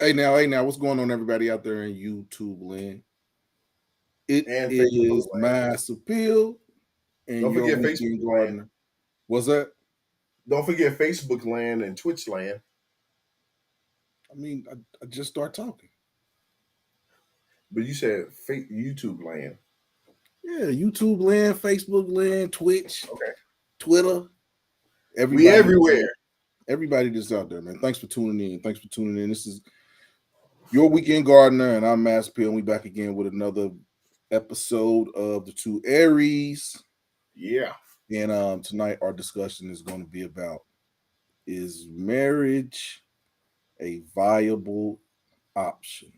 Hey now, what's going on, everybody out there in YouTube land? It and Facebook is land. Mass Appeal and Don't your forget Facebook weekend land. gardener. What's that? Don't forget Facebook land and Twitch land. I mean, I just start talking. But you said YouTube land. Yeah, YouTube land, Facebook land, Twitch, Okay. Twitter. We Everybody, everywhere. everybody that's out there, man. Thanks for tuning in. Thanks for tuning in. This is your weekend gardener, and I'm Mass Appeal, and we back again with another episode of the two Aries. Yeah. And tonight our discussion is going to be about, is marriage a viable option,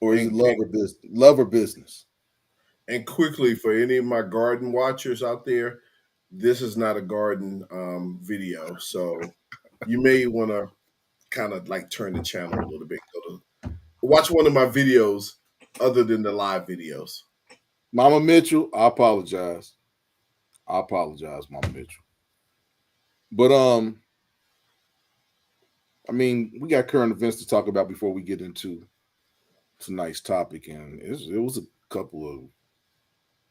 or is it And, love and or business? Love or business? and quickly for any of my garden watchers out there, this is not a garden video. So you may want to kind of like turn the channel a little bit. Watch one of my videos other than the live videos. Mama Mitchell, I apologize. I apologize, Mama Mitchell. But I mean, we got current events to talk about before we get into tonight's topic, and it was a couple of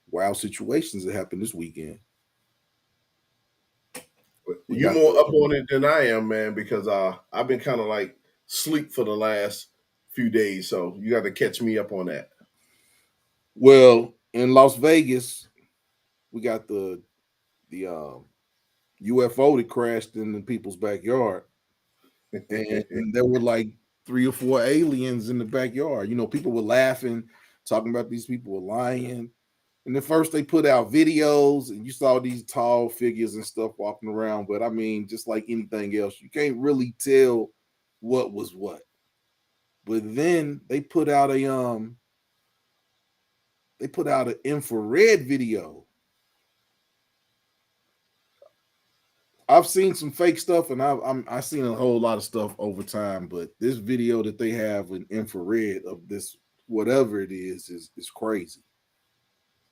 wild situations that happened this weekend. But We you got more up on it than I am, man, because I've been kind of like sleep for the last few days, so you got to catch me up on that. well in Las Vegas. We got the UFO that crashed in the people's backyard, and there were like 3 or 4 aliens in the backyard. You know, people were laughing, talking about these people were lying. And then first they put out videos, and you saw these tall figures and stuff walking around. But I mean, just like anything else, you can't really tell what was what. But then they put out an infrared video. I've seen some fake stuff, and I've seen a whole lot of stuff over time. But this video that they have in infrared of this whatever it is crazy.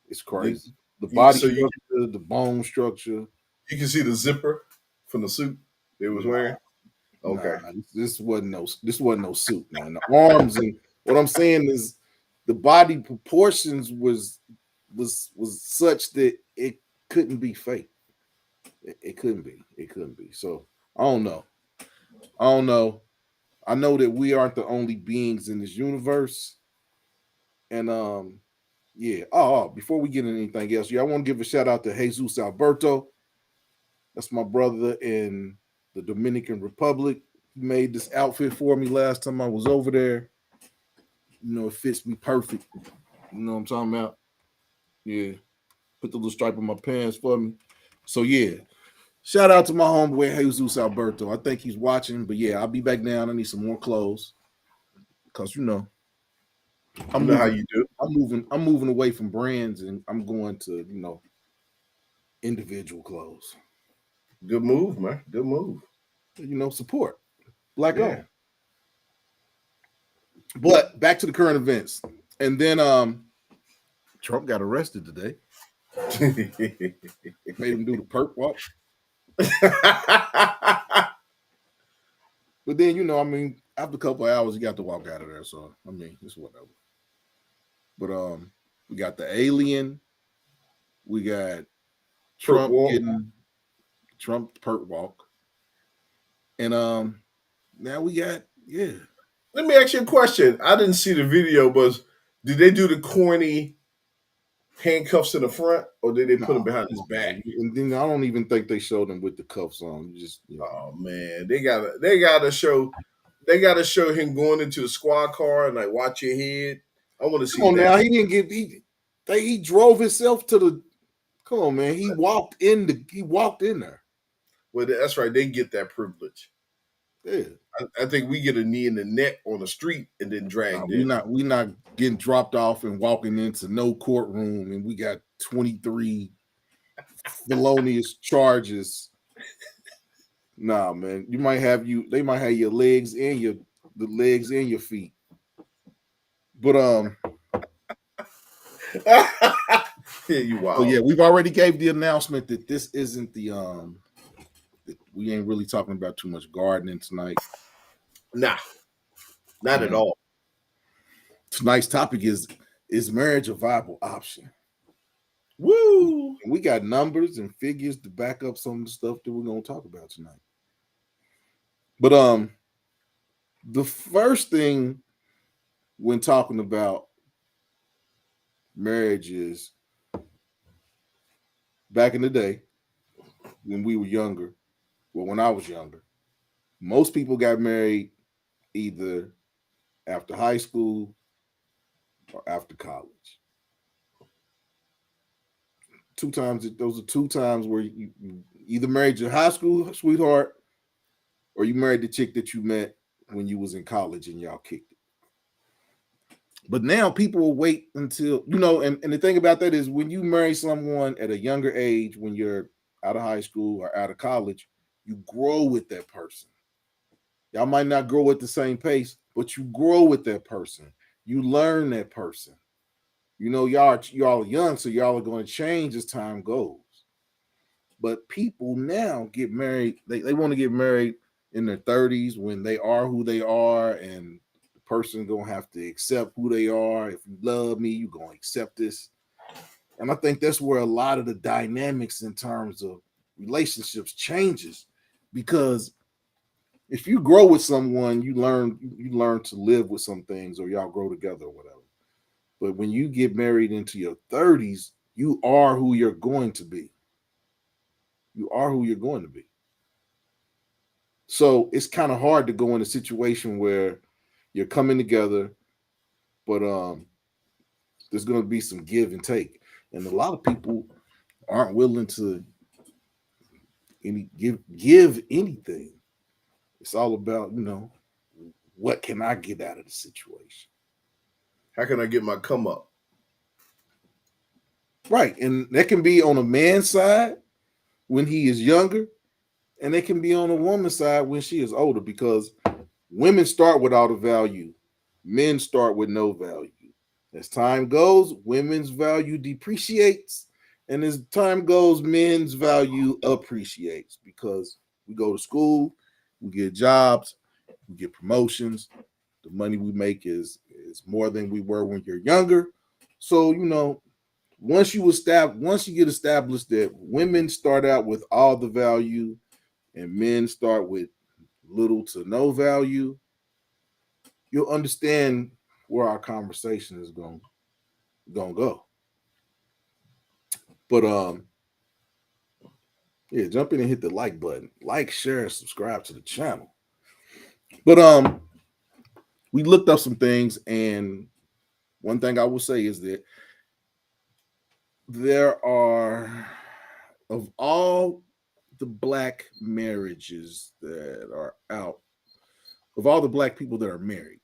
It's Did, crazy. The body so you structure, the bone structure. you can see the zipper from the suit they was Nah, wearing. Okay, nah, this wasn't no suit, man. The arms and what I'm saying is the body proportions was such that it couldn't be fake. It couldn't be. It couldn't be. So I don't know. I don't know. I know that we aren't the only beings in this universe. And yeah. Before we get into anything else, yeah, I want to give a shout out to Jesus Alberto. That's my brother in the Dominican Republic. He made this outfit for me last time I was over there. You know, it fits me perfect. You know what I'm talking about? Yeah. Put the little stripe on my pants for me. So yeah. Shout out to my homeboy Jesus Alberto. I think he's watching, but yeah, I'll be back down. I need some more clothes. Cause you know, you I'm know how moving, you do. I'm moving away from brands and I'm going to, individual clothes. Good move, man. Good move. Support. Black Yeah. owned. But back to the current events. And then Trump got arrested today. Made him do the perp walk. But then, after a couple of hours, he got to walk out of there. So, I mean, it's whatever. But we got the alien. We got Perp Trump walk. getting Trump perp walk. And now we got, yeah. Let me ask you a question. I didn't see the video, but did they do the corny handcuffs in the front, or did they put them behind his back? And then I don't even think they showed him with the cuffs on. Oh man, they gotta show him going into the squad car and like watch your head. I want to Come see on that. now. He didn't get he drove himself to the. Come on, man. He walked in there. Well, that's right. They get that privilege. Yeah. I think we get a knee in the neck on the street and then dragged in. We not getting dropped off and walking into no courtroom, and we got 23 felonious charges. Nah, man. They might have your legs and the legs and your feet. But yeah, you wild. Oh yeah, we've already gave the announcement that this isn't the that we ain't really talking about too much gardening tonight. Nah, not at No. all. Tonight's topic is marriage a viable option? Woo! And we got numbers and figures to back up some of the stuff that we're gonna talk about tonight. But the first thing when talking about marriage is back in the day when we were younger, well, when I was younger, most people got married either after high school or after college. Two times, those are two times where you either married your high school sweetheart or you married the chick that you met when you was in college and y'all kicked it. But now people will wait until, and the thing about that is when you marry someone at a younger age, when you're out of high school or out of college, you grow with that person. Y'all might not grow at the same pace, but you grow with that person. You learn that person. Y'all are young, so y'all are going to change as time goes. But people now get married, they want to get married in their 30s when they are who they are, and the person gonna have to accept who they are. If you love me, you're gonna accept this. And I think that's where a lot of the dynamics in terms of relationships changes, because if you grow with someone, you learn to live with some things, or y'all grow together or whatever. But when you get married into your 30s, you are who you're going to be. You are who you're going to be. So it's kind of hard to go in a situation where you're coming together, but there's going to be some give and take, and a lot of people aren't willing to give anything. It's all about what can I get out of the situation, How can I get my come up? right? And that can be on a man's side when he is younger, and it can be on a woman's side when she is older, because women start without a value, men start with no value. As time goes, women's value depreciates, and as time goes, men's value appreciates, because we go to school, we get jobs, we get promotions. The money we make is more than we were when you're younger. So once you get established that women start out with all the value and men start with little to no value, you'll understand where our conversation is going to go. But yeah, jump in and hit the like button, like, share, and subscribe to the channel. But we looked up some things, and one thing I will say is that there are, of all the black marriages that are out, of all the black people that are married,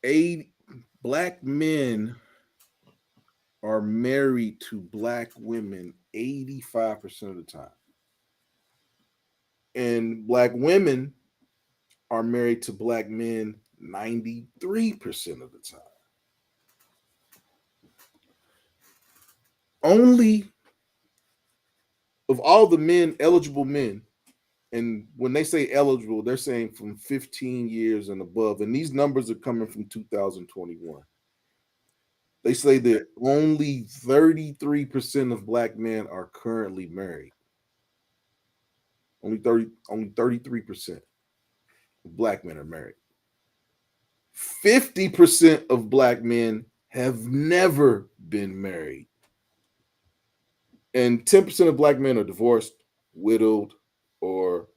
eight black men are married to black women 85% of the time. And black women are married to black men 93% of the time. Only of all the men, eligible men, and when they say eligible, they're saying from 15 years and above. And these numbers are coming from 2021. They say that only 33% of black men are currently married. Only 33% of black men are married. 50% of black men have never been married. And 10% of black men are widowed, or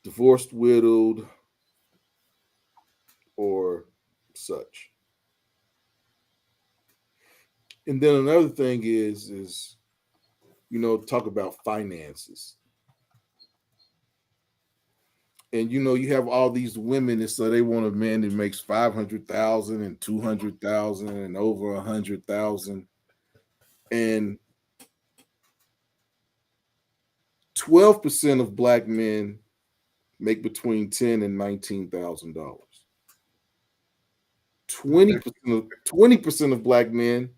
divorced, widowed, or such. And then another thing is talk about finances. And you have all these women, and so they want a man that makes 500,000 and 200,000 and over 100,000, and 12% of black men make between $10,000 and $19,000. 20% of black men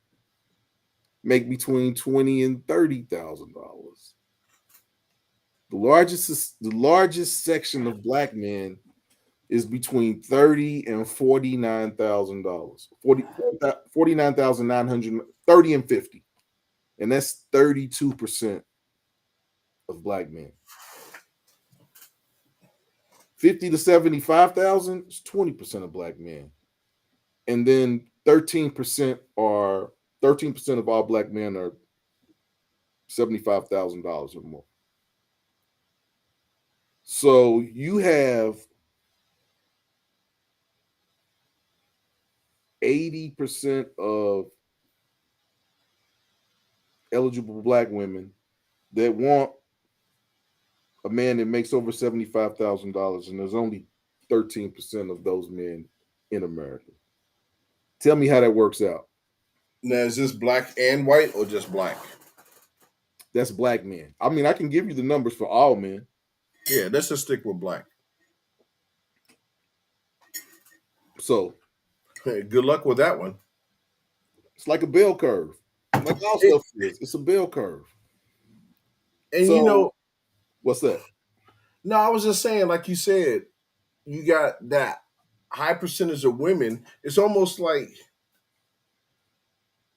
make between $20,000 and $30,000. The largest section of black men is between 30 and $49,000. 49,900, 30 and 50. And that's 32% of black men. 50 to 75,000 is 20% of black men. And then 13% of all black men are $75,000 or more. So you have 80% of eligible black women that want a man that makes over $75,000, and there's only 13% of those men in America. Tell me how that works out. Now, is this black and white or just black? That's black men. I mean, I can give you the numbers for all men. Yeah, let's just stick with black. So Hey, good luck with that one. it's like a bell curve. Like all It, stuff is. It's a bell curve. and So what's that? no, I was just saying, like you said, you got that high percentage of women. It's almost like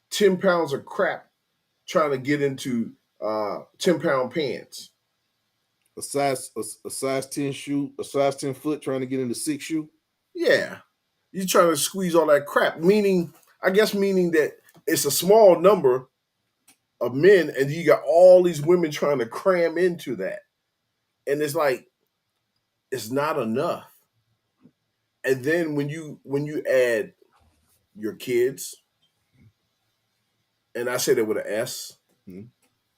10 pounds of crap trying to get into 10-pound pants. A size 10 shoe, a size 10 foot trying to get into six shoe. Yeah, you're trying to squeeze all that crap. Meaning, I guess, meaning that it's a small number of men, and you got all these women trying to cram into that, and it's like it's not enough. And then when you add your kids, and I say that with an S, Mhm.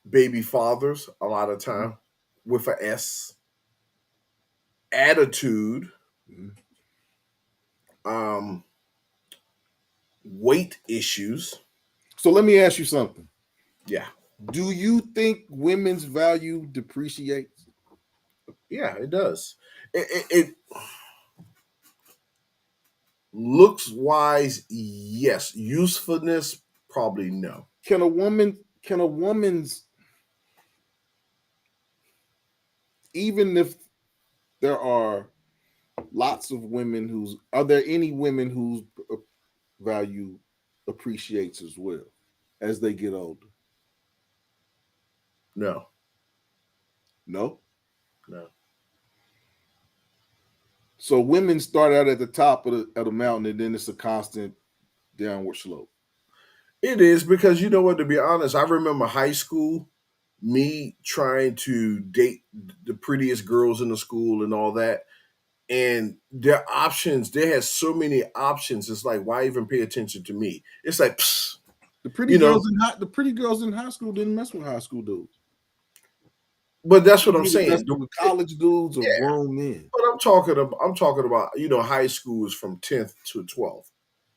baby fathers a lot of Mhm. time with a S, attitude, Mhm. um, weight issues. So let me ask you something. Yeah, Do you think women's value depreciates? yeah, it does. It looks wise, yes. Usefulness, probably no. Can a woman's, even if there are lots of women whose, are there any women whose value appreciates as well as they get older? No, No. no. So women start out at the top of the mountain, and then it's a constant downward slope. It is because you know what, to be honest, I remember high school, me trying to date the prettiest girls in the school and all that. And their options, they had so many options. It's like, why even pay attention to me? It's like, psst, The pretty you know, girls in high school didn't mess with high school dudes. but that's what They I'm either saying. messed with college dudes or Yeah. grown men. But I'm talking about, high school is from 10th to 12th.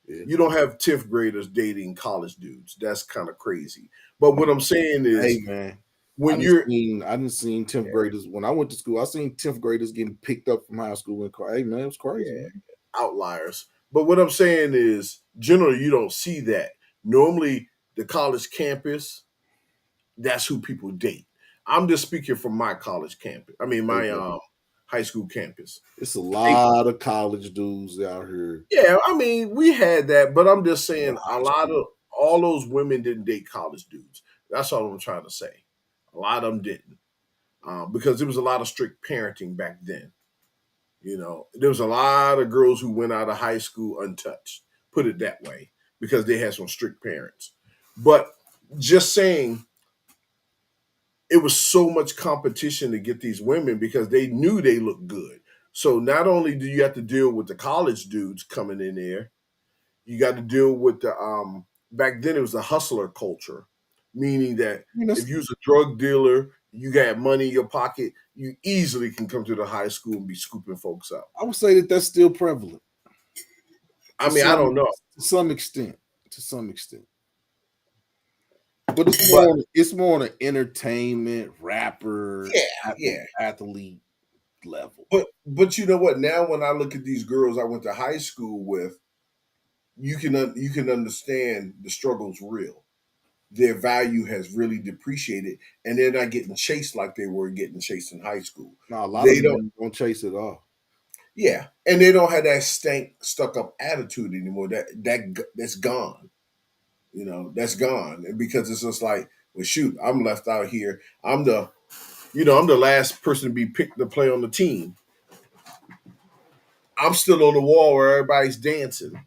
Yeah. You don't have 10th graders dating college dudes. That's kind of crazy. But what I'm saying Hey is man, I when didn't you're seen I didn't seen 10th graders when I went to school. I seen 10th graders getting picked up from high school in car. Hey man, it was crazy, yeah, man. outliers. But what I'm saying is generally you don't see that. Normally the college campus, that's who people date. I'm just speaking from my college campus. I mean Hey, my bro, high school campus. it's a They, lot of college dudes out here. yeah, I mean we had that, but I'm just A lot saying of a high lot school. of all those women didn't date college dudes. That's all I'm trying to say. A lot of them didn't, because there was a lot of strict parenting back then. There was a lot of girls who went out of high school untouched. Put it that way, because they had some strict parents. But just saying, it was so much competition to get these women because they knew they looked good. So not only do you have to deal with the college dudes coming in there, you got to deal with the back then it was the hustler culture, meaning that I mean, if you was a drug dealer, you got money in your pocket, you easily can come to the high school and be scooping folks up. I would say that that's still prevalent I to mean, I don't some know, to some extent. To some extent. But but it's more on an entertainment, rapper, yeah, yeah. athlete level. But you know what? Now when I look at these girls I went to high school with, you can understand the struggle's real. their value has really depreciated, and they're not getting chased like they were getting chased in high school. Now a lot of They don't, men don't chase it all. yeah, and they don't have that stuck up attitude anymore. That's gone. That's gone, and because it's just like, well, shoot, I'm left out here. I'm the last person to be picked to play on the team. I'm still on the wall where everybody's dancing.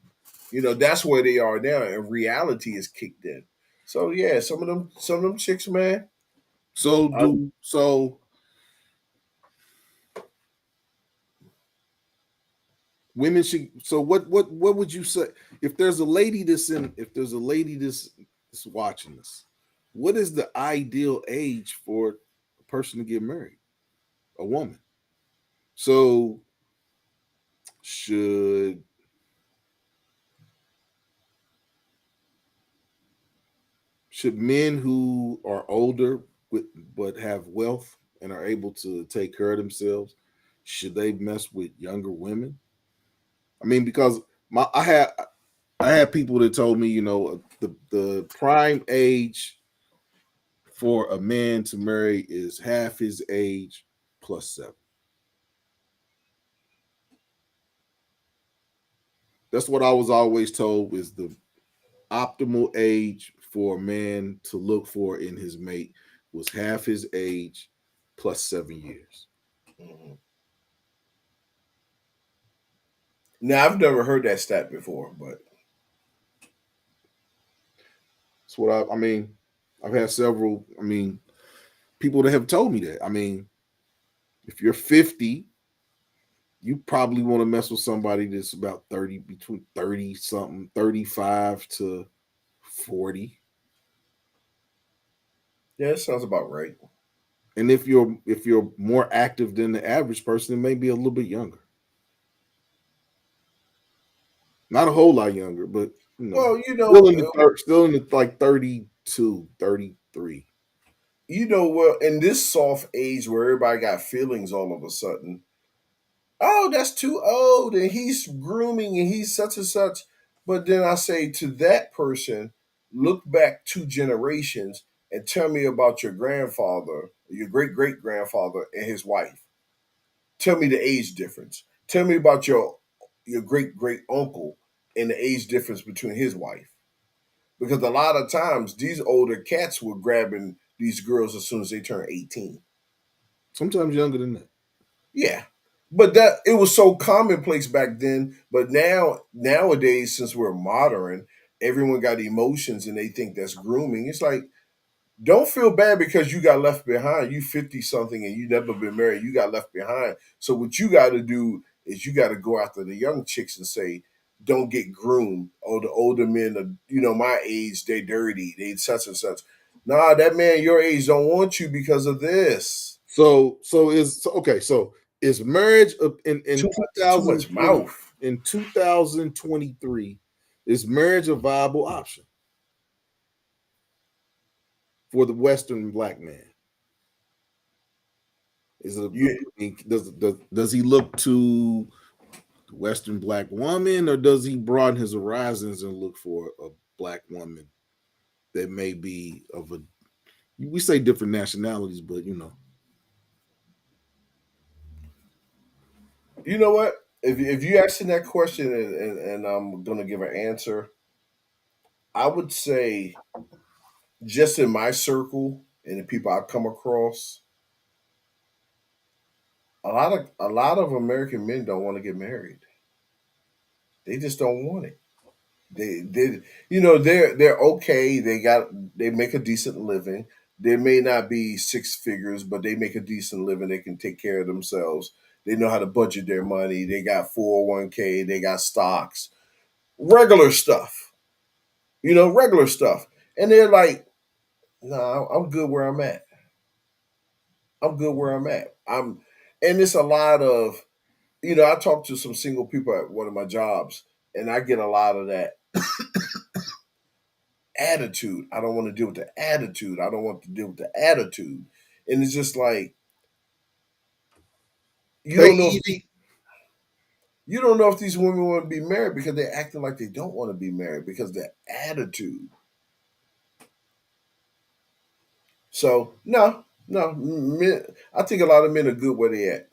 That's where they are now, and reality is kicked in. So yeah, some of them chicks, man. I, So women should. So what would you say if there's a lady that's watching this? What is the ideal age for a person to get married? A woman. So should should men who are older but have wealth and are able to take care of themselves, should they mess with younger women? I mean, because my I had people that told me, the prime age for a man to marry is half his age plus 7. That's what I was always told is the optimal age for a man to look for in his mate was half his age plus 7 years. Mhm. Now I've never heard that stat before, but That's what I mean. I've had several, people that have told me that. I mean, if you're 50, you probably want to mess with somebody that's about 30, between 30 something, 35 to 40. yeah, that sounds about right. And if you're more active than the average person, it may be a little bit younger. Not a whole lot younger, but you know, Well, still in the like 32, 33. well, in this soft age where everybody got feelings all of a sudden, oh, that's too old, and he's grooming, and he's such and such. But then I say to that person, look back 2 generations and tell me about your grandfather, your great great grandfather, and his wife. Tell me the age difference. Tell me about your great great uncle and the age difference between his wife. Because a lot of times these older cats were grabbing these girls as soon as they turn 18. Sometimes younger than that. Yeah. But that it was so commonplace back then. But nowadays, since we're modern, everyone got emotions and they think that's grooming. It's like, don't feel bad because you got left behind. You 50 something and you never been married. You got left behind. So what you got to do is you got to go after the young chicks and say, don't get groomed. Or the older men, are, my age, they dirty. They such and such. Nah, that man your age don't want you because of this. So is marriage in Too much 2020 mouth. in 2023, is marriage a viable option for the Western black man? Is it You does he look to the Western black woman, or does he broaden his horizons and look for a black woman that may be of a, we say different nationalities, but you know what? If you asking that question and I'm gonna give an answer, I would say just in my circle and the people I come across, a lot of American men don't want to get married. They just don't want it. They're okay. They make a decent living. They may not be six figures, but they make a decent living. They can take care of themselves. They know how to budget their money. They got 401k. They got stocks, regular stuff. Regular stuff. And they're like, "No, I'm good where I'm at. I'm good where I'm at. And it's a lot of, I talk to some single people at one of my jobs, and I get a lot of that attitude. I don't want to deal with the attitude. I don't want to deal with the attitude. And it's just like you hey don't know if Evie, you don't know if these women want to be married because they're acting like they don't want to be married because of their attitude. So no, no, men, I think a lot of men are good where they at.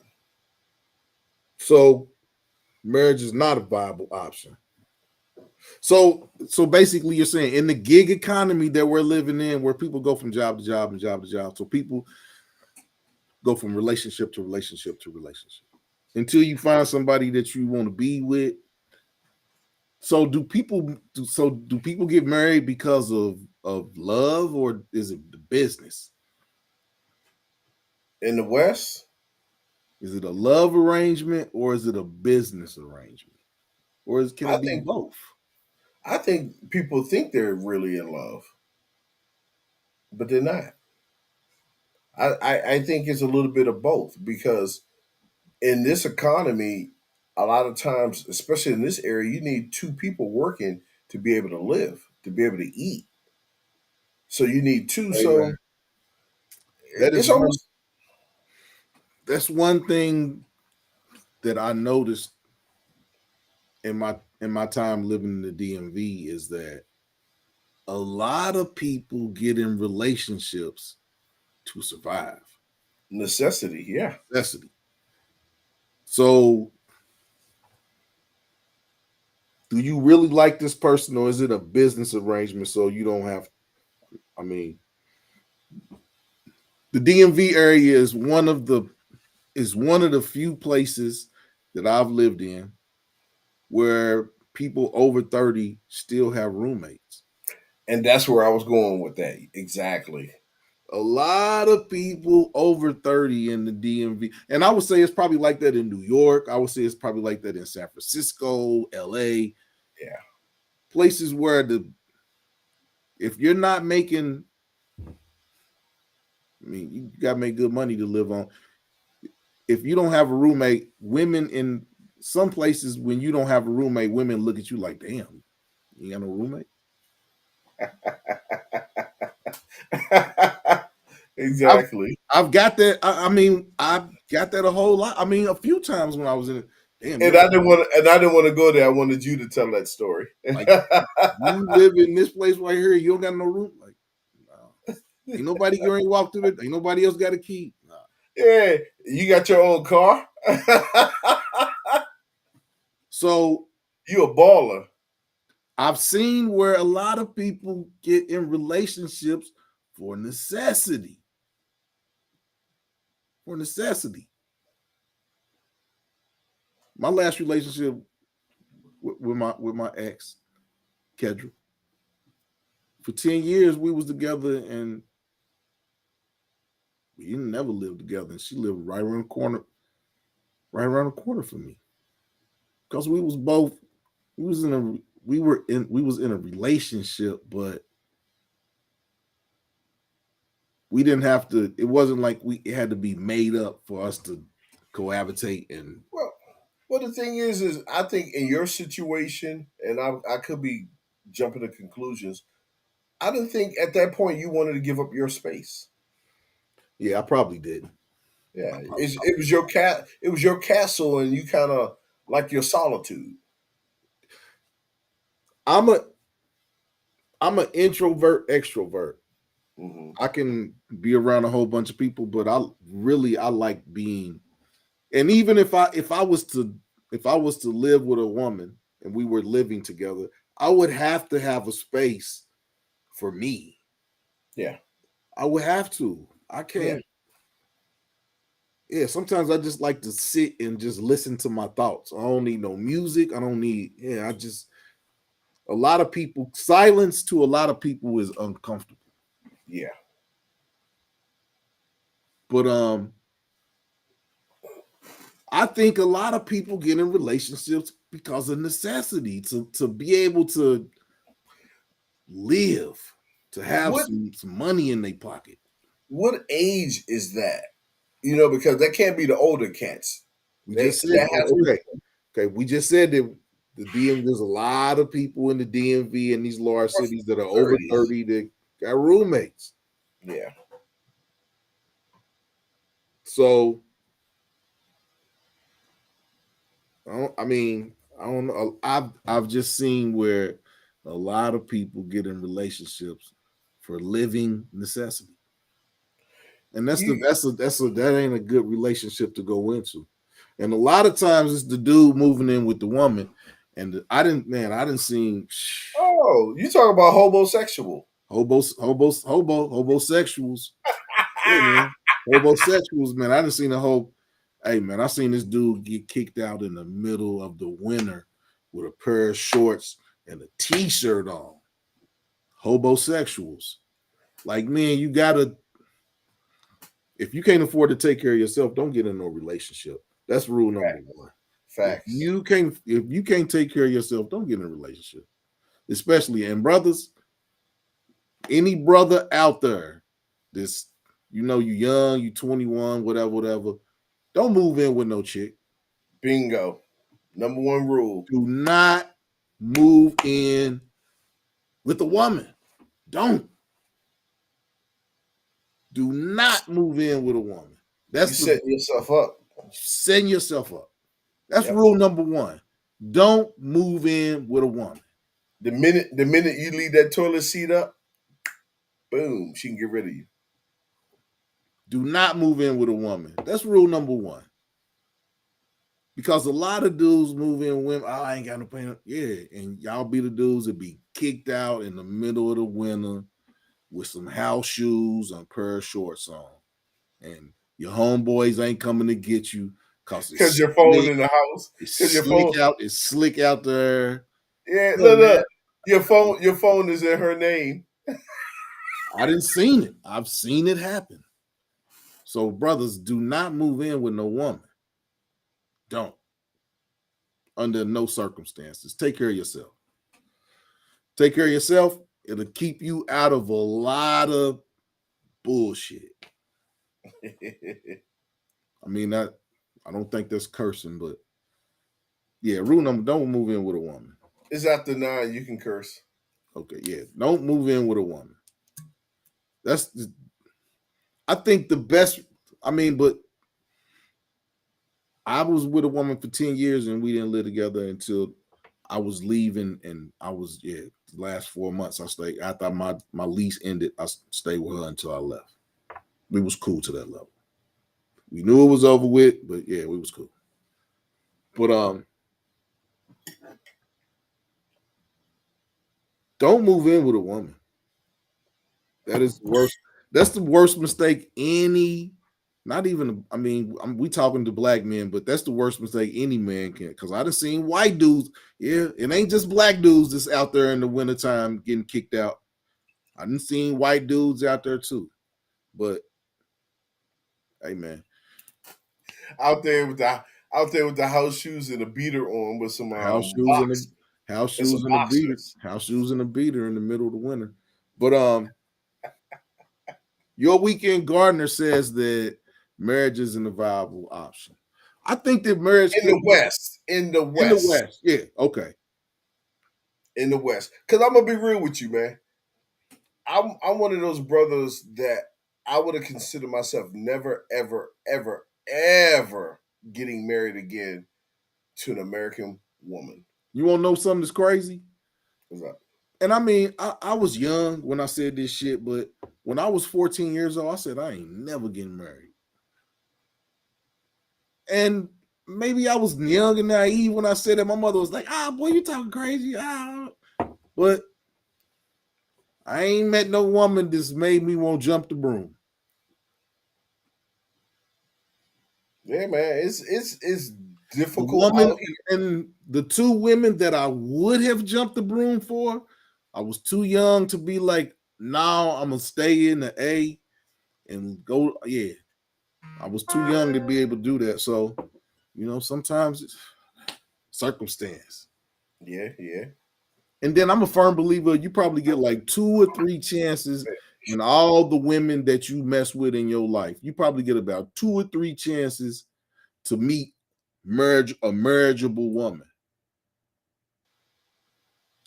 So marriage is not a viable option. So basically you're saying in the gig economy that we're living in, where people go from job to job and job to job, so people go from relationship to relationship to relationship until you find somebody that you want to be with. So do people get married because of love, or is it the business? In the West, Is it a love arrangement or is it a business arrangement? Can I it be think both? I think people think they're really in love, but they're not. I think it's a little bit of both because in this economy, a lot of times, especially in this area, you need two people working to be able to live, to be able to eat. So you need two. Amen. So That is it's one. almost That's one thing that I noticed in my time living in the DMV is that a lot of people get in relationships to survive, necessity. Yeah. necessity. So, do you really like this person, or is it a business arrangement? So you don't have. I mean, the DMV area is one of the few places that I've lived in where people over 30 still have roommates. And that's where I was going with that. Exactly. A lot of people over 30 in the DMV. And I would say it's probably like that in New York. I would say it's probably like that in San Francisco, LA, Yeah. places where the if you're not making, I mean, you got to make good money to live on. If you don't have a roommate, women in some places, when you don't have a roommate, women look at you like, damn, you got no roommate. I've exactly. I've got that. I mean, I've got that a whole lot. I mean, a few times when I was in it. Damn, And I didn't want to go there. I wanted you to tell that story. like you live in this place right here. You don't got no room. Like, no. Ain't nobody going to walk through it. Ain't nobody else got a key. Nah. yeah. You got your own car? So you a baller. I've seen where a lot of people get in relationships for necessity. For necessity. My last relationship with my ex, Kedra, for 10 years we was together and we didn't never live together. And she lived right around the corner from me. Because we was both we was in a we was in a relationship, but we didn't have to. It wasn't like it had to be made up for us to cohabitate. And Well, well, the thing is I think in your situation, and I could be jumping to conclusions. I didn't think at that point you wanted to give up your space. yeah, I probably did. Yeah, it was your cat. It was your castle, and you kind of like your solitude. I'm a I'm an introvert extrovert. Hmm. I can be around a whole bunch of people, but I like being. And even if I was to live with a woman and we were living together, I would have to have a space for me. Yeah, I would have to. I yeah, can't. Yeah, sometimes I just like to sit and just listen to my thoughts. I don't need no music. I don't need. Yeah, I just. A lot of people, silence to a lot of people is uncomfortable. yeah. But I think a lot of people get in relationships because of necessity to be able to live, to have What some money in their pocket. what age is that? You know, because that can't be the older cats. We They just said that has to. okay. We just said that the DMV. There's a lot of people in the DMV in these large cities that are over 30s. 30 that got roommates. Yeah. So I mean, I don't know. I've just seen where a lot of people get in relationships for living necessity. And You that ain't a good relationship to go into. And a lot of times it's the dude moving in with the woman. And I didn't see oh, you talk about homosexual. homosexuals. Yeah, man. Homosexuals, man. I didn't seen a whole. Hey, man, I seen this dude get kicked out in the middle of the winter with a pair of shorts and a t-shirt on. Homosexuals. Like, man, you gotta. If you can't afford to take care of yourself, don't get in no relationship. That's rule number one. Facts. If you can't take care of yourself, don't get in a relationship. Especially and brothers, any brother out there, this you young, you 21, whatever. Don't move in with no chick. Bingo. Number one rule. Do not move in with a woman. Don't. Do not move in with a woman. You That's the setting yourself up. setting yourself up. That's Yep. rule number one. Don't move in with a woman. The minute you leave that toilet seat up, boom, she can get rid of you. Do not move in with a woman. That's rule number one. Because a lot of dudes move in with women. Oh, I ain't got no pain. Yeah, and y'all be the dudes that be kicked out in the middle of the winter with some house shoes and a pair of shorts on. And your homeboys ain't coming to get you because Cause your phone in the house. Cause your phone. it's slick out there. Yeah, Look, look, man, look. Your phone is in her name. I didn't seen it. I've seen it happen. So, brothers, do not move in with no woman. Don't. Under no circumstances. Take care of yourself. Take care of yourself. It'll keep you out of a lot of bullshit. I mean, that I don't think that's cursing, but yeah, rule number don't move in with a woman. It's after 9. You can curse. Okay, yeah. Don't move in with a woman. That's I think the best I mean, but I was with a woman for 10 years and we didn't live together until I was leaving and I was the last 4 months I stayed after my lease ended, I stayed with her until I left. We was cool to that level. We knew it was over with, but yeah, we was cool. But don't move in with a woman. That is the worst. That's the worst mistake any. Not even. I mean, we talking to black men, but that's the worst mistake any man can. Because I done seen white dudes. Yeah, it ain't just black dudes that's out there in the wintertime getting kicked out. I done seen white dudes out there too. But hey, man, Out there with the house shoes and a beater on with some house shoes and a house and some shoes and a beater, boxers. house shoes and a beater in the middle of the winter. But your weekend gardener says that marriage isn't a viable option. I think that marriage In could the West. In the in the West. West. Yeah, okay. In the West. Cause I'm gonna be real with you, man. I'm one of those brothers that I would have considered myself never, ever, ever, ever getting married again to an American woman. You want to know something that's crazy? What's up? And I mean, I was young when I said this shit, but when I was 14 years old, I said I ain't never getting married. And maybe I was young and naive when I said that. My mother was like, boy, you talking crazy. But I ain't met no woman that's made me want to jump the broom. Yeah, man, it's The difficult woman out here. and the two women that I would have jumped the broom for, I was too young to be like, now I'm gonna stay in the A and go. Yeah, I was too young to be able to do that. So, sometimes it's circumstance. Yeah, yeah. And then I'm a firm believer you probably get like 2 or 3 chances in all the women that you mess with in your life. You probably get about 2 or 3 chances to meet a marriageable woman.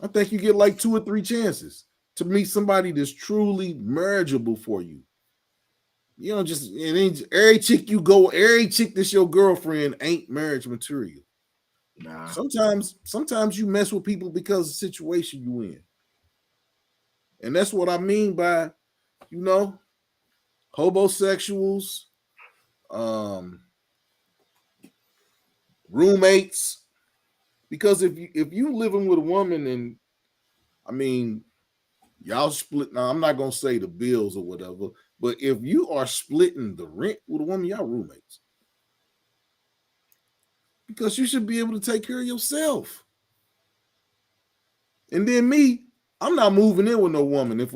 I think you get like 2 or 3 chances to meet somebody that's truly marriageable for you. You know, just it ain't every chick that's your girlfriend ain't marriage material. Nah. Sometimes you mess with people because of the situation you in. And that's what I mean by, you know, homosexuals, um, roommates. Because if you living with a woman and I mean y'all split now, I'm not gonna say the bills or whatever, but if you are splitting the rent with a woman, y'all roommates. Because you should be able to take care of yourself. And then me, I'm not moving in with no woman. If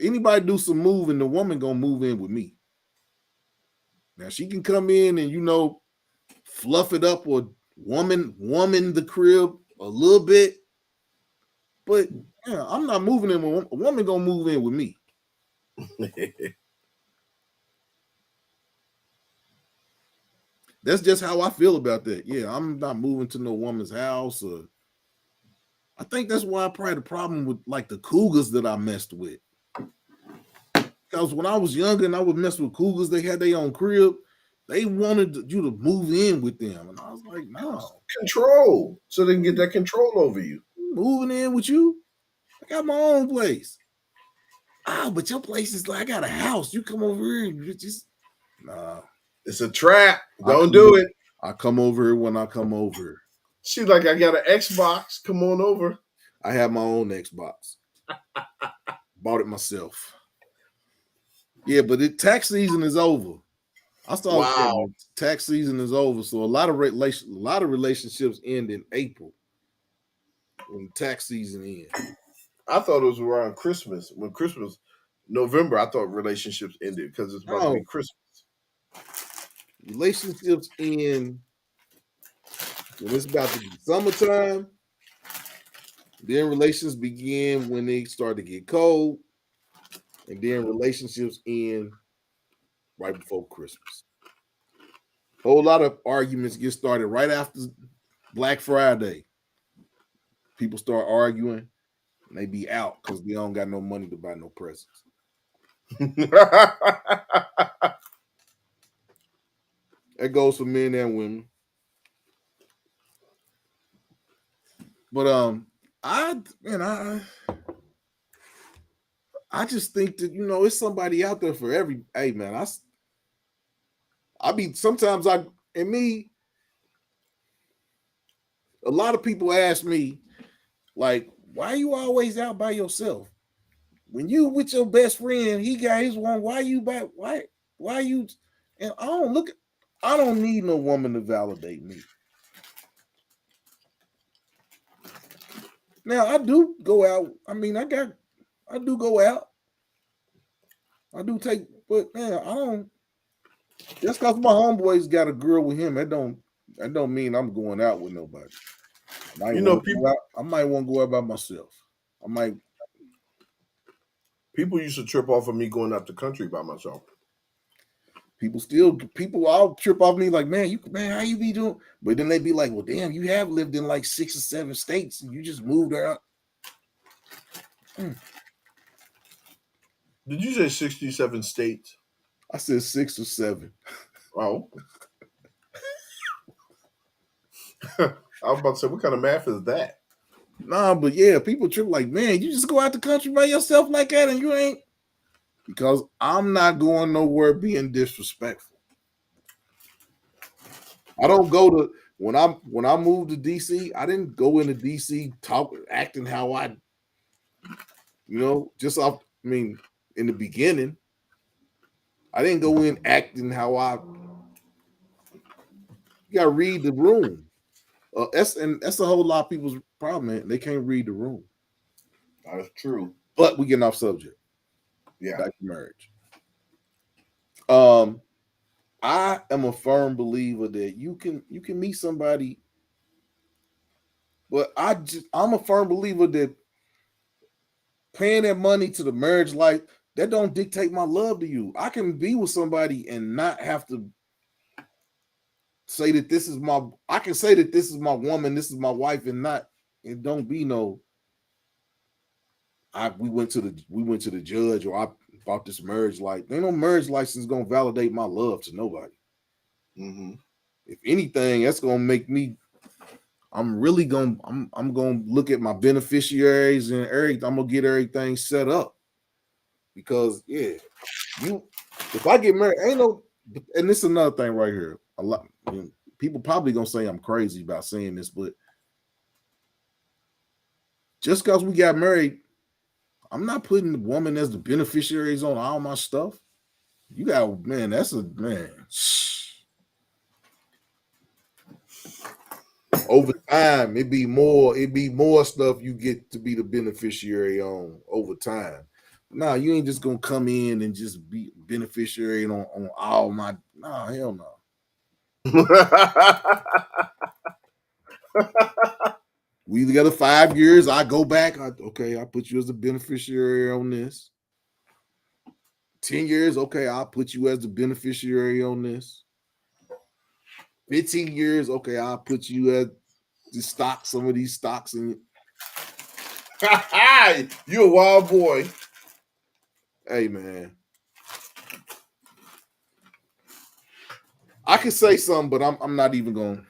anybody do some moving, the woman gonna move in with me. Now she can come in and fluff it up or woman the crib a little bit, but yeah, I'm not moving in with a woman gonna move in with me. That's just how I feel about that. Yeah, I'm not moving to no woman's house. Or I think that's why I probably had a problem with like the cougars that I messed with. Because when I was younger and I would mess with cougars, they had their own crib. They wanted you to move in with them, and I was like, no, Control, so they can get that control over you. moving in with you. I got my own place. Ah, but your place is like I got a house. You come over here, and you just nah. It's a trap. I Don't come do over, it. I come over here when I come over. She's like, I got an Xbox. Come on over. I have my own Xbox. Bought it myself. Yeah, but tax season is over. I started Wow. saying tax season is over, so a lot of relationships end in April when tax season ends. I thought it was around Christmas. When Christmas, November, I thought relationships ended because it's about to be No, Christmas. relationships end when it's about to be summertime. Then relations begin when they start to get cold, and then relationships end right before Christmas. Whole lot of arguments get started right after Black Friday. People start arguing, and they be out because they don't got no money to buy no presents. That goes for men and women. But I man, I just think that it's somebody out there for every. Hey man, I be sometimes I and me. A lot of people ask me like, why you always out by yourself? When you with your best friend, he got his one. Why you back? Why you? And I don't look. I don't need no woman to validate me. Now I do go out. I mean, I do go out. I do take, but man, I don't. Just because my homeboy's got a girl with him, that don't mean I'm going out with nobody. I might You know, want to people go out. I might want to go out by myself. I might. people used to trip off of me going out the country by myself. People all trip off me like, man, how you be doing? But then they be like, well, damn, you have lived in like 6 or 7 states and you just moved out. Did you say 67 states? I said 6 or 7. Oh, I was about to say, what kind of math is that? Nah, but yeah, people trip like, man, you just go out the country by yourself like that and you ain't. Because I'm not going nowhere being disrespectful. I don't go to when I moved to DC. I didn't go into DC acting how I, just off. I mean, in the beginning, I didn't go in acting how I. You got to read the room. That's a whole lot of people's problem, man. They can't read the room. That's true. But we getting off subject. Yeah. Back to marriage. Um, I am a firm believer that you can meet somebody, but I'm a firm believer that paying that money to the marriage life that don't dictate my love to you. I can be with somebody and not have to say that this is my. I can say that this is my woman, this is my wife, and not. It don't be no. We went to the judge, or I bought this marriage license. Ain't no marriage license gonna validate my love to nobody. Mm-hmm. If anything, that's gonna make me. I'm gonna look at my beneficiaries and everything. I'm gonna get everything set up because yeah, you If I get married, ain't no. And this is another thing right here. A lot people probably gonna say I'm crazy about saying this, but just because we got married, I'm not putting the woman as the beneficiaries on all my stuff. You got man, that's a man. Over time, it be more stuff you get to be the beneficiary on over time. Nah, you ain't just gonna come in and just be beneficiary on all my nah, hell no. We together 5 years. I go back. Okay, I put you as a beneficiary on this. 10 years. Okay, I'll put you as the beneficiary on this. 15 years. Okay, I'll put you as the stock. Some of these stocks and You a wild boy. hey man, I can say something, but I'm not even going.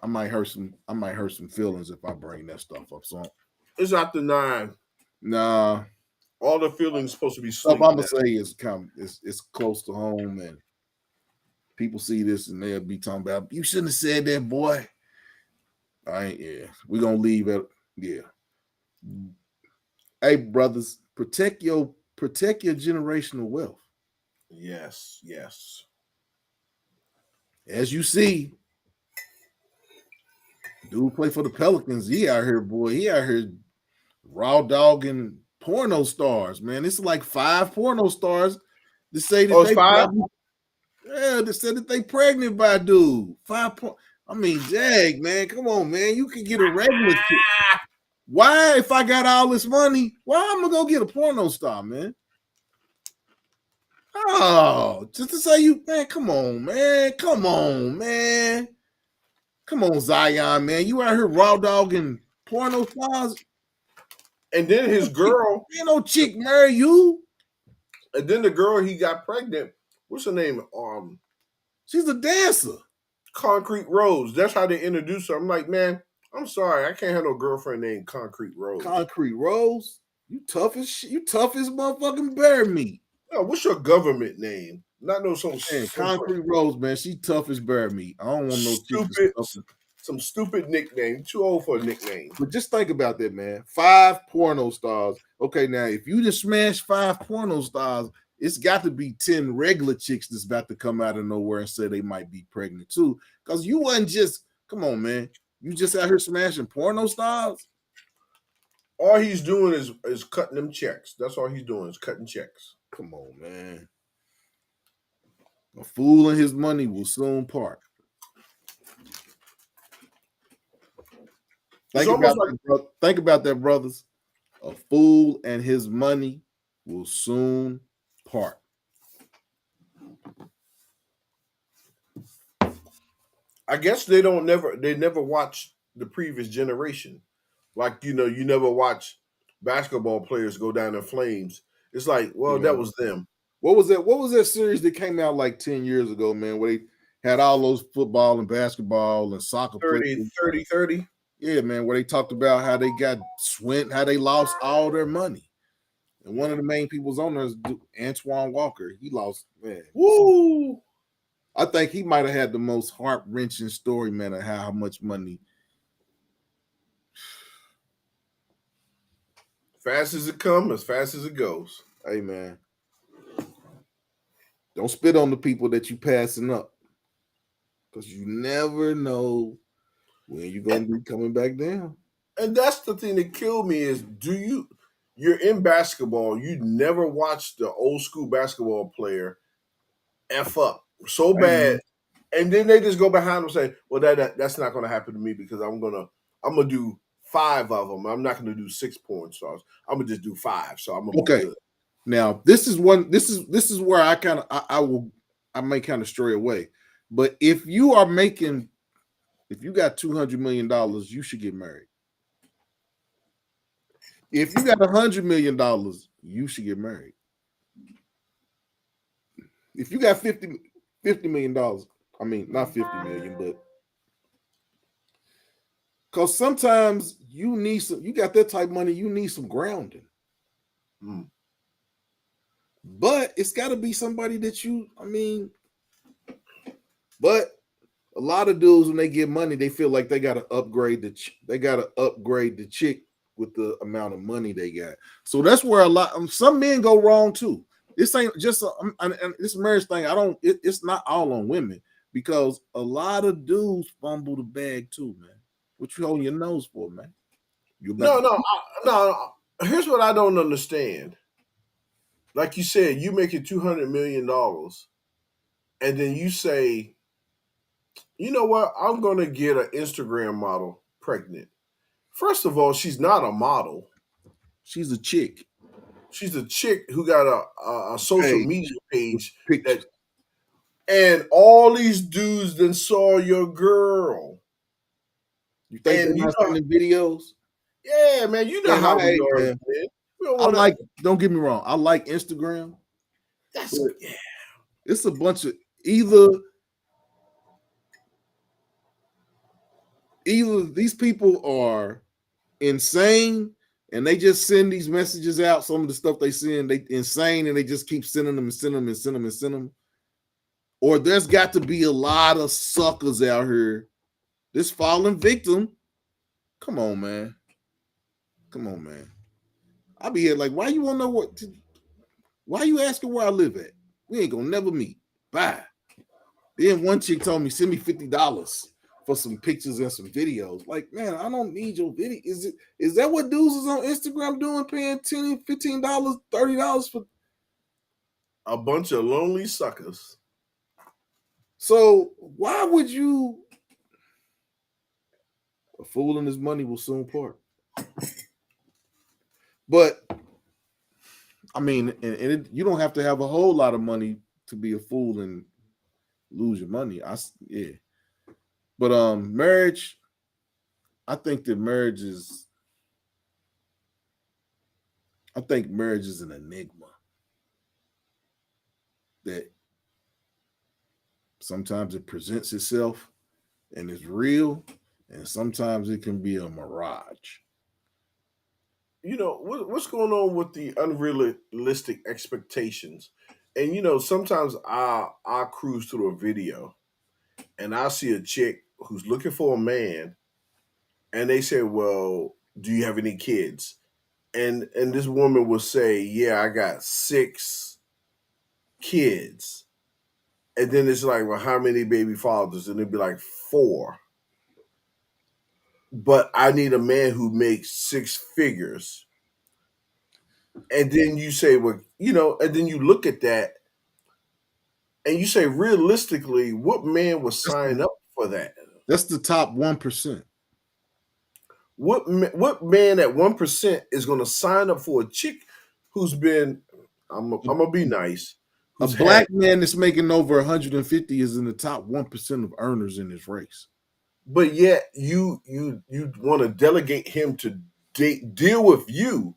I might hurt some feelings if I bring that stuff up. So It's after 9. nah, All the feelings supposed to be stuff sleep I'm now. gonna say is it's close to home, and people see this and they'll be talking about you shouldn't have said that, boy. I ain't. Yeah, we're gonna leave it. Yeah. Hey, brothers, protect your generational wealth. Yes, yes. As you see, dude play for the Pelicans. He out here, boy. He out here raw dogging porno stars, man. It's like 5 porno stars to say that Oh, it's they 5? probably they said that they pregnant by dude. 5 point. I mean, Jag, man, come on, man. You can get a regular chick. Why, if I got all this money, why I'm gonna go get a porno star, man? Oh, just to say you, man, come on, man. Come on, man. Come on, Zion, man. You out here raw dogging porno stars. And then his girl, Ain't no chick marry you. and then the girl he got pregnant. What's her name? She's a dancer. Concrete Rose. That's how they introduced her. I'm like, man, I'm sorry, I can't have no girlfriend named Concrete Rose. Concrete Rose. You tough as motherfucking bear meat. Oh, what's your government name? Not no Man, some Concrete Rose, man, she tough as bear meat. I don't want no chick that's stupid tough. some stupid nickname. Too old for a nickname. But just think about that, man. 5 porno stars. Okay, now if you just smash 5 porno stars, it's got to be 10 regular chicks that's about to come out of nowhere and say they might be pregnant too. Because you wasn't just, come on, man. You just out here smashing porno stars? All he's doing is cutting them checks. That's all he's doing is cutting checks. Come on, man. A fool and his money will soon part. It's almost like Think about that, brothers. A fool and his money will soon part. I guess they never watch the previous generation. Like, you never watch basketball players go down in flames. It's like, well, that Man. was them. What was that? What was that series that came out like 10 years ago, man, where they had all those football and basketball and soccer 30, players? 30, 30. Yeah, man, where they talked about how they got how they lost all their money. And one of the main people was on there is Antoine Walker. He lost, man. Woo! I think he might have had the most heart wrenching story, man, of how much money. Fast as it comes, as fast as it goes. Hey, man, don't spit on the people that you passing up, because you never know when you're gonna be coming back down. And that's the thing that killed me is you're in basketball, you never watch the old school basketball player F up so Hey, bad, man. and then they just go behind them and say, well, that's not gonna happen to me because I'm gonna do 5 of them. I'm not gonna do 6 porn stars. I'm gonna just do 5, so I'm gonna be Okay. good. Now this is one. This is where I may kind of stray away. But if you got $200 million, you should get married. If you got $100 million, you should get married. If you got $50 million, I mean not 50 million, but because sometimes you need some. You got that type of money, you need some grounding. Mm. But it's got to be somebody that I mean, but a lot of dudes when they get money, they feel like they got to upgrade they got to upgrade the chick with the amount of money they got. So that's where some men go wrong too. This ain't just and this marriage thing. I don't. It's not all on women because a lot of dudes fumble the bag too, man. What you holding your nose for, man? You about No, to no, no. Here's what I don't understand. Like you said, you making $200 million, and then you say, you know what? I'm gonna get an Instagram model pregnant. First of all, she's not a model. she's a chick. She's a chick who got a social Page media with page that, pictures. and all these dudes then saw your girl, You think they're and not sending videos? yeah, man, you know Man, how we hey are, man, man. We don't I want to. like. Don't get me wrong. I like Instagram, That's but yeah. it's a bunch of either either these people are insane and they just send these messages out. Some of the stuff they send, they insane, and they just keep sending them and send them and send them and send them. Or there's got to be a lot of suckers out here. This fallen victim. Come on, man. Come on, man. I be here like, why you want to know why you asking where I live at? We ain't gonna never meet. Bye. Then one chick told me, send me $50 for some pictures and some videos. Like, man, I don't need your video. Is that what dudes is on Instagram doing, paying $10, $15, $30 for? A bunch of lonely suckers. So why would you? A fool and his money will soon part. But I mean, you don't have to have a whole lot of money to be a fool and lose your money. Yeah. But marriage, I think that marriage is I think marriage is an enigma that sometimes it presents itself and is real, and sometimes it can be a mirage. What's going on with the unrealistic expectations? And sometimes I cruise through a video and I see a chick who's looking for a man, and they say, "Well, do you have any kids?" And this woman will say, "Yeah, I got 6 kids." And then it's like, "Well, how many baby fathers?" And it'd be like 4. But I need a man who makes 6 figures. And then you say, well, and then you look at that and you say, realistically, what man would That's sign up for that? that's the top 1%. What man at 1% is going to sign up for a chick who's been? I'm gonna be nice. A Who's had? black man that's making over 150 is in the top 1% of earners in this race. But yet you want to delegate him to deal with you,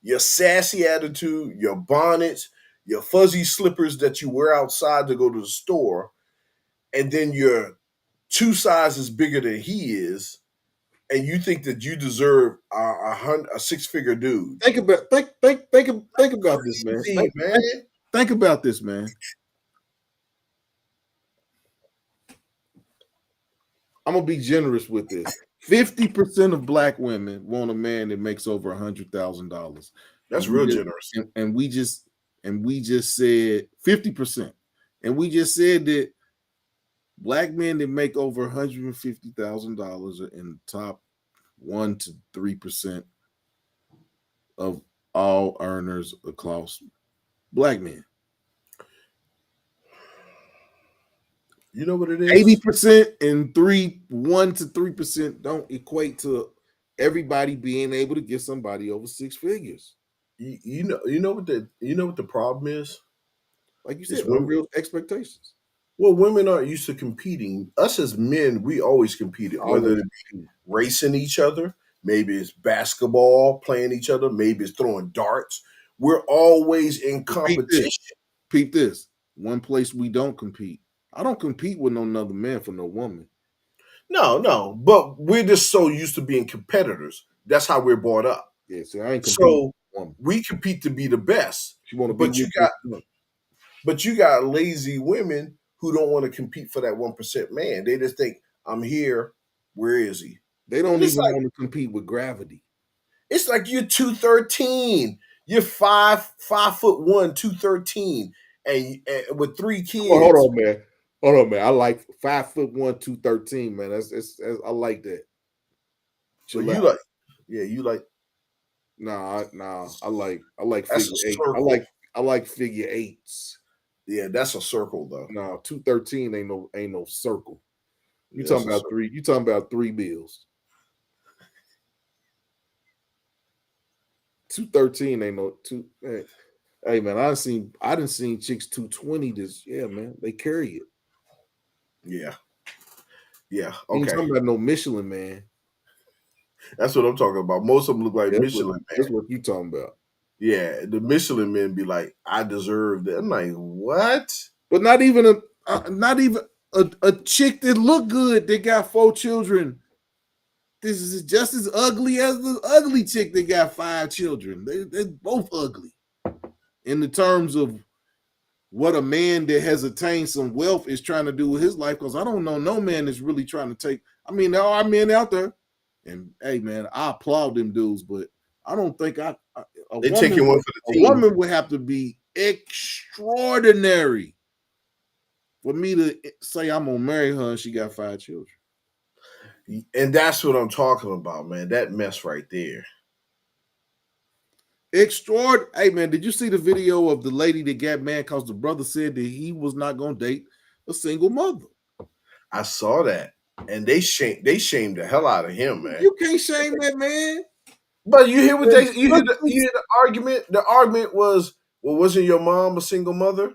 your sassy attitude, your bonnets, your fuzzy slippers that you wear outside to go to the store, and then you're 2 sizes bigger than he is, and you think that you deserve a 6 figure dude. Think about this, man. Crazy, man. Think about this, man. I'm gonna be generous with this. 50% of black women want a man that makes over $100,000, That's and we real just generous. and we just said 50%, and we just said that black men that make over $150,000 are in the top 1 to 3% of all earners across black men. You know what it Eighty is? percent and 1 to 3% don't equate to everybody being able to get somebody over 6 figures. You know what the problem is? Like you Is said, women. unreal expectations. Well, women aren't used to competing. Us as men, we always competed, whether Always it be racing each other, maybe it's basketball, playing each other, maybe it's throwing darts. We're always in repeat this. competition. Repeat this. One place we don't compete. I don't compete with no another man for no woman. No, no, but we're just so used to being competitors. That's how we're brought up. Yeah, see, I ain't competing So, with woman. we compete to be the best. She want to be But you with got this. but you got lazy women who don't want to compete for that 1% man. They just think, I'm here. Where is he? They don't It's even like want to compete with gravity. it's like you're 213. You're 5'1", 213, and with three Hold kids. on, man. Hold on, man. I like 5'1", 213, man. That's I like that. But Chill out. you like, yeah, you like Nah. I like that's figure a eight. circle. I like figure eights. Yeah, that's a circle though. No, 213 ain't no circle. You That's talking a about circle. three? You talking about three bills? 213 ain't no two. Hey man, I didn't seen chicks 220. This yeah man, they carry it. Yeah, yeah. You ain't Okay, talking about no Michelin man. that's what I'm talking about. Most of them look like Yeah, Michelin man. that's what you talking about. Yeah, the Michelin men be like, I deserve that. I'm like, what? But not even a chick that look good that got 4 children. This is just as ugly as the ugly chick that got 5 children. They're both ugly in the terms of what a man that has attained some wealth is trying to do with his life. Because I don't know no man that's really trying to take. I mean, there are men out there, and hey, man, I applaud them dudes, but I don't think a They taking woman one for a the team. woman would have to be extraordinary for me to say I'm gonna marry her and she got 5 children. And that's what I'm talking about, man. That mess right there. Extraordinary. Hey man, did you see the video of the lady that got mad because the brother said that he was not gonna date a single mother? I saw that. And they shamed the hell out of him, man. You can't shame that man. But you hear what And you hear the argument? The argument was, well, wasn't your mom a single mother?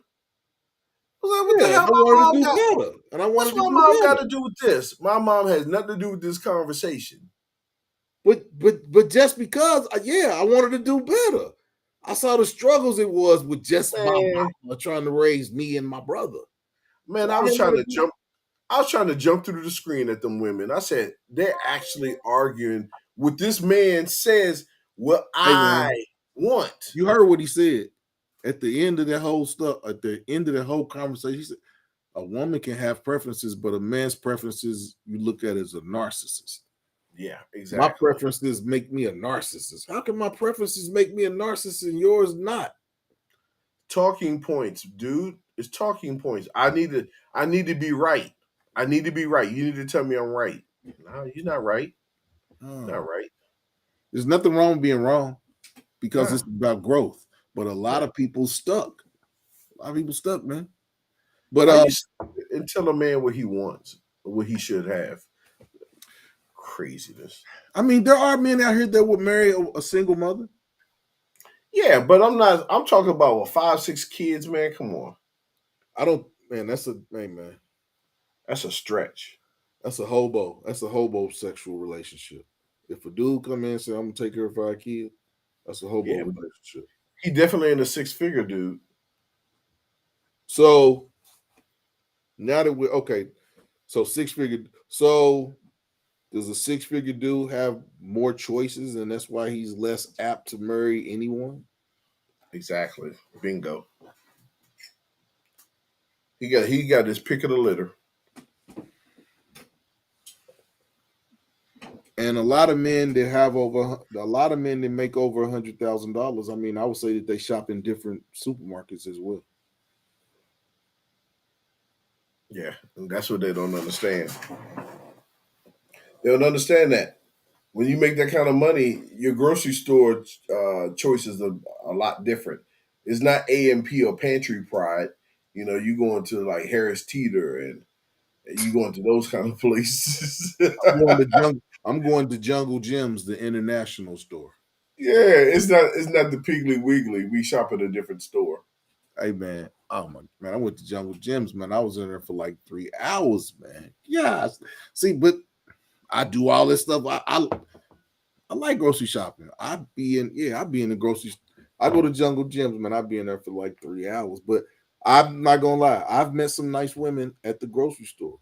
I was like, what the yeah, and hell I my wanted to mom do got? better. And I What's wanted to my do mom got better. to do with this? My mom has nothing to do with this conversation. But just because, yeah, I wanted to do better. I saw the struggles it was with just my Man, mama trying to raise me and my brother. man, So I didn't want to do. I was trying to jump through the screen at them women. I said, they're actually arguing what this man says what Hey man, I want. you heard what he said at the end of that whole stuff. At the end of the whole conversation, he said, "A woman can have preferences, but a man's preferences you look at as a narcissist." Yeah, My exactly. preferences make me a narcissist. How can my preferences make me a narcissist and yours not? Talking points, dude. It's talking points. I need to be right. I need to be right. You need to tell me I'm right. No, you're not right. Not Oh. right. There's nothing wrong with being wrong because it's No, about growth. But a lot no. of people stuck. A lot of people stuck, man. But How you and tell a man what he wants, or what he should have? Craziness. I mean, there are men out here that would marry a single mother. Yeah, but I'm not. I'm talking about what, 5, 6 kids, man. Come on, I don't, man. That's a hey, man. that's a stretch. That's a hobo. That's a hobo sexual relationship. If a dude come in and say I'm gonna take care of 5 kids, that's a hobo Yeah, but relationship. he definitely ain't a 6 figure dude. So now that we're okay, so 6 figure. So does a 6 figure dude have more choices, and that's why he's less apt to marry anyone? Exactly. Bingo. He got his pick of the litter. And a lot of men that have over a lot of men that make over $100,000. I mean, I would say that they shop in different supermarkets as well. Yeah, and that's what they don't understand. They don't understand that when you make that kind of money, your grocery store choices are a lot different. It's not A&P or Pantry Pride. You going to like Harris Teeter and you going to those kind of places. I'm going to Jungle Gyms, the international store. Yeah, it's not the Piggly Wiggly. We shop at a different store. Hey man, oh my man, I went to Jungle Gyms, man. I was in there for like 3 hours, man. Yeah, see, but I do all this stuff. I like grocery shopping. I be in the grocery. I go to Jungle Gyms, man. I be in there for like 3 hours. But I'm not gonna lie, I've met some nice women at the grocery store.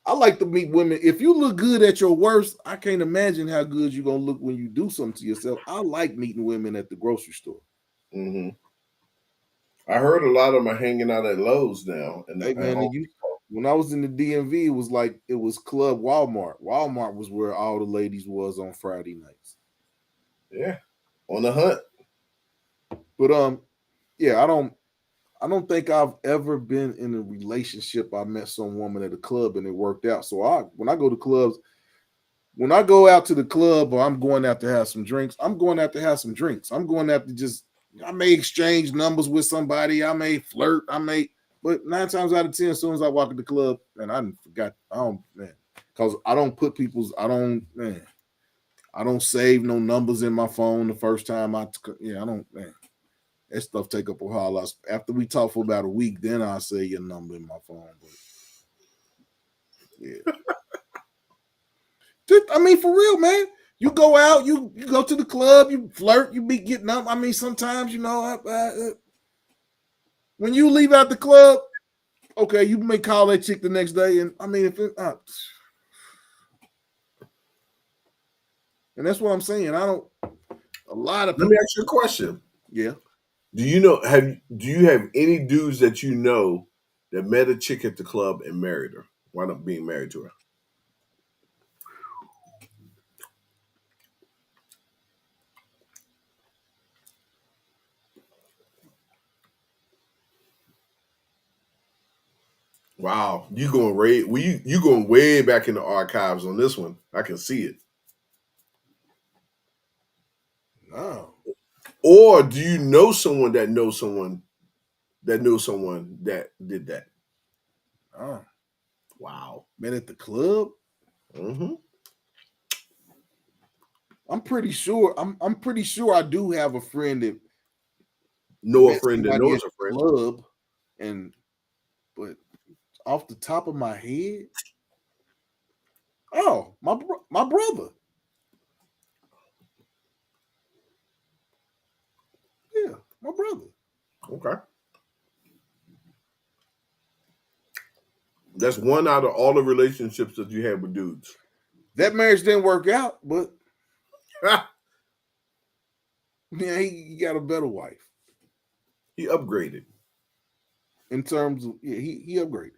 I like to meet women. If you look good at your worst, I can't imagine how good you're gonna look when you do something to yourself. I like meeting women at the grocery store. Hmm. I heard a lot of them are hanging out at Lowe's now and Hey at man, home. when I was in the DMV, it was like it was Club Walmart. Walmart was where all the ladies was on Friday nights. Yeah, on the hunt. But yeah, I don't think I've ever been in a relationship. I met some woman at a club and it worked out. So when I go to clubs, when I go out to the club or I'm going out to have some drinks, I'm going out to have some drinks. I'm going out to just I may exchange numbers with somebody, I may flirt, but 9 times out of 10, as soon as I walk in the club, and I forgot, I don't man, because I don't put people's I don't save no numbers in my phone the first time I don't man. That stuff take up a while. After we talk for about a week, then I'll say your number in my phone. But yeah. I mean, for real, man. You go out, you go to the club, you flirt, you be getting up. I mean, sometimes, when you leave out the club, okay, you may call that chick the next day. And I mean, and that's what I'm saying. A lot of Let me people, ask you a question. yeah. Do you have any dudes that you know that met a chick at the club and married her? Wound up being married to her? Wow, you going way back in the archives on this one. I can see it. No. Or do you know someone that knows someone that knows someone that did that? No. Wow. Met at the club? Mm-hmm. I'm pretty sure I do have a friend that Know a met friend that somebody knows at a the friend. club, and but off the top of my head, oh, my brother. Yeah, my brother. Okay. That's one out of all the relationships that you had with dudes. That marriage didn't work out, but yeah, he got a better wife. He upgraded. In terms of he upgraded.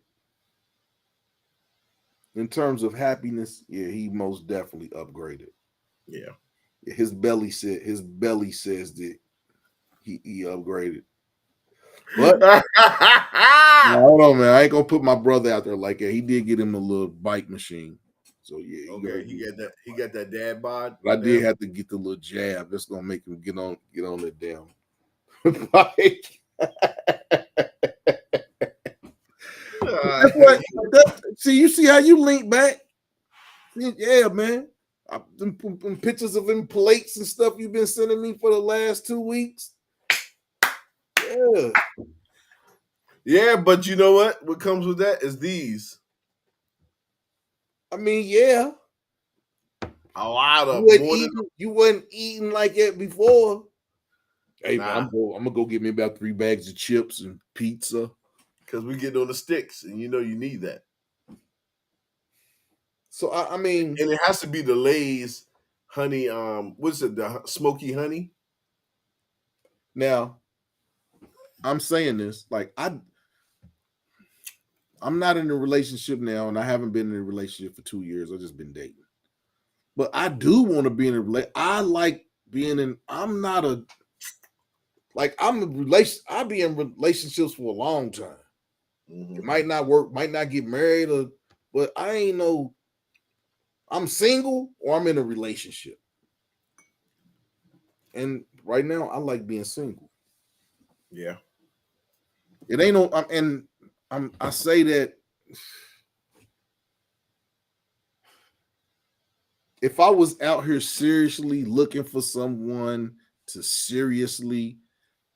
In terms of happiness, yeah, he most definitely upgraded. Yeah. Yeah, his belly says that he upgraded. But no, hold on, man. I ain't gonna put my brother out there like that. He did get him a little bike machine. So yeah, he Okay, gonna do some. he got that dad bod But I did now. have to get the little jab. That's gonna make him get on that damn bike. Uh, That's what. See, you see how you link back? Yeah, man. Them pictures of them plates and stuff you've been sending me for the last 2 weeks. Yeah, yeah, but you know what? What comes with that is these. I mean, yeah. A lot You of wasn't more than eating. You wasn't eating like that before. Hey man, nah, I'm gonna go get me about 3 bags of chips and pizza. because we get on the sticks, and you know you need that. So I mean, And it has to be the Lay's honey. What's it? The smoky honey. now I'm saying this like I'm not in a relationship now, and I haven't been in a relationship for 2 years. I've just been dating. But I do want to be in a relationship. I like being in. I'm not a like I'm a relation. I'll be in relationships for a long time. Hmm. It might not work, might not get married, but I ain't no. I'm single or I'm in a relationship, and right now I like being single. Yeah. It ain't no. I say that if I was out here seriously looking for someone to seriously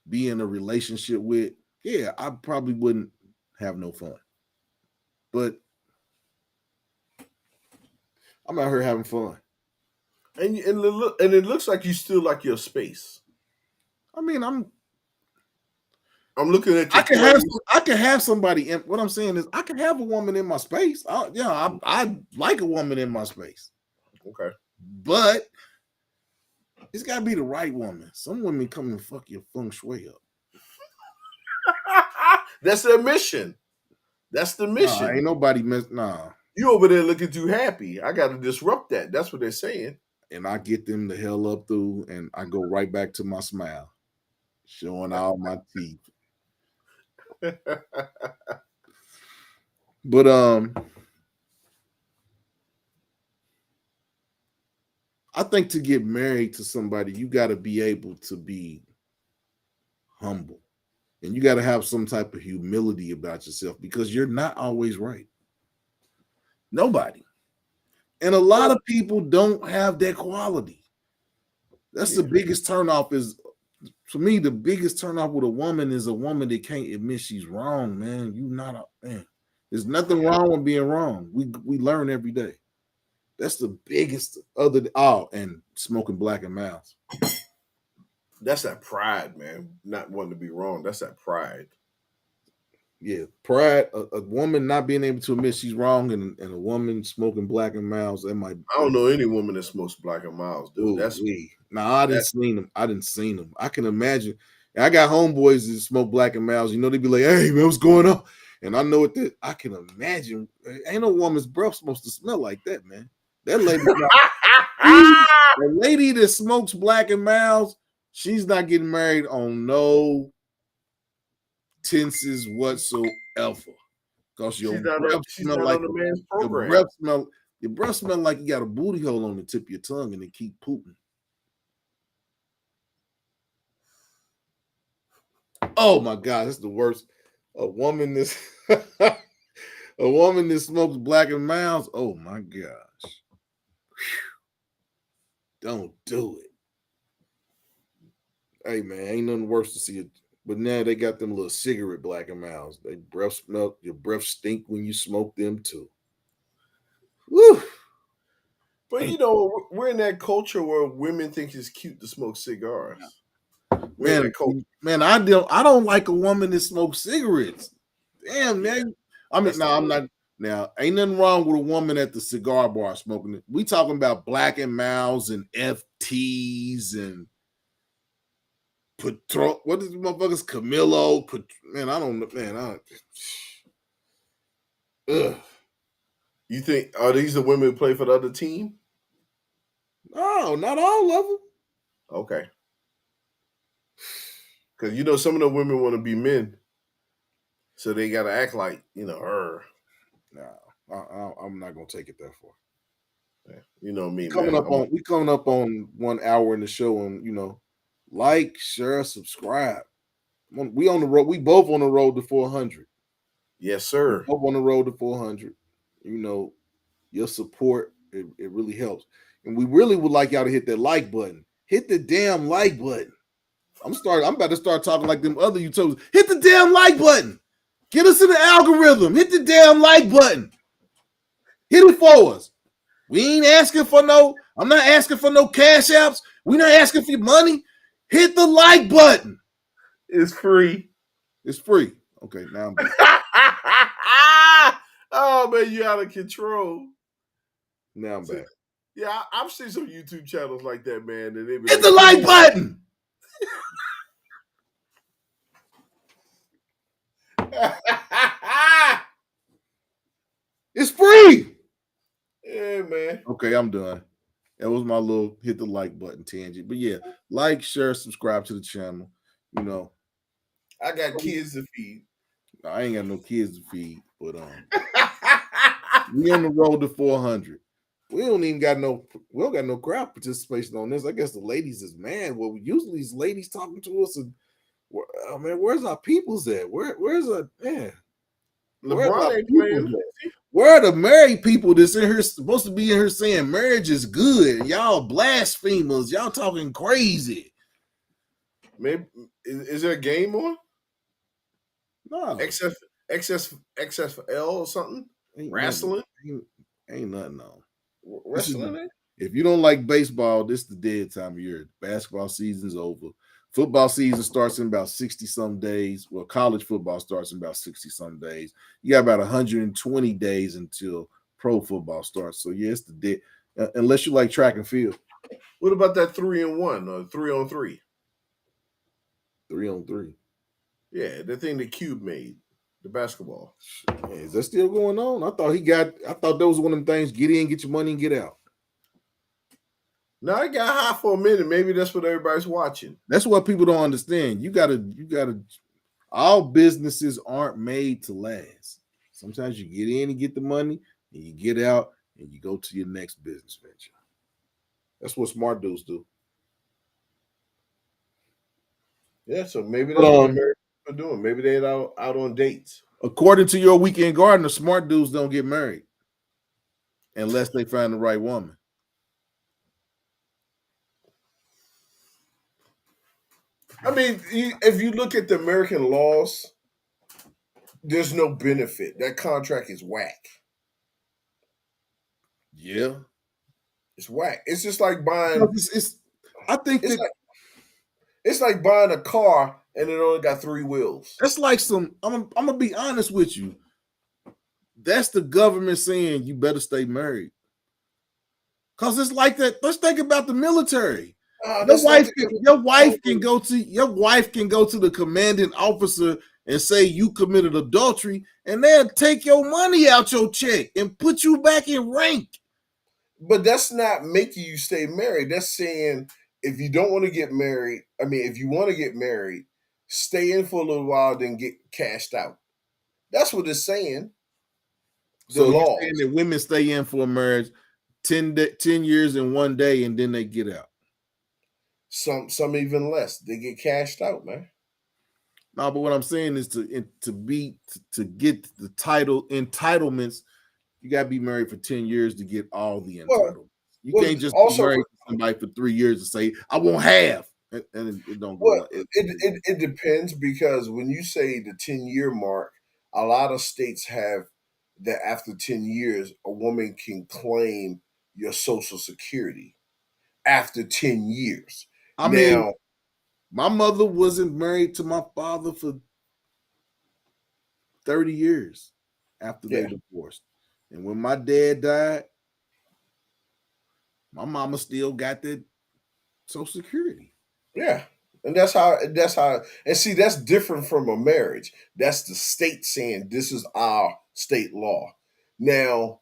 be in a relationship with, yeah, I probably wouldn't have no fun. But I'm out here having fun. And it looks like you still like your space. I mean, I'm looking at your plays. I can have somebody in. What I'm saying is, I can have a woman in my space. I like a woman in my space, Okay. but it's got to be the right woman. Some women come and fuck your feng shui up. That's their mission. That's the Nah, mission. ain't nobody miss. Nah, You over there looking too happy. I got to disrupt that. That's what they're saying. and I get them the hell up through, and I go right back to my smile, showing all my teeth. But I think to get married to somebody, you got to be able to be humble, and you got to have some type of humility about yourself because you're not always right. Nobody, and a lot Well, of people don't have that quality. That's the yeah. biggest turnoff. Is for me the biggest turnoff with a woman is a woman that can't admit she's wrong. Man, you not a man. There's nothing wrong with being wrong. We learn every day. That's the biggest other and smoking black and mouse. That's that pride, man. Not wanting to be wrong. That's that pride. Yeah, pride. A woman not being able to admit she's wrong, and a woman smoking black and mouse. That might. I don't know any woman that smokes black and miles, dude. Ooh, That's wee. Nah, I didn't that's seen them. I didn't seen them. I can imagine. And I got homeboys that smoke black and mouse. You know, they be like, "Hey, man, what's going on?" And I know what that. I can imagine. Ain't no woman's breath supposed to smell like that, man. That lady, the lady that smokes black and mouse, she's not getting married on no tenses whatsoever. Cause your breath she's smell not like on the man's your program. breath smell like you got a booty hole on the tip of your tongue and it keep pooping. Oh my god, that's the worst. A woman this a woman that smokes black and mouse. Oh my gosh. Don't do it. Hey man, ain't nothing worse to see it. But now they got them little cigarette black and mouse. They breath smell, your breath stink when you smoke them too. Woo. But you know, we're in that culture where women think it's cute to smoke cigars. We're in Man, that culture. man, I don't like a woman that smokes cigarettes. Damn, Yeah, man. I mean, that's no, the I'm worst. not. Now, ain't nothing wrong with a woman at the cigar bar smoking it. We talking about black and mouse and FTs and Patron. What is the motherfuckers? Camilo. Man, I don't know. Man, ugh. You think are these the women who play for the other team? No, not all of them. Okay, because you know some of the women want to be men, so they got to act like her. No, I'm not gonna take it that far. Yeah, you know me, man. I'm We coming up on 1 hour in the show, and like, share, subscribe. We on the road. We both on the road to 400. yes, We sir. both on the road to 400. You know, your support it really helps, and we really would like y'all to hit that like button. Hit the damn like button. I'm about to start talking like them other YouTubers. Hit the damn like button. Get us in the algorithm. Hit the damn like button. Hit it for us. We ain't asking for no. I'm not asking for no cash apps. We not asking for your money. Hit the like button. It's free. It's free. Okay, now I'm back. Oh man, you out of control. Now I'm So, back. yeah, I've seen some YouTube channels like that, man, and they be Hit like, the like button. It's free. yeah, man. Okay, I'm done. That was my little hit the like button tangent. But yeah, like, share, subscribe to the channel. You know, I got kids to feed. I ain't got no kids to feed, but we on the road to 400. We don't got no crowd participation on this. I guess the ladies is mad. Well, usually these ladies talking to us, and oh man, where's our peoples at? Where's our man? Where's our LeBron ain't peoples playing. at? Where are the married people that's in here supposed to be in here saying marriage is good? Y'all blasphemers. Y'all talking crazy. Maybe is there a game on? No, XF XFL or something? ain't nothing. Wrestling? Ain't nothing on. This is Wrestling? if you don't like baseball, this is the dead time of year. Basketball season's over. Football season starts in about 60 some days. Well, college football starts in about 60 some days. You got about 120 days until pro football starts. So, yeah, it's the day, unless you like track and field, What about that 3-on-1 or 3-on-3? 3-on-3. Yeah, the thing that Cube made, the basketball. Hey, is that still going on? I thought that was one of them things, get in, get your money, and get out. Now I got hot for a minute. Maybe that's what everybody's watching. That's what people don't understand. You gotta all businesses aren't made to last. Sometimes you get in and get the money, and you get out and you go to your next business venture. That's what smart dudes do. Yeah, so maybe But that's what Americans are doing. Maybe they're out on dates. according to your weekend gardener, smart dudes don't get married unless they find the right woman. I mean, if you look at the American laws, there's no benefit. That contract is whack. Yeah. It's whack. It's just like buying. I think It's that like it's like buying a car and it only got 3 wheels. that's like some. I'm gonna be honest with you. That's the government saying you better stay married. Cause it's like that. Let's think about the military. Your That's not wife, the can, end your of wife can go to your wife can go to the commanding officer and say you committed adultery, and they'll take your money out your check and put you back in rank. But that's not making you stay married. That's saying if you don't want to get married, I mean, if you want to get married, stay in for a little while, then get cashed out. That's what it's saying. The So you're saying laws. that women stay in for a marriage 10 years in one day and then they get out. Some even less. They get cashed out, man. No, but what I'm saying is to get the title entitlements, you gotta be married for 10 years to get all the Well, entitlements. You well, can't just be also, married to somebody for 3 years and say, I won't have. And it don't go well, like it depends because when you say the 10-year mark, a lot of states have that after 10 years, a woman can claim your Social Security after 10 years. I mean, Now, my mother wasn't married to my father for 30 years after they yeah, divorced. And when my dad died, my mama still got that Social Security. yeah. And that's how and see that's different from a marriage. That's the state saying this is our state law. Now,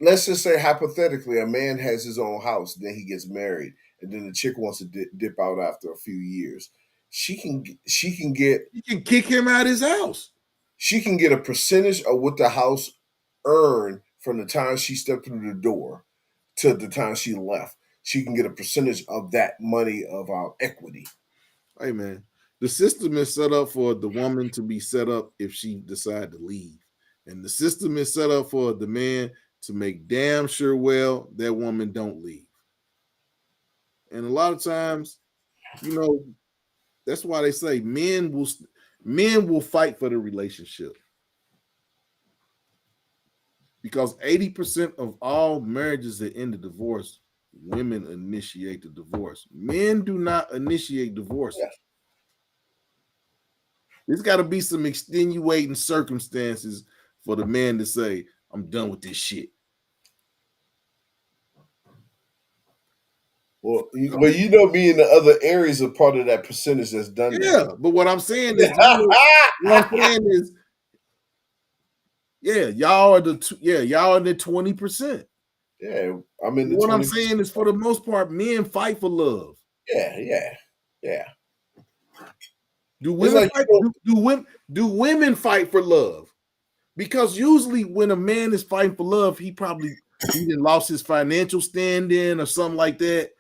let's just say hypothetically a man has his own house, then he gets married, and then the chick wants to dip out after a few years. She can get You can kick him out of his house. she can get a percentage of what the house earned from the time she stepped through the door to the time she left. She can get a percentage of that money of our equity. Hey man, the system is set up for the woman to be set up if she decide to leave, and the system is set up for the man to make damn sure well that woman don't leave. And a lot of times, you know, that's why they say men will fight for the relationship because 80% of all marriages that end in divorce, women initiate the divorce. Men do not initiate Yeah. divorces. There's got to be some extenuating circumstances for the man to say, I'm done with this shit. Well, you know, me and the other Aries are part of that percentage that's done that. Yeah, but what I'm saying is, what I'm saying is, yeah, y'all are the 20%. Yeah, I'm in the What I'm 20%. saying is, for the most part, men fight for love. Yeah, yeah, yeah. Do It's women like fight? Do women fight for love? Because usually when a man is fighting for love, he done lost his financial standing or something like that.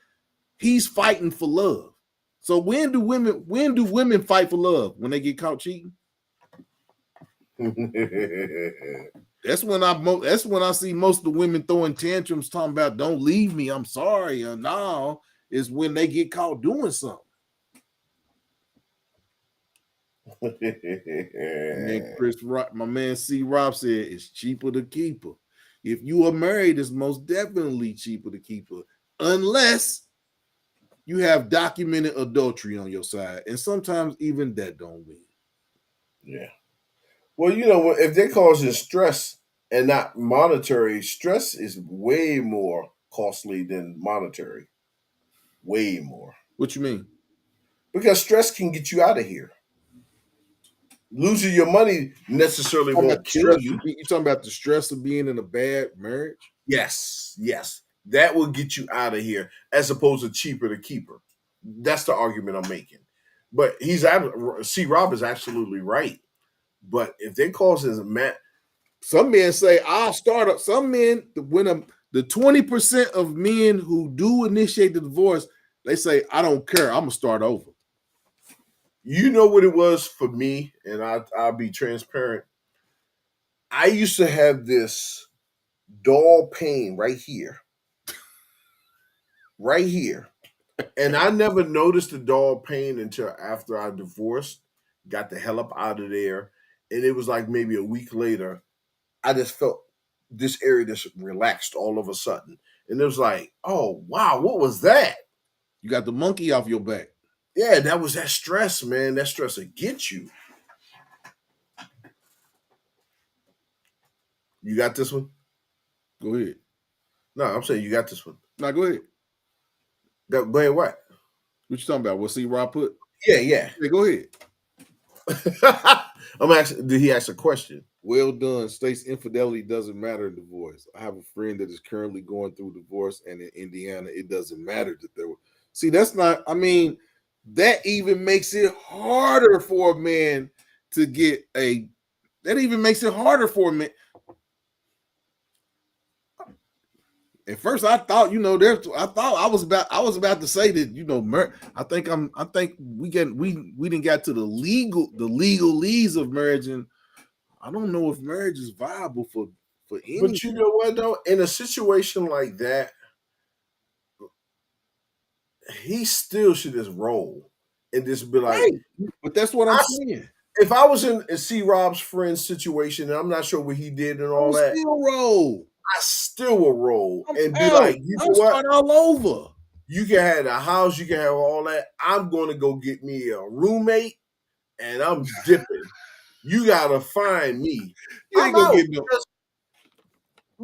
He's fighting for love. So when do women fight for love? When they get caught cheating? That's when I see most of the women throwing tantrums talking about don't leave me, I'm sorry, or no, is when they get caught doing something. And then my man C. Rob said it's cheaper to keep her. If you are married, it's most definitely cheaper to keep her. Unless you have documented adultery on your side, and sometimes even that don't win. Yeah. Well, you know, if they're causing stress and not monetary, stress is way more costly than monetary. Way more. What you mean? Because stress can get you out of here. Losing your money necessarily Talking about won't the kill stress you. you talking about the stress of being in a bad marriage? Yes, yes. That will get you out of here as opposed to cheaper to keep her. That's the argument I'm making. But C. Rob is absolutely right. But if they cause his Some men say I'll start up. Some men, the 20% of men who do initiate the divorce, they say I don't care. I'm gonna start over. you know what it was for me, and I'll be transparent. I used to have this dull pain right here. And I never noticed the dull pain until after I divorced, got the hell up out of there. And it was like maybe a week later, I just felt this area just relaxed all of a sudden. And it was like, oh, wow, what was that? You got the monkey off your back. Yeah, that was that stress, man. That stress will get you. You got this one? Go ahead. No, I'm saying you got this one. Now go ahead. Go ahead, what? What you talking about? What C Rob put? Yeah, yeah. Hey, go ahead. I'm asking, did he ask a question? Well done. States infidelity doesn't matter in divorce. I have a friend that is currently going through divorce, and in Indiana, it doesn't matter that there were. See, that's not. I mean, that even makes it harder for a man to get a. That even makes it harder for a man. At first, I thought, there's. I thought I was about to say that, I think we didn't get to the legalese of marriage, and I don't know if marriage is viable for any. But you know what, though? In a situation like that, he still should just roll and just be like, Right. But that's what I'm I, saying. if I was in C. Rob's friend's situation and I'm not sure what he did and I all will that, still roll. I still will roll I'm and be out. like, you know I'm what? starting all over. You can have the house, you can have all that. I'm going to go get me a roommate and I'm dipping. You got to find me. You I'm ain't gonna out. get no. Because,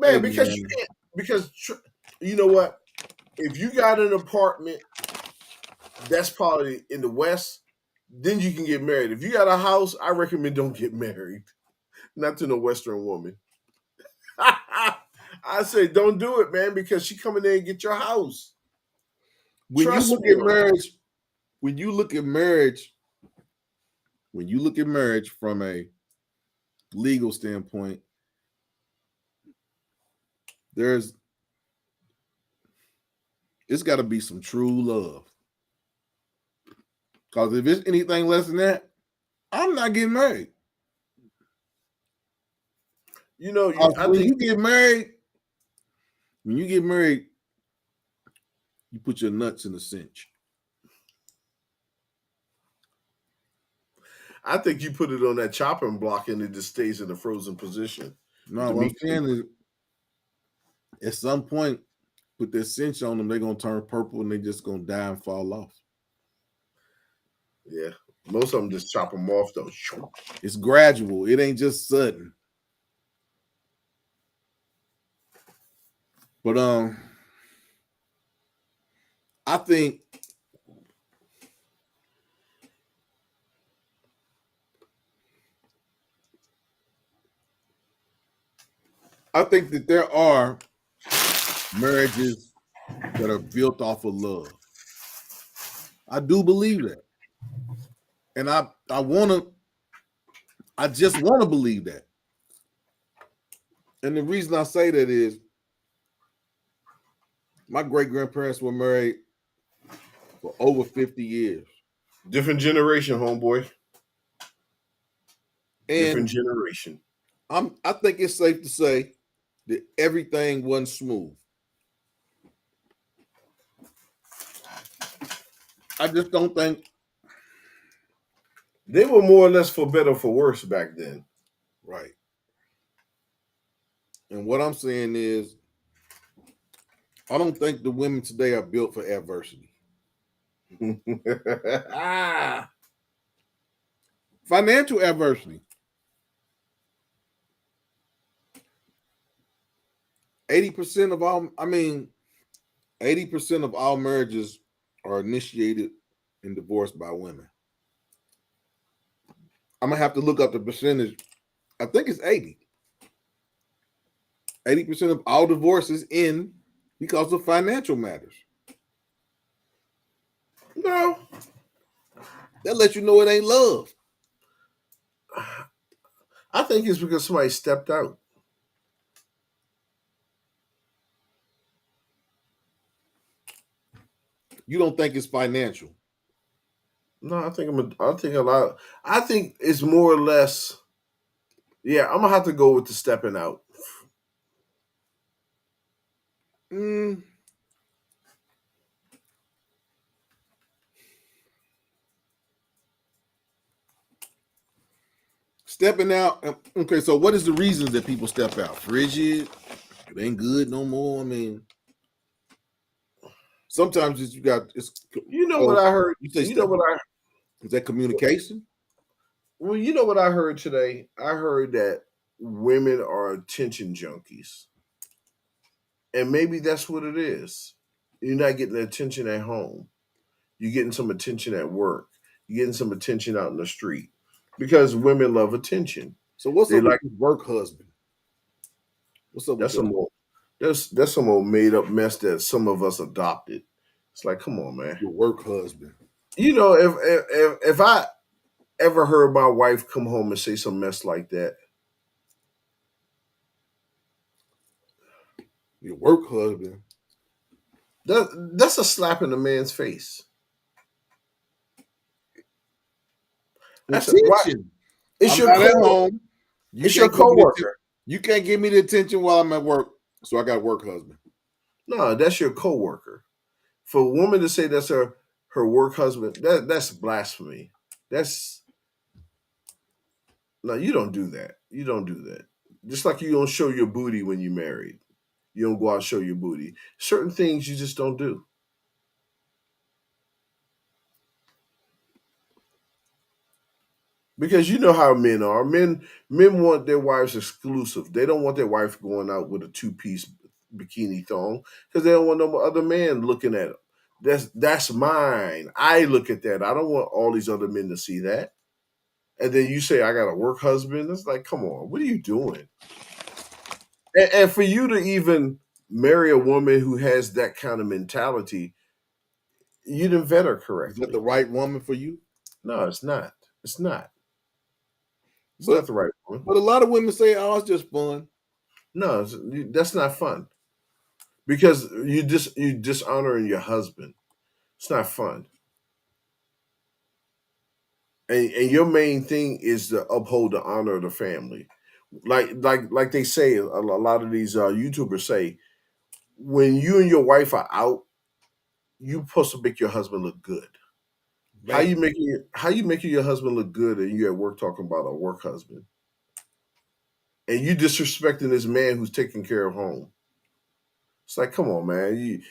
Hey man, because you man, can't, because you know what? If you got an apartment that's probably in the West, then you can get married. If you got a house, I recommend don't get married. Not to no Western woman. I say don't do it, man, because she coming there and get your house. when you Trust look me at on that. marriage, when you look at marriage, when you look at marriage from a legal standpoint, there's it's got to be some true love. Because if it's anything less than that, I'm not getting married. You know, I When think you get married, when you get married, you put your nuts in a cinch. you put it on that chopping block and it just stays in a frozen position. No, The what I'm meat. saying is, at some point, put that cinch on them, they're gonna turn purple and they just gonna die and fall off. Yeah, most of them just chop them off though. It's gradual. It ain't just sudden. But I think that there are marriages that are built off of love. I do believe that, and I just want to believe that. And the reason I say that is my great grandparents were married for over 50 years, Different generation, homeboy. Different and generation. I think it's safe to say that everything wasn't smooth. I just don't think They were more or less for better or for worse back then. right. And what I'm saying is, I don't think the women today are built for adversity. Ah, Financial adversity. 80% of all, I mean, 80% of all marriages are initiated and divorced by women. I'm gonna have to look up the percentage. I think it's 80. 80% of all divorces end because of financial matters. no, That lets you know it ain't love. I think it's because somebody stepped out. You don't think it's financial. No, I think a lot. I think it's more or less. Yeah, I'm gonna have to go with the stepping out. Mm, stepping out. Okay, so what is the reasons that people step out? Frigid, it ain't good no more. I mean, sometimes it's, you got it's. You know what Oh, I heard? you say You know step. what I Is that communication? Well, you know what I heard today? I heard that women are attention junkies. And maybe that's what it is. You're not getting attention at home. You're getting some attention at work. You're getting some attention out in the street. Because women love attention. So what's They up with like this work husband? What's up with that's that? some old that's some old made up mess that some of us adopted. It's like, come on, man. Your work husband. You know, if I ever heard my wife come home and say some mess like that, Your work husband. that's a slap in the man's face. That's a, why Attention. it's I'm your not at co home. You it's your can't give me the coworker. you can't give me the attention while I'm at work. So I got a work husband. No, that's your coworker. For a woman to say that's her work husband, that's blasphemy. That's no, you don't do that. You don't do that. Just like you don't show your booty when you're married. You don't go out and show your booty. Certain things you just don't do. Because you know how men are. Men want their wives exclusive. They don't want their wife going out with a two-piece bikini thong because they don't want no other man looking at them. That's mine. I look at that. I don't want all these other men to see that. And then you say I got a work husband. It's like, come on, what are you doing? And for you to even marry a woman who has that kind of mentality, you didn't vet her Is that the correctly. right woman for you? No, it's not. It's not. It's But not the right woman. but a lot of women say, "Oh, it's just fun." No, that's not fun because you dishonoring your husband. It's not fun. And your main thing is to uphold the honor of the family. Like they say, a lot of these YouTubers say, when you and your wife are out, you supposed to make your husband look good. Bam. How you making your husband look good and you at work talking about a work husband and you disrespecting this man who's taking care of home. It's like, come on, man.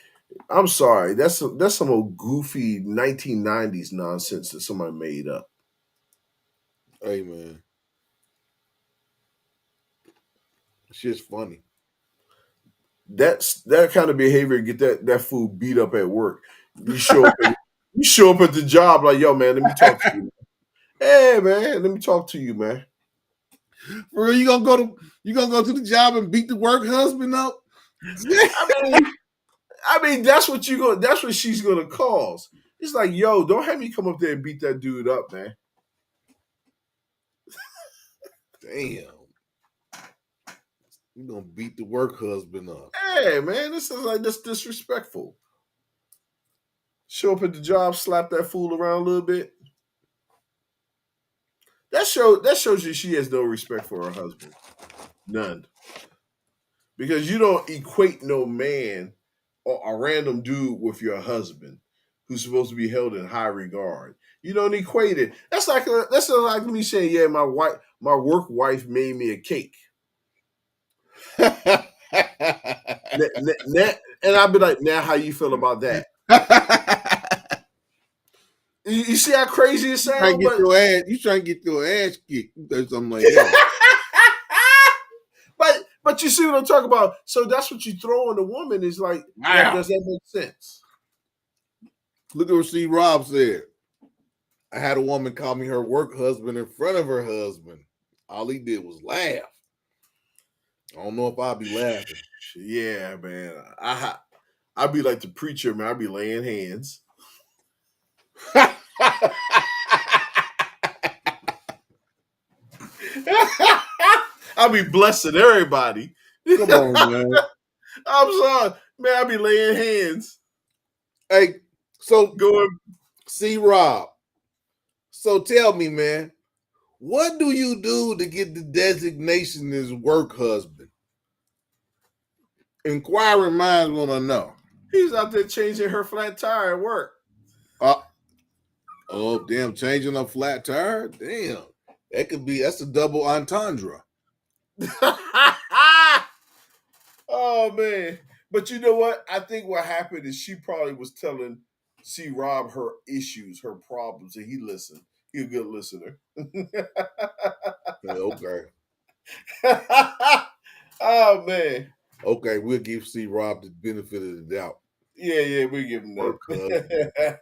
I'm sorry. That's some old goofy 1990s nonsense that somebody made up. Hey man, shit's funny. That's that kind of behavior get that fool beat up at work. You show up you show up at the job like, yo, man, let me talk to you. Hey man, let me talk to you, man. For real, you gonna go to the job and beat the work husband up? I mean, that's what she's gonna cause. It's like, yo, don't have me come up there and beat that dude up, man. Damn, you gonna beat the work husband up? Hey man, this is like this disrespectful. Show up at the job, slap that fool around a little bit. That shows you she has no respect for her husband. None. Because you don't equate no man or a random dude with your husband who's supposed to be held in high regard. You don't equate it. That's like me saying, yeah, my work wife made me a cake. And I'll be like, now how you feel about that? You see how crazy it Trying sounds, to get but your ass. You trying to get your ass kicked or something like that. but you see what I'm talking about. So that's what you throw on the woman is like that. Wow. Does that make sense? Look at what C. Rob said. I had a woman call me her work husband in front of her husband. All he did was laugh. I don't know if I'll be laughing. Yeah, man. I'd be like the preacher, man. I'd be laying hands. I'll be blessing everybody. Come on, man. I'm sorry, man. I'll be laying hands. Hey, so Going. C. Rob. So tell me, man, what do you do to get the designation as work husband? Inquiring minds want to know. He's out there changing her flat tire at work. Uh, oh, damn, changing a flat tire? Damn. That's a double entendre. Oh man. But you know what? I think what happened is she probably was telling C Rob her issues, her problems, and he listened. He a good listener. Okay. Oh man. Okay, we'll give C. Rob the benefit of the doubt. Yeah, we give him Work husband. that.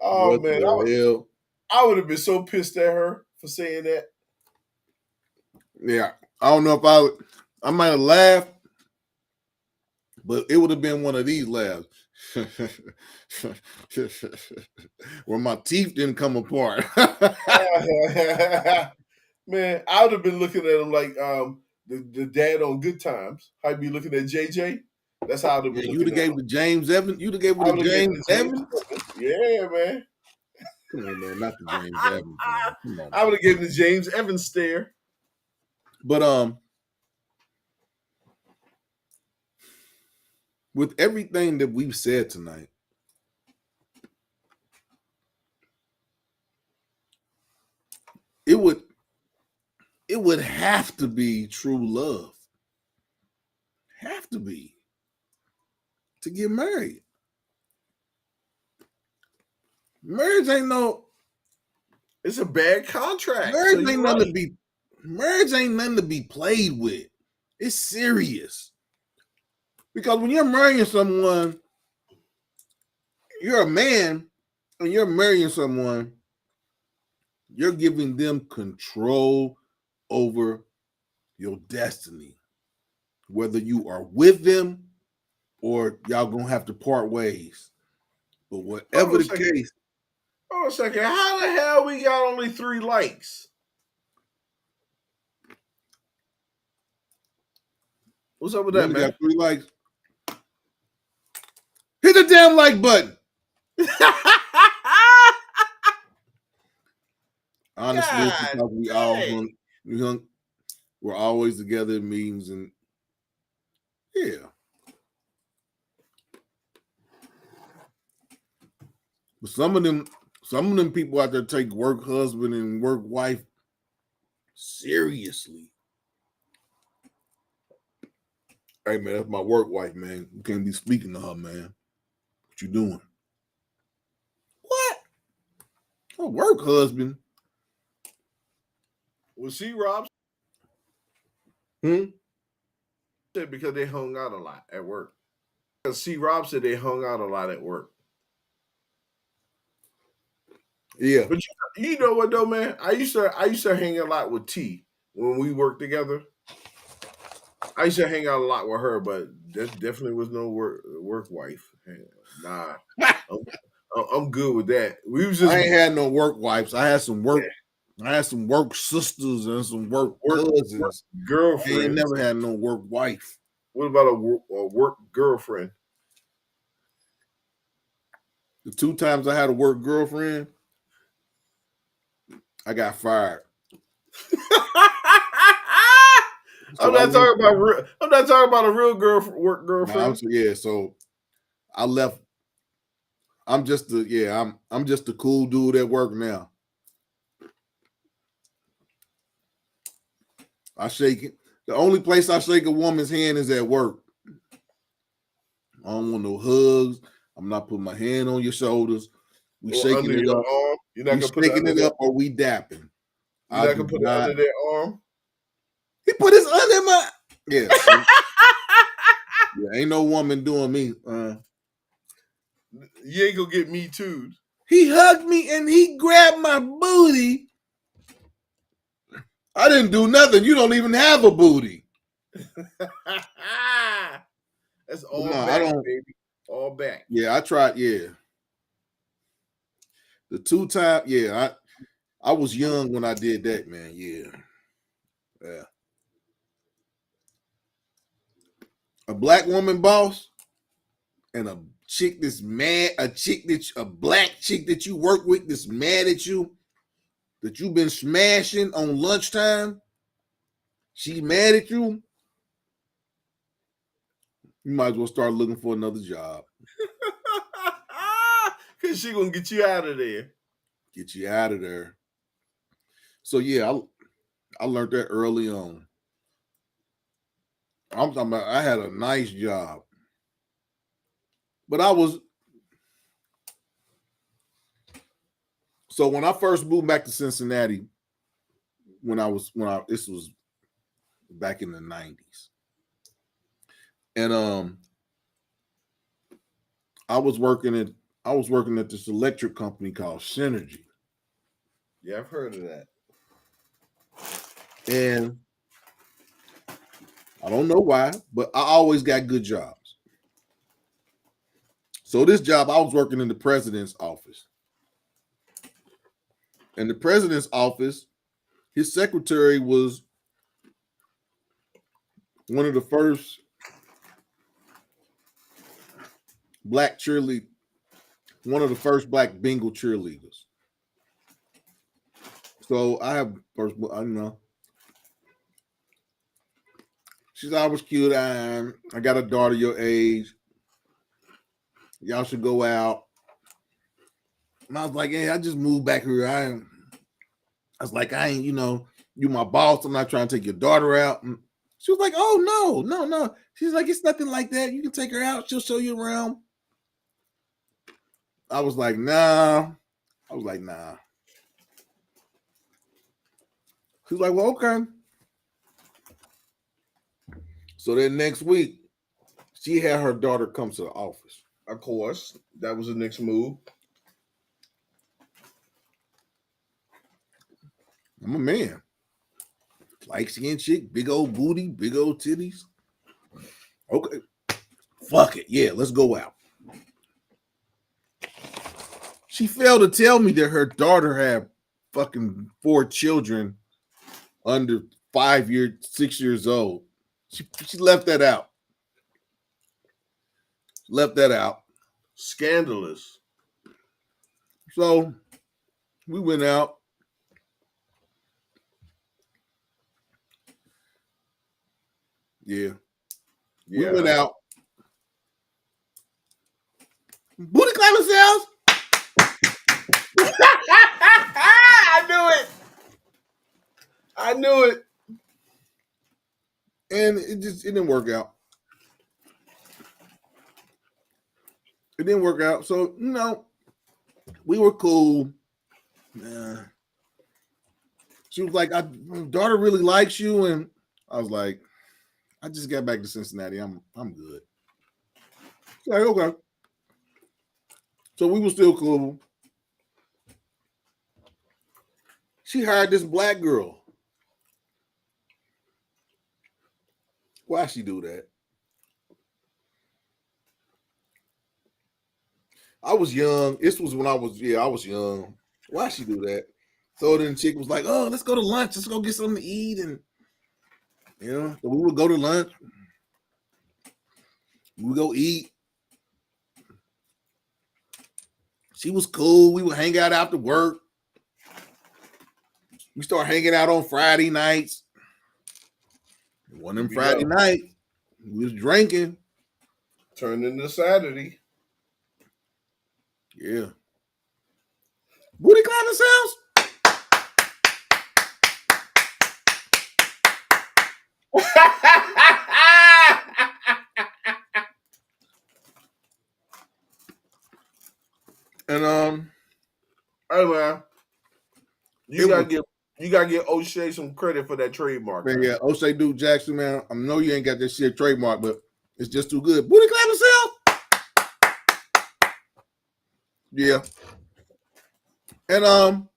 Oh What man, the hell? I would have been so pissed at her for saying that. Yeah. I don't know if I might have laughed, but it would have been one of these laughs. Where my teeth didn't come apart. Man, I would have been looking at him like the dad on Good Times. I'd be looking at JJ. That's how I'd have Yeah, been you'd have looking at gave him. the James Evans. You'd have gave it I to would have given James it to James Evans. Evans. Yeah, man. Come on, man, not the James Evans, man. Come on. I would have given the James Evans stare. But with everything that we've said tonight, it would have to be true love. Have to be to get married. Marriage ain't no It's a bad contract. So marriage you're ain't nothing to right. be marriage ain't nothing to be played with. It's serious. Because when you're marrying someone, you're a man and you're marrying someone, you're giving them control over your destiny. Whether you are with them or y'all gonna have to part ways. But Hold whatever on a the second. case, Hold on a second. How the hell we got only 3 likes? What's up with we that, only man? got 3 likes. Hit the damn like button. Honestly, it's God because we all dang. we're always together in meetings and yeah. But some of them people out there take work husband and work wife seriously. Hey man, that's my work wife, man. You can't be speaking to her, man. What you doing? What? Her work husband? Well, see, Rob Hmm? said because they hung out a lot at work. Because C. Rob said they hung out a lot at work. Yeah. But you know what though, man? I used to hang a lot with T when we worked together. I used to hang out a lot with her, but that definitely was no work wife. Nah, I'm, I'm good with that. We was just I ain't had no work wives. I had some work sisters and some work work cousins. I ain't girlfriends. never had no work wife. What about a work girlfriend? The 2 times I had a work girlfriend, I got fired. I'm So I not left. talking about I'm not talking about a real work Nah, girlfriend. yeah, so I left. I'm just a cool dude at work now. I shake it. The only place I shake a woman's hand is at work. I don't want no hugs. I'm not putting my hand on your shoulders. We or shaking under it your up. arm. You're not We gonna put it shaking under it their. up or we dapping. You're I not do gonna put it not. under their arm. He put his under my. Yeah. Yeah. Ain't no woman doing me. You ain't gonna get me too. He hugged me and he grabbed my booty. I didn't do nothing. You don't even have a booty. That's But all no, I back, don't. baby. All back. Yeah, I tried. Yeah, the 2 time. Yeah, I was young when I did that, man. Yeah, yeah. A black woman boss and a chick that's mad. A black chick that you work with that's mad at you that you've been smashing on lunchtime. She's mad at you. You might as well start looking for another job. Cause she gonna get you out of there. Get you out of there. So yeah, I learned that early on. I'm talking about I had a nice job. But I was so when I first moved back to Cincinnati, when I this was back in the 90s. And I was working at this electric company called Synergy. Yeah, I've heard of that. And I don't know why, but I always got good jobs. So this job, I was working in the president's office. In the president's office, his secretary was one of the first black cheerlead, one of the first black Bengal cheerleaders. So I have first, I know. She's always cute. I got a daughter your age. Y'all should go out. And I was like, hey, I just moved back here. I was like, I ain't, you my boss. I'm not trying to take your daughter out. And she was like, oh, no, no, no. She's like, it's nothing like that. You can take her out. She'll show you around. I was like, nah. I was like, nah. She's like, well, okay. So then next week, she had her daughter come to the office. Of course, that was the next move. I'm a man. Light skin chick, big old booty, big old titties. Okay. Fuck it. Yeah, let's go out. She failed to tell me that her daughter had fucking 4 children under 6 years old. She left that out. Left that out. Scandalous. So we went out. Yeah. We Yeah. went out. Booty clapping sales. I knew it. I knew it. And it didn't work out. It didn't work out. So, we were cool. She was like, my daughter really likes you. And I was like, I just got back to Cincinnati. I'm good. She's like, okay. So we were still cool. She hired this black girl. Why she do that? I was young. This was when I was young. Why she do that? So then the chick was like, oh, let's go to lunch. Let's go get something to eat. And, so we would go to lunch. We would go eat. She was cool. We would hang out after work. We start hanging out on Friday nights. One of them Friday nights, we was drinking. Turned into Saturday. Yeah. Booty clapping sounds? And Hey man, It you gotta was give you gotta give O'Shea some credit for that trademark, man, man. yeah. O'Shea Duke Jackson, man. I know you ain't got that shit trademark, but it's just too good. Booty clap himself. Yeah. And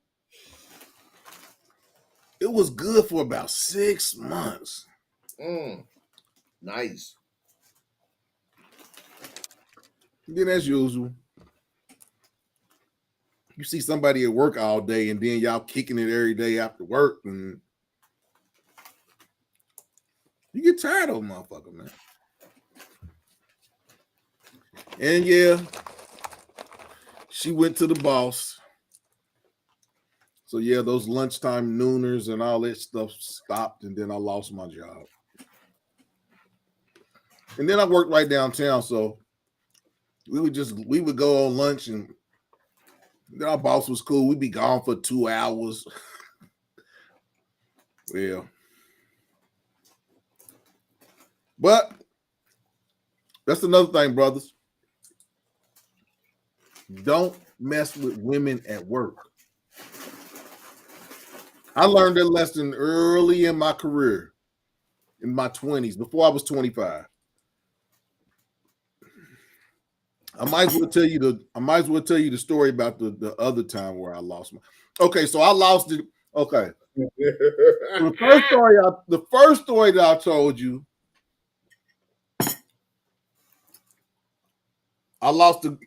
it was good for about 6 months. Nice. Then as usual, you see somebody at work all day and then y'all kicking it every day after work, and you get tired of a motherfucker, man. And yeah, she went to the boss. So yeah, those lunchtime nooners and all that stuff stopped, and then I lost my job. And then I worked right downtown, so we would go on lunch, and then our boss was cool. We'd be gone for 2 hours. Yeah. But that's another thing, brothers. Don't mess with women at work. I learned that lesson early in my career, in my 20s, before I was 25. I might as well tell you the story about the other time where I lost my. Okay, so I lost it. Okay. So the first story that I told you, I lost the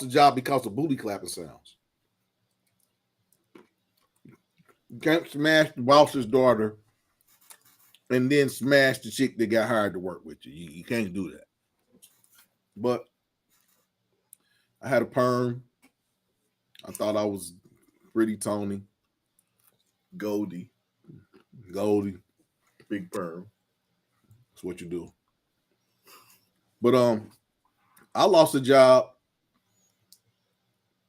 job because of booty clapping sounds. You can't smash the boss's daughter and then smash the chick that got hired to work with you. You can't do that. But I had a perm. I thought I was pretty Tony. Goldie, Goldie. big perm. That's what you do. But I lost a job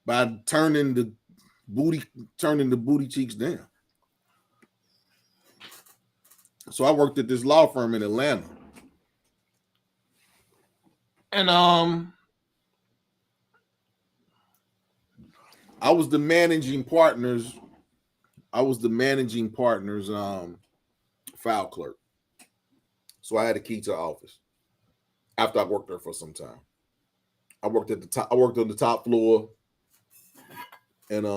by turning the booty cheeks down. So I worked at this law firm in Atlanta. And I was the managing partner's file clerk. So I had a key to the office after I worked there for some time. I worked on the top floor, and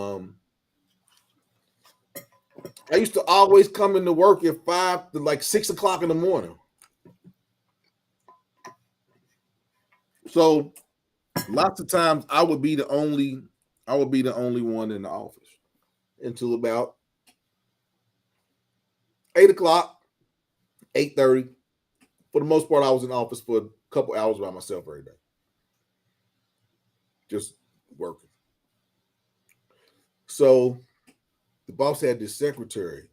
I used to always come into work at 5 to like 6 o'clock in the morning. So lots of times I would be the only one in the office until about 8 o'clock, 8:30. For the most part, I was in the office for a couple hours by myself every day. Just working. So the boss had this secretary,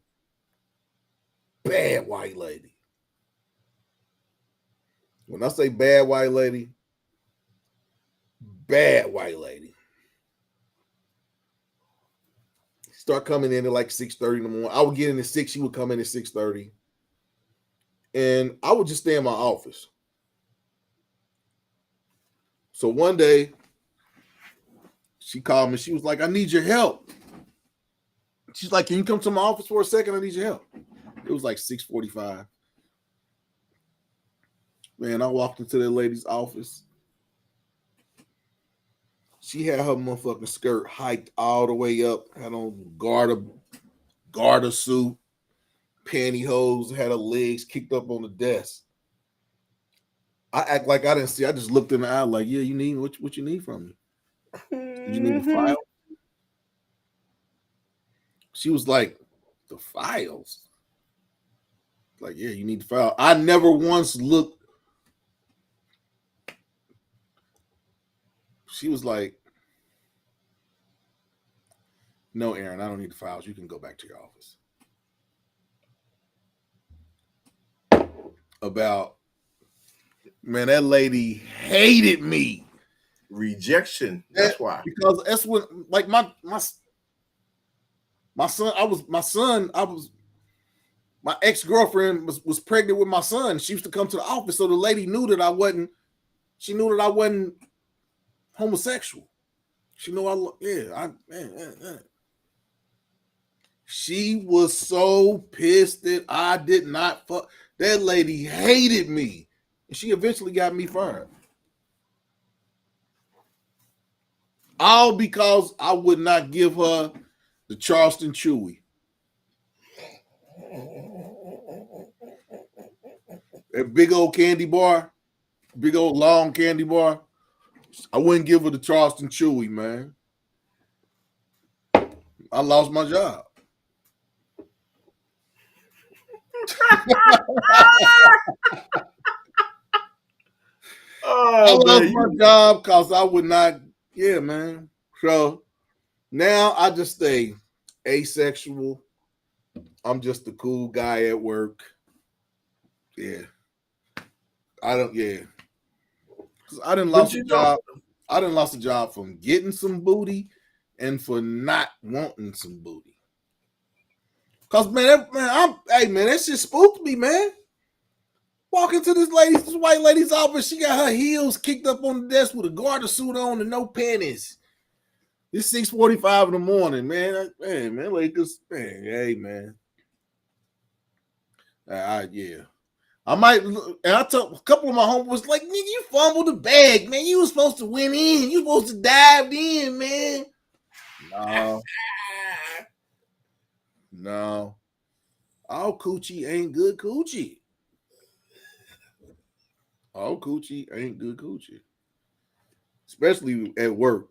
bad white lady. When I say bad white lady, bad white lady. Start coming in at like 6:30 in the morning. I would get in at 6, she would come in at 6:30. And I would just stay in my office. So one day, she called me. She was like, I need your help. She's like, can you come to my office for a second? I need your help. It was like 6:45. Man, I walked into that lady's office. She had her motherfucking skirt hiked all the way up, had on garter suit, pantyhose, had her legs kicked up on the desk. I act like I didn't see. I just looked in the eye like, yeah, you need what you need from me? Did you need a file? She was like, the files? Like, yeah, you need the file. I never once looked. She was like, no, Aaron, I don't need the files. You can go back to your office. About, man, that lady hated me. Rejection. That's why. Because that's what, like my son, my ex-girlfriend was pregnant with my son. She used to come to the office. So the lady knew that I wasn't homosexual. She know yeah, she was so pissed that I did not fuck. That lady hated me. And she eventually got me fired. All because I would not give her the Charleston Chewy. That big old candy bar, big old long candy bar. I wouldn't give her the Charleston Chewy, man. I lost my job. I Oh lost man, my job because I would not, yeah, man. So now I just stay asexual. I'm just a cool guy at work. Yeah. I don't, yeah. 'Cause I didn't but lost a you know, job. I didn't lost a job from getting some booty and for not wanting some booty. Cause hey man, that shit spooked me, man. Walk into this white lady's office, she got her heels kicked up on the desk with a garter suit on and no panties. It's 6:45 in the morning, man. Man, like this, man. Hey, man. Yeah. I might, and I told a couple of my homies like, nigga, you fumbled the bag, man. You was supposed to win in. You supposed to dive in, man. No, no. All coochie ain't good coochie. All coochie ain't good coochie. Especially at work.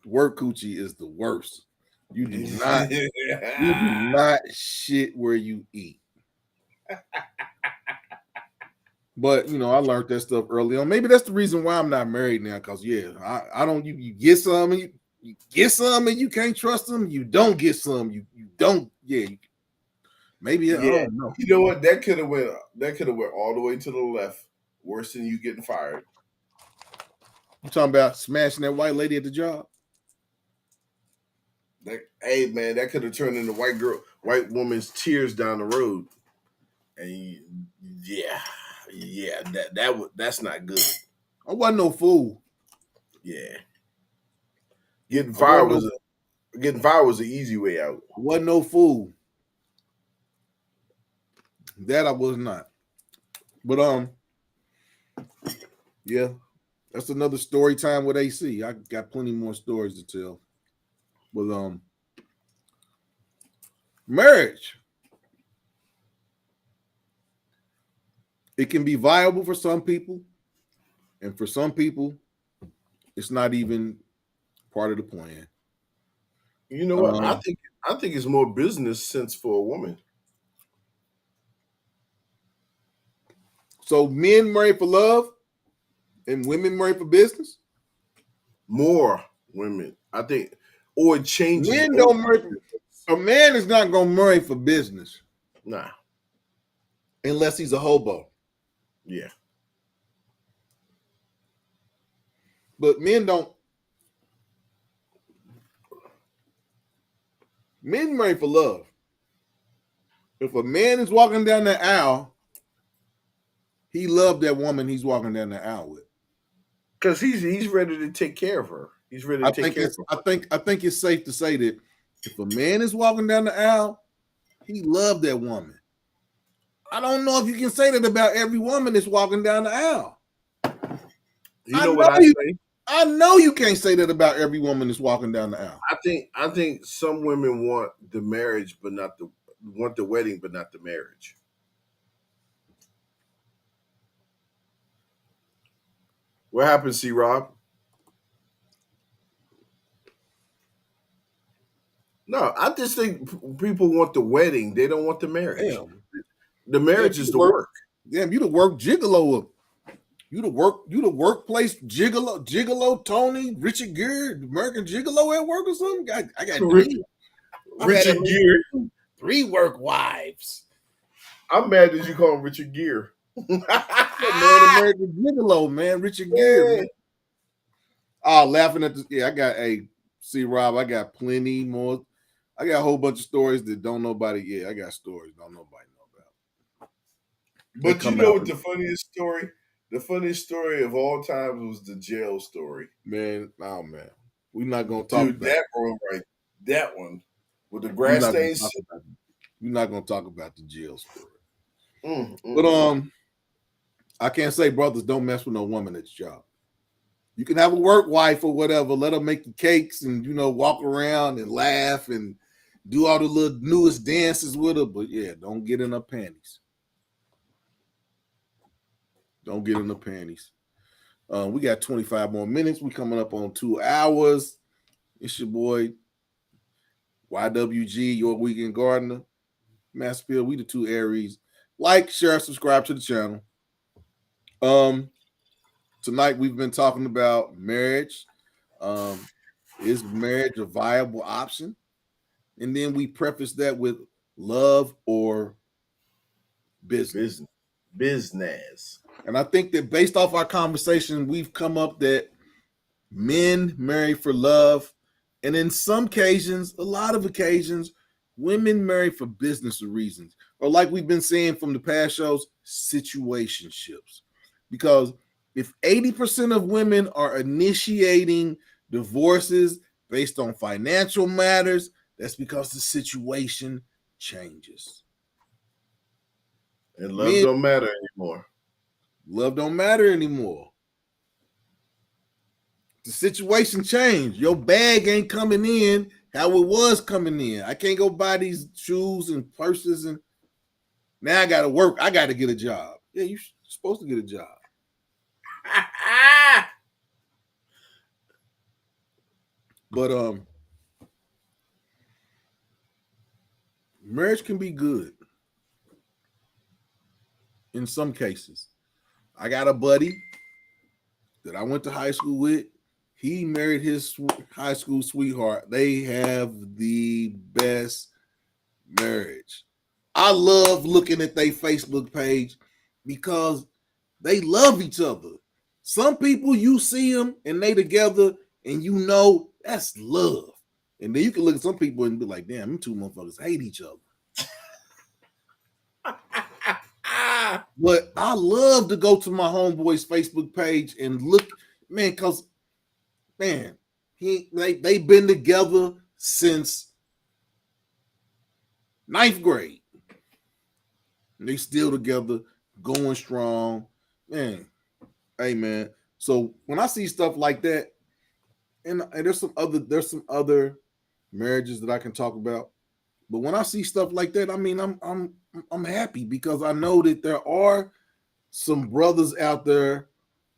Work coochie is the worst. You do not, you do not shit where you eat. But I learned that stuff early on. Maybe that's the reason why I'm not married now. Cause yeah, I don't. You get some and you get some and you can't trust them. You don't get some. You don't. Yeah. Maybe I yeah, don't know. you know what? That could have went all the way to the left. Worse than you getting fired. You talking about smashing that white lady at the job? Hey man, that could have turned into white woman's tears down the road. And yeah, yeah, that's not good. I wasn't no fool. Yeah, getting I wasn't fired no. was getting fired was the easy way out. I wasn't no fool. That I was not. But yeah, that's another story time with AC. I got plenty more stories to tell. But marriage, it can be viable for some people, and for some people, it's not even part of the plan. You know what? I Um, think I think it's more business sense for a woman. so men marry for love and women marry for business. More women, I think, or it changes Men over. don't marry. A man is not gonna marry for business Nah, unless he's a hobo. yeah. But men don't. Men marry for love. If a man is walking down the aisle, he loved that woman he's walking down the aisle with. Because he's ready to take care of her. He's ready to I take think care of it's her. I think it's safe to say that if a man is walking down the aisle, he loved that woman. I don't know if you can say that about every woman that's walking down the aisle. You I know what know I you. say? I know you can't say that about every woman that's walking down the aisle. I think some women want the marriage, but not the want the wedding, but not the marriage. What happened, C. Rob? No, I just think people want the wedding. They don't want the marriage. Damn, The damn, marriage you is the the work. work. Damn, you the work gigolo. You the workplace gigolo Tony Richard Gere, American Gigolo at work or something. I got three. I've had at Richard least Gere. three work wives. I'm mad that you call him Richard Gere. Yeah, man, American Gigolo, man, Richard Gere, Yeah. man. Oh, laughing at this. Yeah, I got a see Rob. I got plenty more. I got a whole bunch of stories that don't nobody. Yeah, I got stories don't nobody know about. They But you come know out, what the funniest story? The funniest story of all times was the jail story. man. Oh man. We're not gonna talk Dude, about. that one right, that one with the We're grass not gonna stains. talk about. We're not gonna talk about the jail story. Mm, But mm, mm. I can't say brothers don't mess with no woman at your job. You can have a work wife or whatever. Let her make you cakes and walk around and laugh and do all the little newest dances with her. But yeah, don't get in her panties. Don't get in her panties. We got 25 more minutes. We coming up on 2 hours. It's your boy YWG, your weekend gardener. Massfield, we the two Aries. Like, share, subscribe to the channel. Tonight we've been talking about marriage. Is marriage a viable option? And then we preface that with love or business. Business. Business. And I think that based off our conversation, we've come up that men marry for love. And in some occasions, a lot of occasions, women marry for business reasons. Or like we've been saying from the past shows, situationships. Because if 80% of women are initiating divorces based on financial matters, that's because the situation changes. And love Men, don't matter anymore. love don't matter anymore. The situation changed. Your bag ain't coming in how it was coming in. I can't go buy these shoes and purses, and now I got to work. I got to get a job. Yeah, you're supposed to get a job. But marriage can be good in some cases. I got a buddy that I went to high school with. He married his high school sweetheart. They have the best marriage. I love looking at their Facebook page because they love each other. Some people you see them and they together and that's love. And then you can look at some people and be like, damn, them two motherfuckers hate each other. But I love to go to my homeboy's Facebook page and look, man, because man, they've been together since ninth grade. And they still together, going strong. Man, hey man. So when I see stuff like that, and there's some other marriages that I can talk about. But when I see stuff like that, I mean, I'm happy because I know that there are some brothers out there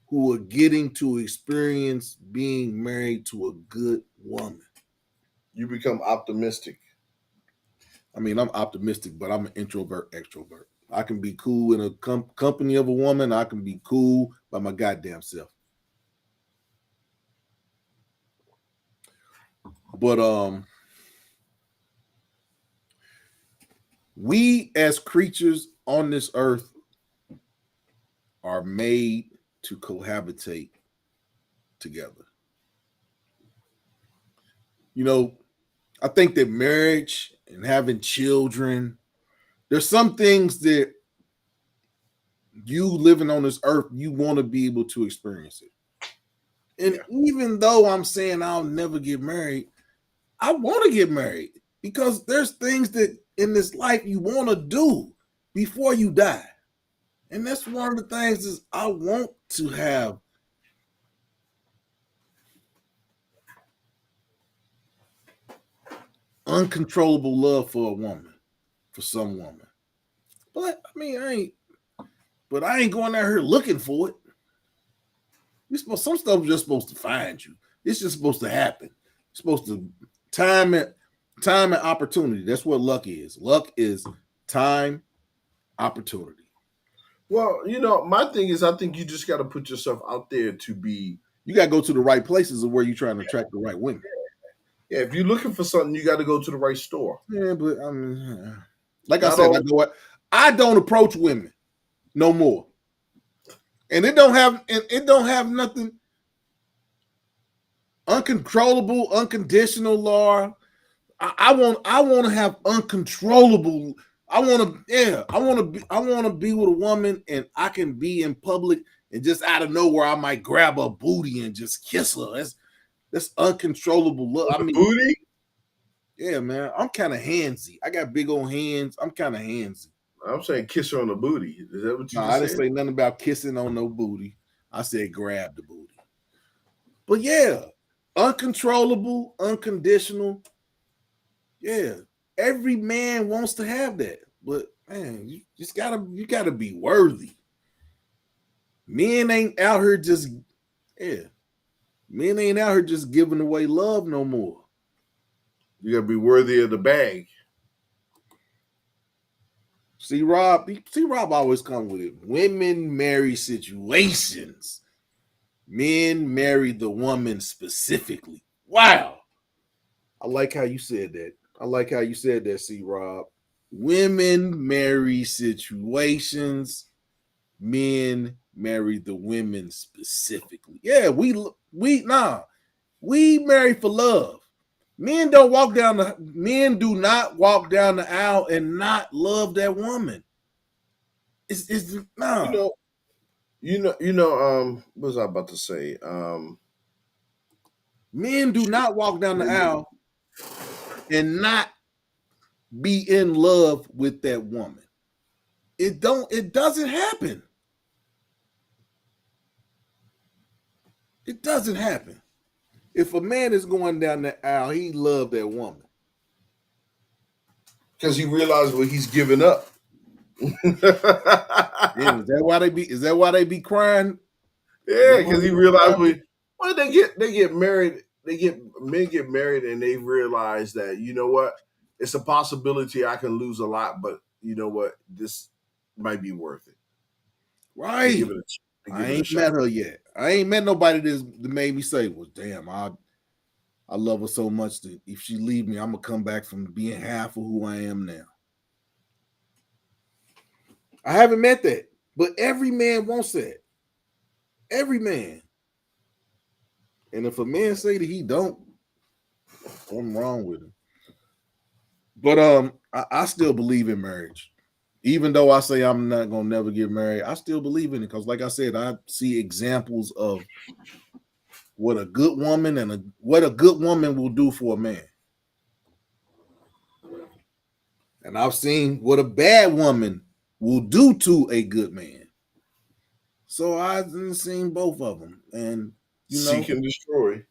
who are getting to experience being married to a good woman. You become optimistic. I mean, I'm optimistic, but I'm an introvert, extrovert. I can be cool in a company of a woman. I can be cool by my goddamn self. But we as creatures on this earth are made to cohabitate together. I think that marriage and having children, there's some things that you living on this earth, you want to be able to experience it. And even though I'm saying I'll never get married, I want to get married because there's things that in this life you want to do before you die. And that's one of the things is I want to have uncontrollable love for a woman, for some woman. But I mean, I ain't going out here looking for it. Some stuff is just supposed to find you. It's just supposed to happen. It's supposed to time and opportunity. That's what luck is. Luck is time, opportunity. Well, my thing is, I think you just got to put yourself out there to be. You got to go to the right places of where you're trying to attract the right women. Yeah, if you're looking for something, you got to go to the right store. Yeah, but I mean, like I said, I don't approach women no more, and it don't have nothing uncontrollable, unconditional, Laura. I want to have uncontrollable. I want to be with a woman, and I can be in public, and just out of nowhere, I might grab her booty and just kiss her. That's uncontrollable love. On I the mean, booty? yeah, man. I'm kind of handsy. I got big old hands. I'm kind of handsy. I'm saying kiss her on the booty. Is that what No, you I just didn't said? say nothing about kissing on no booty. I said grab the booty. But yeah, uncontrollable, unconditional. Yeah, every man wants to have that, but man, you gotta be worthy. Men ain't out here just yeah. Men ain't out here just giving away love no more. You gotta be worthy of the bag. See Rob always come with it. Women marry situations. Men marry the woman specifically. Wow. I like how you said that. I like how you said that, C Rob. Women marry situations. Men marry the women specifically. Yeah, we marry for love. Men do not walk down the aisle and not love that woman. It's You nah. know, what was I about to say? Men do not walk down the aisle and not be in love with that woman. It doesn't happen. It doesn't happen. If a man is going down the aisle, he love that woman. because he realized what he's giving up. Damn, is that why they be crying? Is Yeah, that why because they he be realized crying? when they get married, men get married and they realize that, you know what, it's a possibility I can lose a lot, but you know what, this might be worth it. They give Right. it a they I give it a ain't shot. met her yet. I ain't met nobody that made me say, "Well, damn, I love her so much that if she leave me, I'm gonna come back from being half of who I am now." I haven't met that, but every man wants that. Every man. And if a man say that he don't, something wrong with him. But I still believe in marriage. Even though I say I'm not gonna never get married, I still believe in it because, like I said, I see examples of what a good woman what a good woman will do for a man, and I've seen what a bad woman will do to a good man. So I've seen both of them, and you Seek know, and destroy.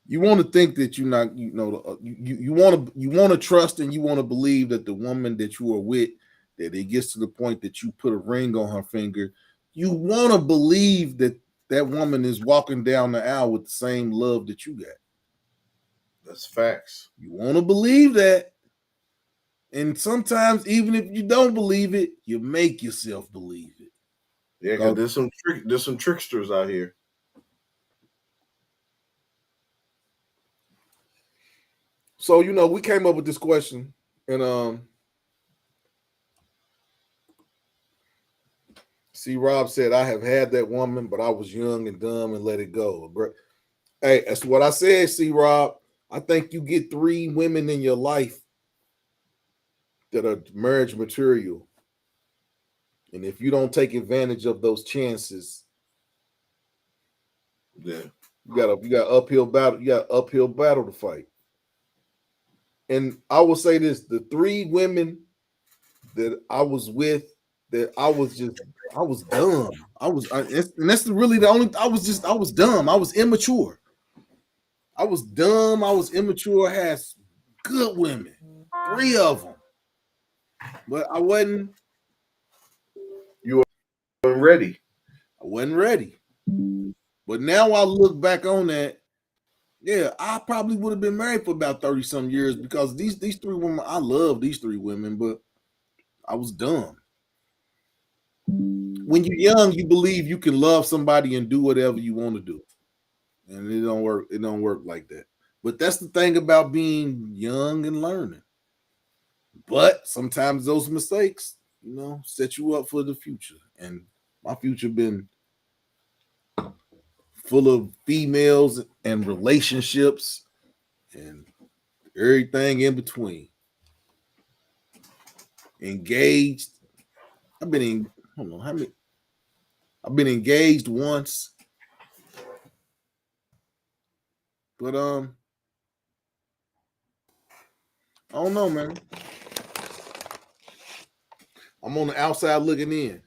you want to think that you're not, you want to trust and you want to believe that the woman that you are with, that it gets to the point that you put a ring on her finger, you want to believe that that woman is walking down the aisle with the same love that you got. That's facts. You want to believe that, and sometimes even if you don't believe it, you make yourself believe it. Yeah, because 'Cause- there's some tricksters out here. So we came up with this question, and see, Rob said, I have had that woman, but I was young and dumb and let it go. Hey, that's what I said, see, Rob. I think you get 3 women in your life that are marriage material. And if you don't take advantage of those chances, Yeah. you got uphill battle, you got uphill battle to fight. And I will say this: the 3 women that I was with, that I was dumb. And that's really the only. I was dumb. I was immature. I was dumb. I was immature. I had good women, 3 of them, but I wasn't. You weren't ready. I wasn't ready. But now I look back on that. Yeah, I probably would have been married for about 30 some years because these 3 women, I love these 3 women, but I was dumb. When you're young, you believe you can love somebody and do whatever you want to do. And it don't work. It don't work like that. But that's the thing about being young and learning. But sometimes those mistakes, set you up for the future. And my future been full of females and relationships and everything in between. Engaged. I've been in. Hold on, how many? I've been engaged once. But I don't know, man. I'm on the outside looking in.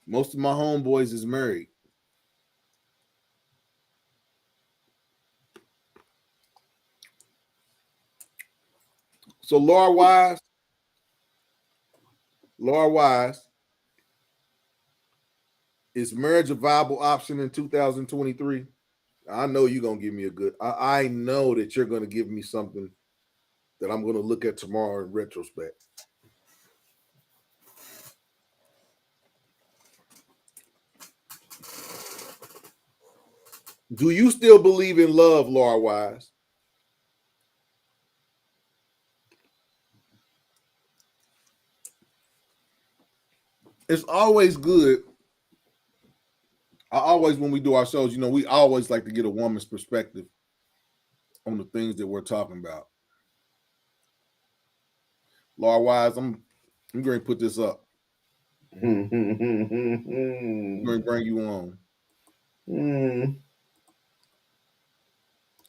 Most of my homeboys is married. So Laura Wise, is marriage a viable option in 2023? I know you're gonna give me a good. I know that you're gonna give me something that I'm gonna look at tomorrow in retrospect. Do you still believe in love, Laura Wise? It's always good. I always, when we do our shows, we always like to get a woman's perspective on the things that we're talking about. Laura Wise, I'm going to put this up. I'm going to bring you on.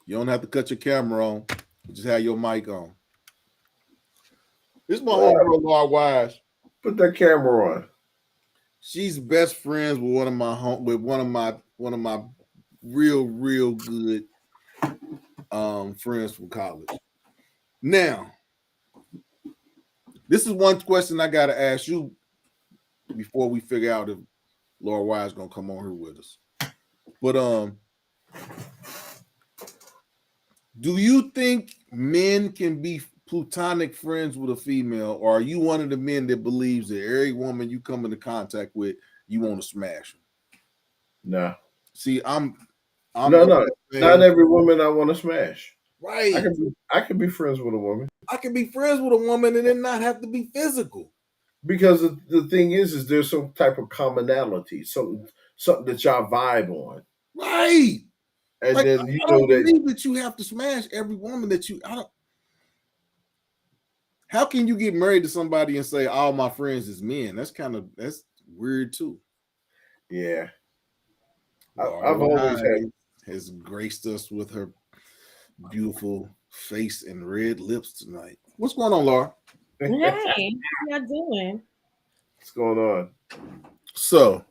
You don't have to cut your camera on. Just have your mic on. This is my homegirl, Laura Wise. Put that camera on. She's best friends with one of my real good friends from college. Now, this is one question I gotta ask you before we figure out if Laura Wise gonna come on here with us. But do you think men can be platonic friends with a female, or are you one of the men that believes that every woman you come into contact with, you want to smash them? No. See, I'm no. Not every woman I want to smash. Right. I can be friends with a woman. I can be friends with a woman and then not have to be physical. Because the thing is there's some type of commonality, something that y'all vibe on. Right. And like, then I don't believe that you have to smash every woman that you. I don't. How can you get married to somebody and say all my friends is men? That's weird too. Yeah. I've always has graced us with her beautiful face and red lips tonight. What's going on, Laura? Hey, how y'all doing? What's going on? So,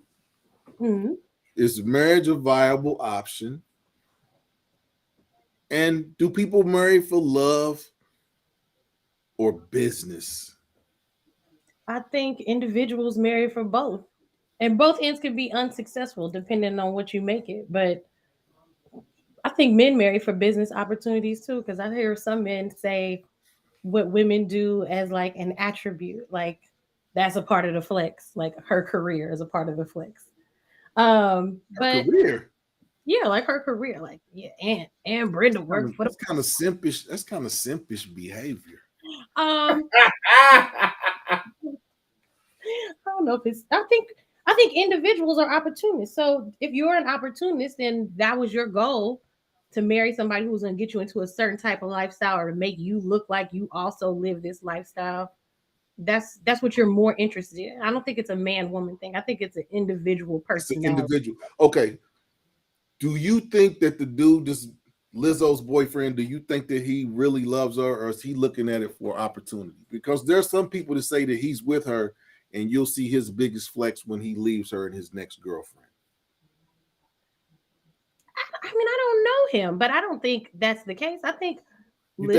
is marriage a viable option? And do people marry for love or business? I think individuals marry for both. And both ends can be unsuccessful depending on what you make it. But I think men marry for business opportunities too, because I hear some men say what women do as like an attribute, like that's a part of the flex, like her career is a part of the flex. But career. Yeah, like her career, like and Brenda worked for that's kind of simpish. That's kind of simpish behavior. I don't know if it's. I think individuals are opportunists. So if you're an opportunist, then that was your goal to marry somebody who's going to get you into a certain type of lifestyle or to make you look like you also live this lifestyle. That's what you're more interested in. I don't think it's a man woman thing. I think it's an individual personality. It's an individual. Okay. Do you think that the dude, this Lizzo's boyfriend, do you think that he really loves her, or is he looking at it for opportunity? Because there's some people that say that he's with her and you'll see his biggest flex when he leaves her and his next girlfriend. I mean, I don't know him, but I don't think that's the case. I think you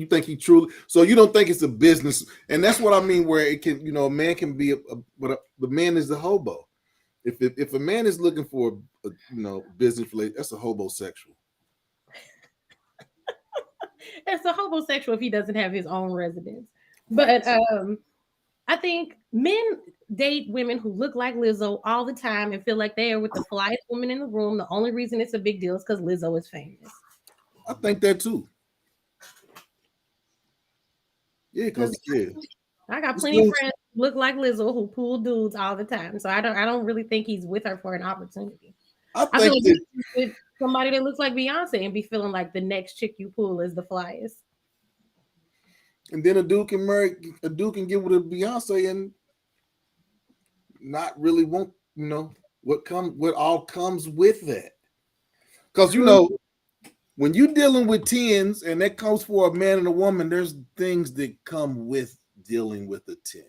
think he truly, so you don't think it's a business, and that's what I mean, where it can, a man can be but the man is the hobo. If a man is looking for a business related, that's a hobosexual. It's a homosexual if he doesn't have his own residence. But I think men date women who look like Lizzo all the time and feel like they are with the flyest woman in the room. The only reason it's a big deal is because Lizzo is famous. I think that too. Yeah, because I got plenty of friends who look like Lizzo who pull dudes all the time. So I don't really think he's with her for an opportunity. I feel like he's with somebody that looks like Beyonce and be feeling like the next chick you pull is the flyest. And then a dude can get with a Beyonce and not really want, what all comes with that. Because when you're dealing with tens, and that comes for a man and a woman, there's things that come with dealing with a 10.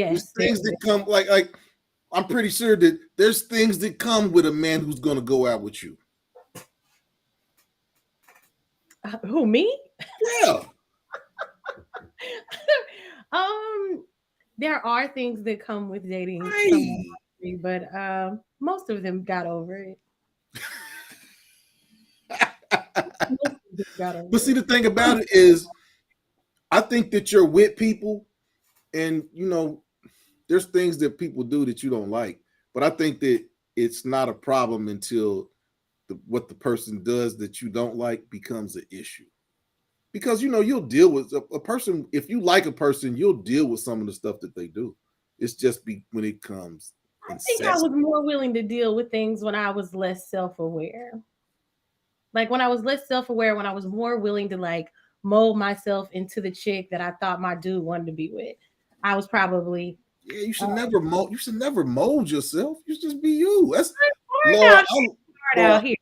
There's Yes, there things that come like I'm pretty sure that there's things that come with a man who's gonna go out with you. who me? Yeah. um, there are things that come with dating someone, Right. but most of them got over it. Most of them got But over see, it. the thing about it is, I think that you're with people, and there's things that people do that you don't like. But I think that it's not a problem until what the person does that you don't like becomes an issue. Because you'll deal with a person. If you like a person, you'll deal with some of the stuff that they do. It's just when it comes I think I incessant. was more willing to deal with things when I was less self-aware. Like when I was less self-aware, when I was more willing to like mold myself into the chick that I thought my dude wanted to be with. I was probably Yeah, you should never mold. You should never mold yourself. You should just be you. That's hard Laura. out, hard Laura. out here.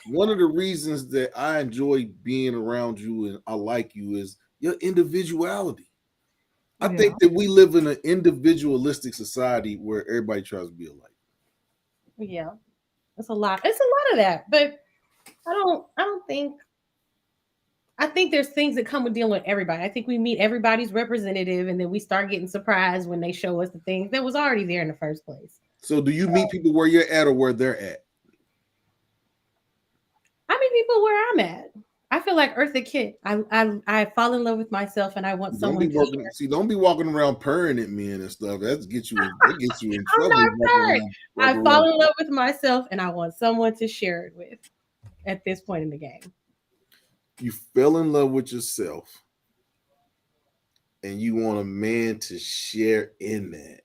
One of the reasons that I enjoy being around you and I like you is your individuality. I Yeah. think that we live in an individualistic society where everybody tries to be alike. Yeah. It's a lot. It's a lot of that. But I don't think I think there's things that come with dealing with everybody. I think we meet everybody's representative and then we start getting surprised when they show us the things that was already there in the first place. So, do you meet people where you're at or where they're at? I meet people where I'm at. I feel like Eartha Kitt. I fall in love with myself and I want Don't someone be to working. share. See, don't be walking around purring at men and stuff. That gets you in I'm trouble. not Walking sorry. around, I walking fall around. in love with myself and I want someone to share it with at this point in the game. You fell in love with yourself, and you want a man to share in that.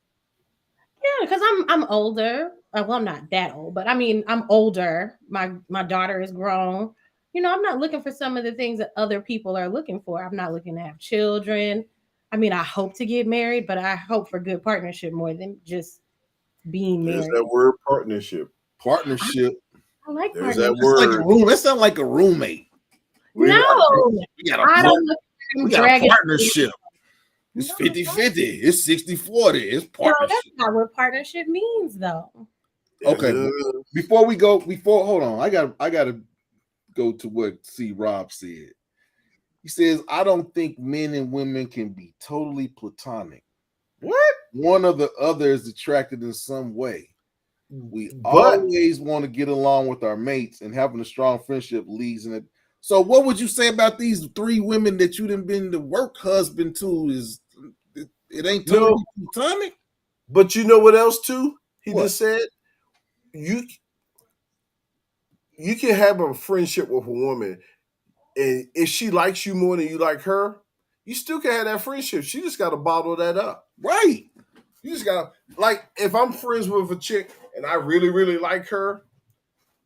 Yeah, because I'm older. Well, I'm not that old, but I mean I'm older. My daughter is grown. I'm not looking for some of the things that other people are looking for. I'm not looking to have children. I mean, I hope to get married, but I hope for good partnership more than just being There's that married. word partnership. I, Partnership. I like There's that partnership. That's like a word. room. That sounds like a roommate. We No, got We got a I part. don't look We I'm got a dragging. partnership. It's No, 50-50. It's 60-40. It's no, that's partnership. not what partnership means, though. Okay. uh, Before we go, hold on. I gotta go to what C. Rob said. He says, I don't think men and women can be totally platonic. what? One or the other is attracted in some way. We But always want to get along with our mates, and having a strong friendship leads in it. So, what would you say about these three women that you done been the work husband to? Is it ain't no, totally platonic? but you know what else too? He What? just said you you can have a friendship with a woman, and if she likes you more than you like her, you still can have that friendship. She just got to bottle that up. Right. You just got to like if I'm friends with a chick and I really really like her,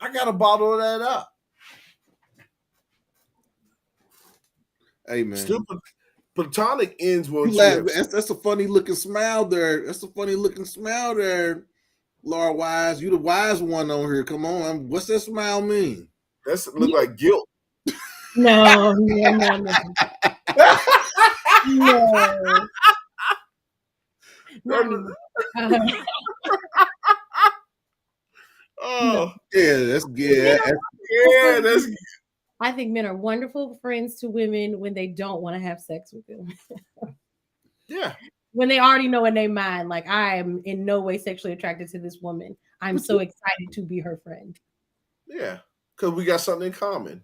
I got to bottle that up. Hey man, Still, platonic ends you once you laugh. have. That's a funny looking smile there. That's a funny looking smile there, Laura Wise. You the wise one on here. Come on, what's that smile mean? That's look like guilt. No, no, no, no, no, not anymore. Uh, no. Oh Yeah, Men yeah. are yeah, wonderful. that's I think men are wonderful friends to women when they don't want to have sex with them. yeah. When they already know in their mind, like, I am in no way sexually attracted to this woman. I'm so excited to be her friend. Yeah, because we got something in common.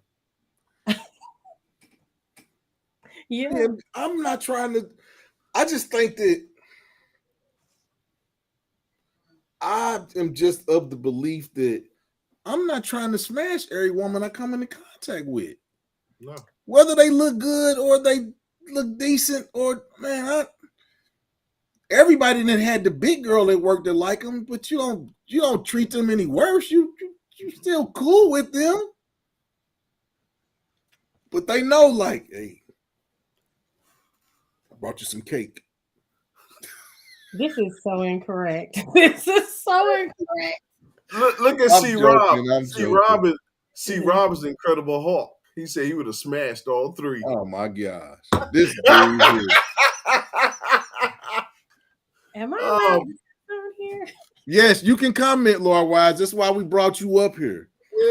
Yeah. Yeah, I'm not trying to. I just think that I am just of the belief that I'm not trying to smash every woman I come into contact with, No, whether they look good or they look decent or man. Everybody that had the big girl at work that like them, but you don't treat them any worse. You still cool with them, but they know like, hey, I brought you some cake. This is so incorrect. This is so incorrect. look at I'm C Rob. joking. I'm C Rob joking. is See, Rob is the Incredible Hulk. He said he would have smashed all three. Oh my gosh, this dude here. Am I allowed um, on here? Yes, you can comment, Lord Wise. That's why we brought you up here.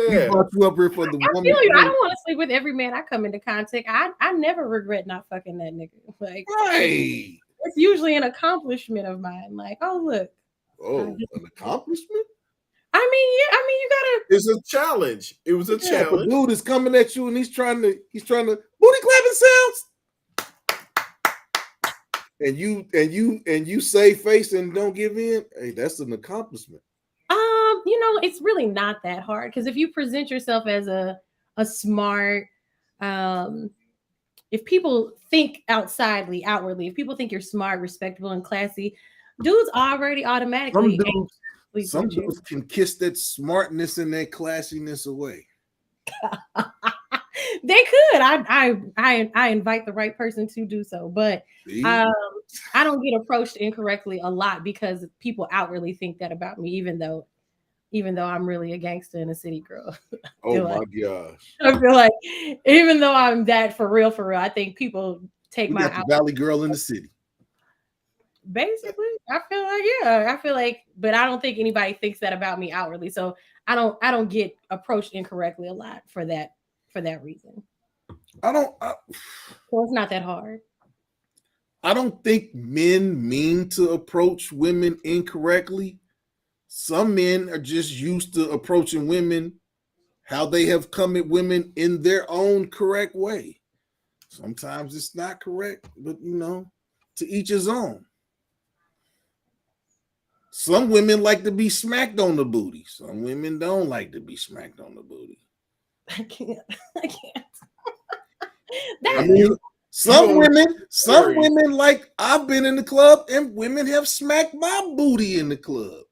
We yeah. brought you up here for the I woman. feel you. I don't want to sleep with every man I come into contact. I never regret not fucking that nigga. Like, Right. it's usually an accomplishment of mine. Like, oh look. Oh, an accomplishment? I mean, yeah. I mean, you gotta. It's a challenge. It was a Yeah, if a challenge. dude is coming at you and he's trying to booty clapping sounds. And you save face and don't give in. Hey, that's an accomplishment. It's really not that hard because if you present yourself as a smart, um, if people think outwardly, if people think you're smart, respectable, and classy, dudes already Some automatically dudes, sleep some with you. dudes can kiss that smartness and that classiness away. They could. I invite the right person to do so, but See? I don't get approached incorrectly a lot because people outwardly think that about me, even though I'm really a gangster and a city girl. Oh my Like, gosh. I feel like even though I'm that for real, I think people take We my got the Valley Girl in the city. basically. I feel like, but I don't think anybody thinks that about me outwardly. So I don't get approached incorrectly a lot for that reason. So it's not that hard. I don't think men mean to approach women incorrectly. Some men are just used to approaching women how they have come at women in their own correct way. Sometimes it's not correct, but to each his own. Some women like to be smacked on the booty. Some women don't like to be smacked on the booty. I can't. I can't. I mean, some women like I've been in the club and women have smacked my booty in the club.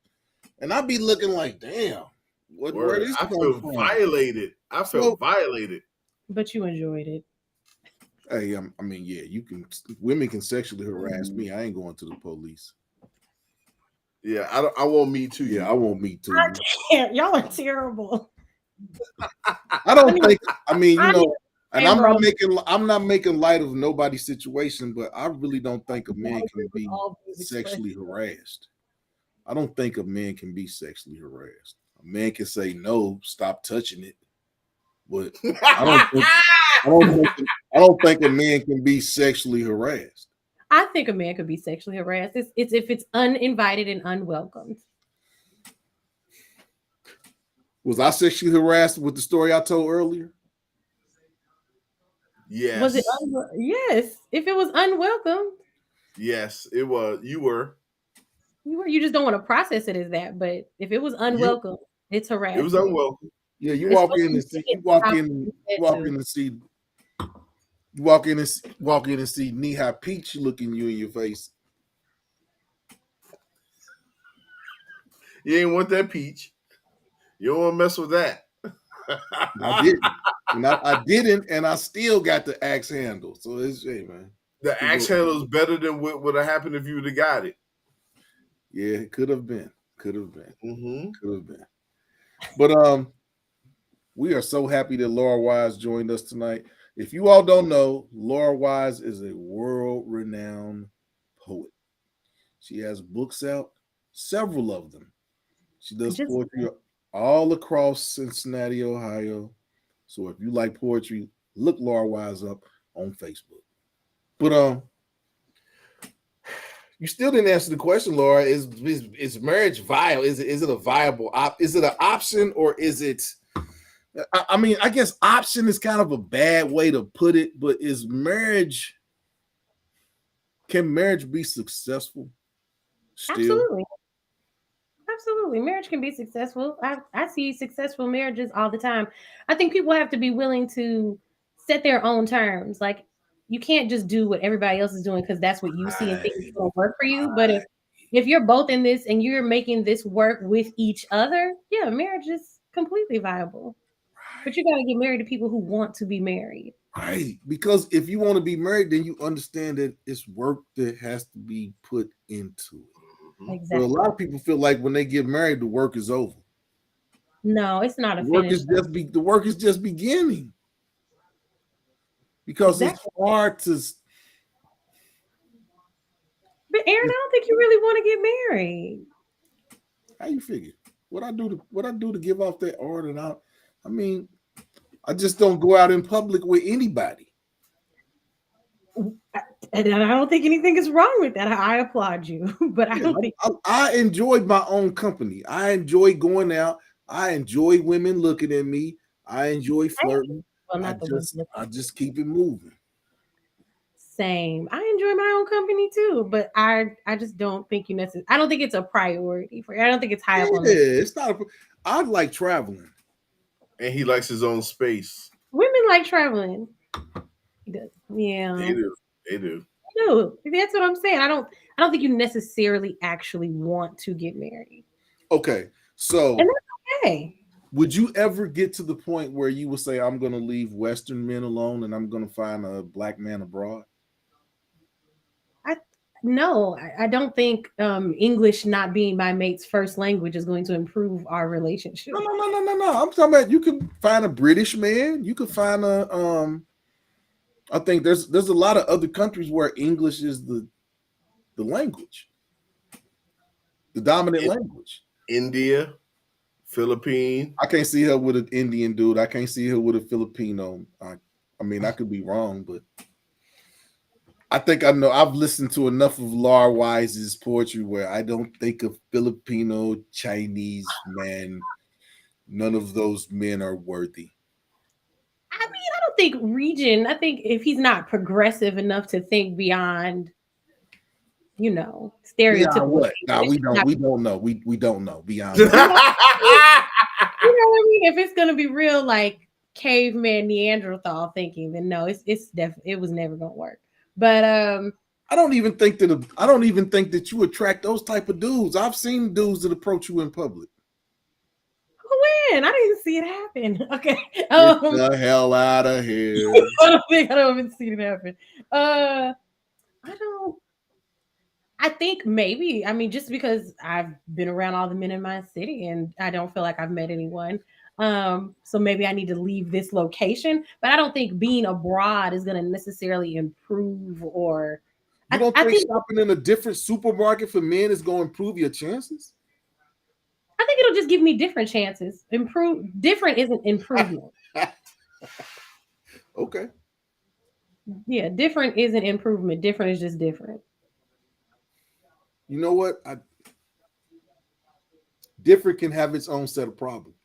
And I'd be looking like, damn, where this I come feel from? violated. I felt violated. But you enjoyed it. Hey, I mean, yeah, women can sexually harass me. I ain't going to the police. Yeah, I won't meet too. Yeah, I won't meet too. I can't. Y'all are terrible. I don't think. I mean, and I'm not making light of nobody's situation, but I really don't think a man can be sexually harassed. I don't think a man can be sexually harassed. A man can say no, stop touching it, but I don't think a man can be sexually harassed. I think a man could be sexually harassed. It's if it's uninvited and unwelcomed. Was I sexually harassed with the story I told earlier? Yes. Was it? Yes. If it was unwelcome. Yes, it was. You were. You just don't want to process it as that. But if it was unwelcome, it's harassment. It was unwelcome. Yeah, you walk in and see knee high peach looking you in your face. You ain't want that peach. You don't want to mess with that. I didn't. I didn't, and I still got the axe handle. So it's man. The axe handle is better than what would have happened if you would have got it. Yeah, it could have been. Mm-hmm. Could have been. But we are so happy that Laura Wise joined us tonight. If you all don't know, Laura Wise is a world-renowned poet. She has books out, several of them. She does poetry all across Cincinnati, Ohio. So if you like poetry, look Laura Wise up on Facebook. But you still didn't answer the question, Laura. Is marriage viable? Is it a viable is it an option, or is it? I mean, I guess option is kind of a bad way to put it, but can marriage be successful? Still? Absolutely. Marriage can be successful. I see successful marriages all the time. I think people have to be willing to set their own terms. Like, you can't just do what everybody else is doing because that's what you see and think is going to work for you. But if you're both in this and you're making this work with each other, yeah, marriage is completely viable. But you got to get married to people who want to be married. Right. Because if you want to be married, then you understand that it's work that has to be put into it. Exactly. But a lot of people feel like when they get married, the work is over. No, it's not a finish. The work is just beginning because it's Exactly. hard to. But Aaron, I don't think you really want to get married. How you figure? What I do to give off that art and out? I mean, I just don't go out in public with anybody. And I don't think anything is wrong with that. I applaud you, but I Yeah, don't think I enjoy my own company. I enjoy going out. I enjoy women looking at me. I enjoy flirting. well, not the women. I just keep it moving. Same. I enjoy my own company too, but I just don't think you necessarily. I don't think it's a priority for you. I don't think it's high Yeah, up on the. it's not. I like traveling. And he likes his own space. Women like traveling. They Yeah. do. They do. No, that's what I'm saying. I don't think you necessarily actually want to get married. Okay, And so that's okay. would you ever get to the point where you would say, "I'm going to leave Western men alone and I'm going to find a black man abroad"? I no, I don't think English not being my mate's first language is going to improve our relationship. No. I'm talking about you can find a British man. You could find a I think there's a lot of other countries where English is the language, the dominant In language. India, Philippine. I can't see her with an Indian dude. I can't see her with a Filipino. I mean, I could be wrong, but I think I know. I've listened to enough of Laura Wise's poetry where I don't think of Filipino, Chinese man. None of those men are worthy. I mean, I don't think region. I think if he's not progressive enough to think beyond, Beyond stereotypical what? thinking, Nah, it's we just don't. not. We don't know. We don't know beyond what. You know, what I mean? If it's gonna be real, like caveman Neanderthal thinking, then no, it was never gonna work. But I don't even think that you attract those type of dudes. I've seen dudes that approach you in public. when I didn't see it happen. Okay, Get the hell out of here. I don't even see it happen. I don't. I think maybe. I mean, just because I've been around all the men in my city and I don't feel like I've met anyone. So maybe I need to leave this location. But I don't think being abroad is going to necessarily improve or. You don't I think think shopping in a different supermarket for men is going to improve your chances? I think it'll just give me different chances. Improve different isn't improvement. Okay. Yeah, different isn't improvement. Different is just different. You know what? Different can have its own set of problems.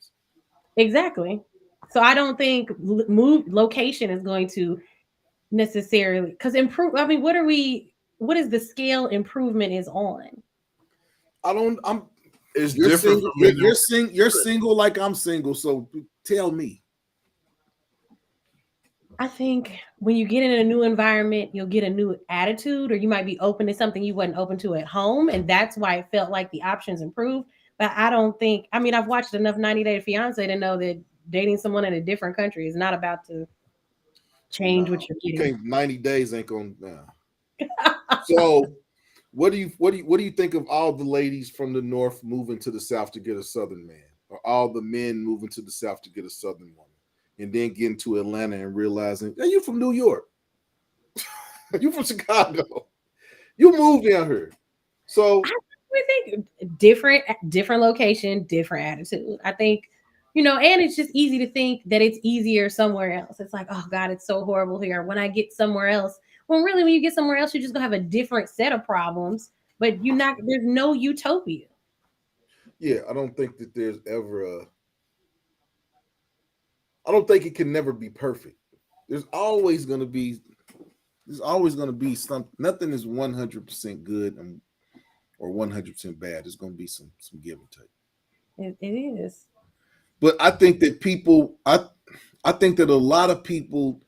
Exactly. So I don't think move location is going to necessarily because improve. I mean, what are we? What is the scale improvement is on? I don't. I'm. It's You're different single. for men. You're single like I'm single. So tell me. I think when you get in a new environment, you'll get a new attitude, or you might be open to something you wasn't open to at home, and that's why it felt like the options improved. But I don't think. I mean, I've watched enough 90 Day Fiance to know that dating someone in a different country is not about to No, change what you're you getting. can't. 90 days ain't gonna. So, what do you think of all the ladies from the north moving to the south to get a southern man, or all the men moving to the south to get a southern woman, and then getting to Atlanta and realizing, hey, you from New York, you from Chicago, you moved down here. So We think different location, different attitude. I think, and it's just easy to think that it's easier somewhere else. It's like, oh God, it's so horrible here. When I get somewhere else, when really when you get somewhere else, you're just gonna have a different set of problems, but there's no utopia. yeah, I don't think that there's ever a. I don't think it can never be perfect. There's always going to be. There's always going to be some. Nothing is 100% good or 100% bad. There's going to be some give and take. It is. But I think that I think that a lot of people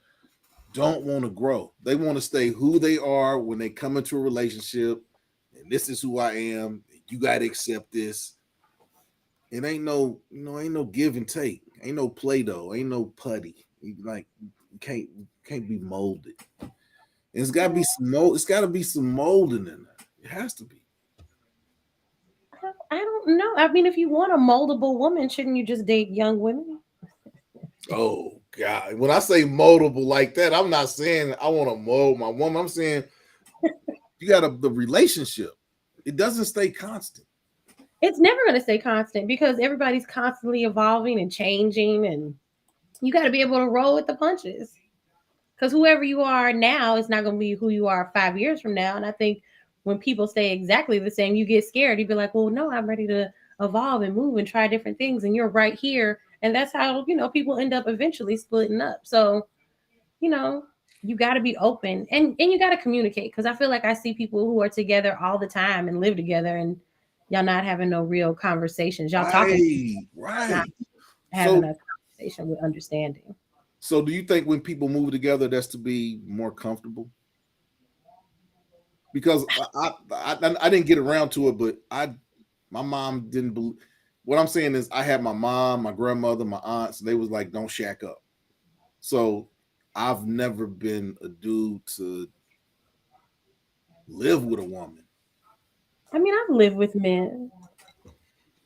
don't want to grow. They want to stay who they are when they come into a relationship. And this is who I am. You got to accept this. It ain't no, ain't no give and take. Ain't no Play-Doh. Ain't no putty. Like you can't be molded. And it's gotta be some mold. It's gotta be some molding in there. It has to be. I don't know. I mean, if you want a moldable woman, shouldn't you just date young women? Oh God. When I say moldable like that, I'm not saying I want to mold my woman. I'm saying you got the relationship. It doesn't stay constant. It's never going to stay constant because everybody's constantly evolving and changing, and you got to be able to roll with the punches. Because whoever you are now is not going to be who you are 5 years from now. And I think when people stay exactly the same, you get scared. You'd be like, well, no, I'm ready to evolve and move and try different things. And you're right here. And that's how, people end up eventually splitting up. So, you know, you got to be open and you got to communicate. Because I feel like I see people who are together all the time and live together and y'all not having no real conversations. Y'all talking, Right, not right. having So, a conversation with understanding. so do you think when people move together, that's to be more comfortable? Because I didn't get around to it, but my mom didn't believe. What I'm saying is, I had my mom, my grandmother, my aunts. They was like, "Don't shack up." So I've never been a dude to live with a woman. I mean, I've lived with men.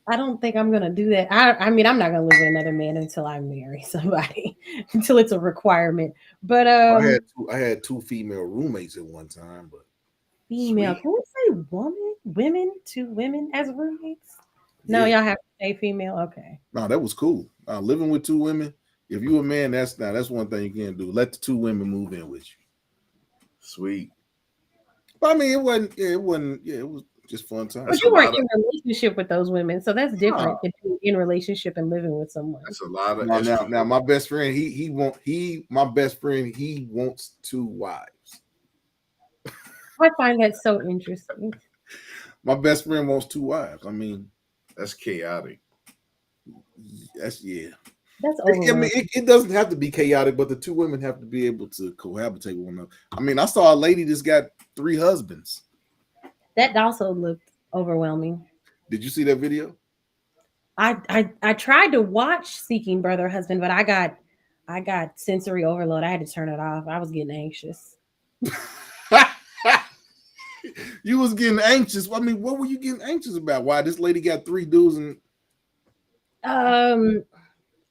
I don't think I'm gonna do that. I mean, I'm not gonna live with another man until I marry somebody, until it's a requirement. But I had two female roommates at one time, but female, sweet, can we say woman, women, two women as roommates? No, yeah. y'all have to say female. Okay. No, that was cool. Living with two women. If you a man, that's one thing you can't do. Let the two women move in with you. Sweet. But I mean, it wasn't. Yeah, it wasn't. Yeah, it was just fun time. But That's a you weren't lot of in a relationship with those women, so that's Nah. different than being in a relationship and living with someone. that's a lot of Now, estrogen. my best friend, my best friend, he wants two wives. I find that so interesting. My best friend wants two wives. I mean, That's chaotic. that's yeah. That's I mean, overwhelming. it doesn't have to be chaotic, but the two women have to be able to cohabitate with one another. I mean, I saw a lady that's got three husbands. That also looked overwhelming. Did you see that video? I tried to watch Seeking Brother Husband, but I got sensory overload. I had to turn it off. I was getting anxious. You was getting anxious. I mean, what were you getting anxious about? Why this lady got three dudes and Um,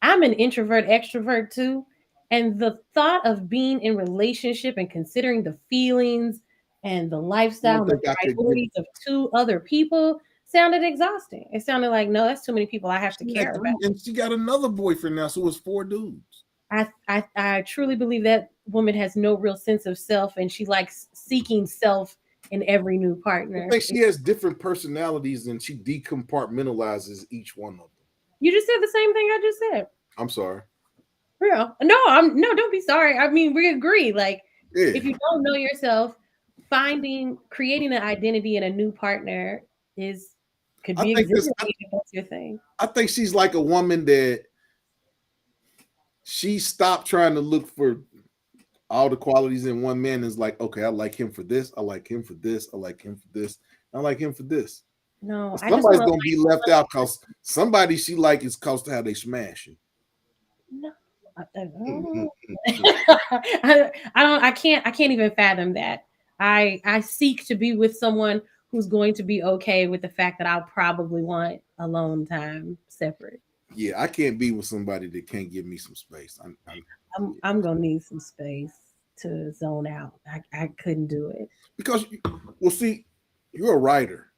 I'm an introvert extrovert too, and the thought of being in relationship and considering the feelings and the I lifestyle don't and the think I could get. priorities of two other people sounded exhausting. It sounded like no, that's too many people I have to She had care about. three, and she got another boyfriend now, so it's four dudes. I truly believe that woman has no real sense of self, and she likes seeking self in every new I partner. think she has different personalities, and she decompartmentalizes each one of them. You just said the same thing I just said. I'm sorry. Real. No, no, don't be sorry. I mean, we agree. Like, Yeah, if you don't know yourself, creating an identity in a new partner is could I be think this. exhilarating if that's your thing. I think she's like a woman that she stopped trying to look for all the qualities in one man. Is like, okay, I like him for this. I like him for this. I like him for this. I like him for this. No, I just Somebody's want to gonna be left out because somebody she like is cause to how they smashing. no. Mhm. I can't even fathom that. I seek to be with someone who's going to be okay with the fact that I'll probably want alone time separate. Yeah, I can't be with somebody that can't give me some space. I'm gonna need some space to zone out. I couldn't do it. Because, well, see, you're a writer.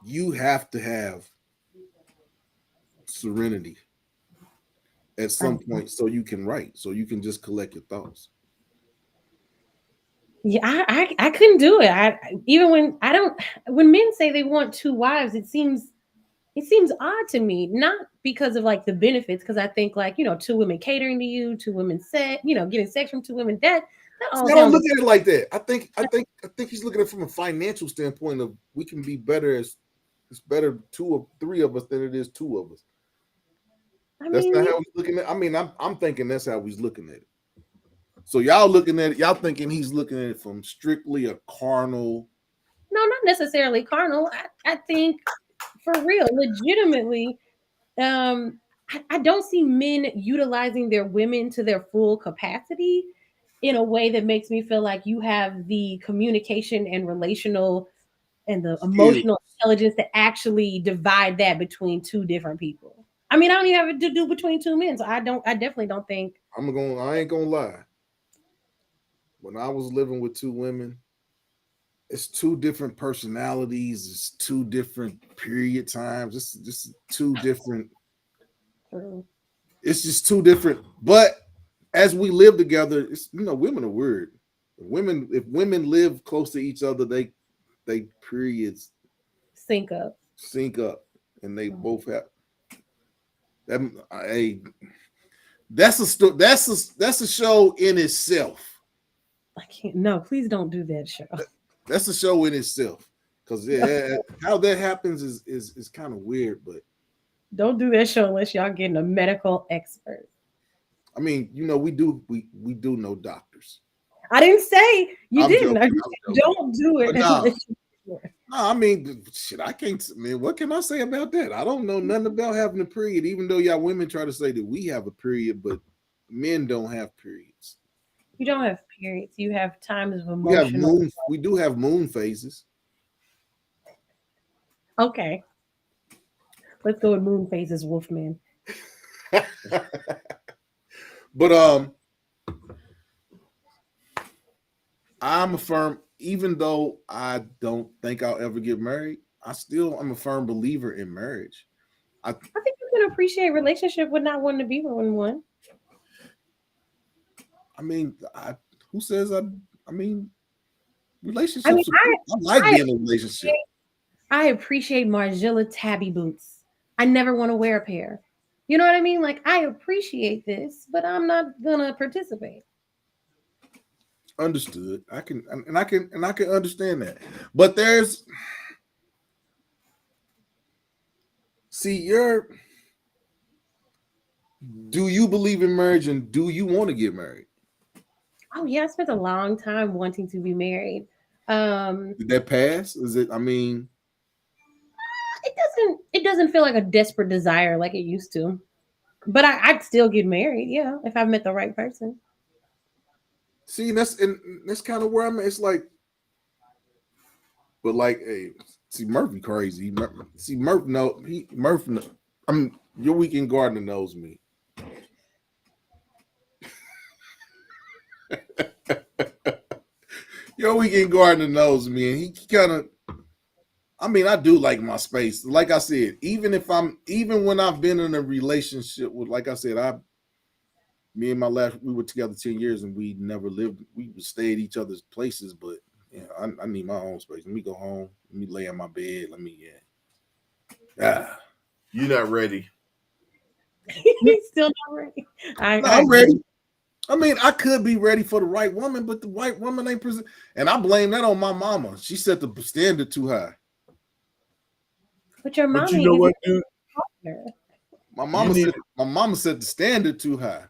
You have to have serenity at I, some point so you can write, so you can just collect your thoughts. yeah, I couldn't do it. I even when I don't when men say they want two wives, it seems odd to me. Not because of like the benefits, because I think like two women catering to you, two women getting sex from two women. That all See, I don't sounds look at it like that. I think he's looking at it from a financial standpoint of we can be better as it's better two or three of us than it is two of us. I That's mean, not how he's looking at. I mean, I'm thinking that's how he's looking at it. So y'all looking at it, y'all thinking he's looking at it from strictly a carnal. no, not necessarily carnal. I think for real, legitimately, um, I don't see men utilizing their women to their full capacity in a way that makes me feel like you have the communication and relational and the Skills. emotional intelligence to actually divide that between two different people. I mean, I don't even have it to do between two men, so I definitely don't think. I ain't gonna lie. When I was living with two women, it's two different personalities. It's two different period times. It's just two different. True. It's just two different. But as we live together, it's women are weird. If women live close to each other, they periods Sync up. sync up, and they both have that. That's a show in itself. I can't. No, please don't do that show. That's a show in itself. Because how that happens is kind of weird, but Don't do that show unless y'all getting a medical expert. I mean, we do know doctors. I didn't say you I'm didn't. joking. I just I'm said, joking. don't do it But nah, unless you. no, I mean, shit, I can't. Man, what can I say about that? I don't know nothing about having a period. Even though y'all women try to say that we have a period, but men don't have periods. You don't have periods. You have times of We have emotional. moon. We do have moon phases. Okay, let's go with moon phases, Wolfman. But I'm a firm. Even though I don't think I'll ever get married, I'm a firm believer in marriage. I think you can appreciate relationship with not wanting to be with one. I mean, who says I? I mean, I mean, relationships. I like I being in a relationship. I appreciate Margiela tabby boots. I never want to wear a pair. You know what I mean? Like I appreciate this, but I'm not gonna participate. Understood. I can understand that. But see, do you believe in marriage and do you want to get married? Oh yeah, I spent a long time wanting to be married. Um, Did that pass? Is it? I mean, it doesn't feel like a desperate desire like it used to. But I'd still get married, yeah, if I met the right person. see, that's kind of where I'm at. It's like, but like, hey, see, Murphy crazy. See, Murph. I'm your weekend gardener knows me. Your weekend gardener knows me, and he kind of. I mean, I do like my space. Like I said, even when I've been in a relationship with, like I said, me and my last, we were together 10 years and we never lived, we would stay at each other's places, but yeah, I need my own space. Let me go home. Let me lay on my bed. Ah. You're not ready. He's still not ready. No, I I'm agree. ready. I mean, I could be ready for the right woman, but the right woman ain't present. And I blame that on my mama. She set the standard too high. But your But you mommy know is what, dude? a partner. My You mama need said my mama set the standard too high.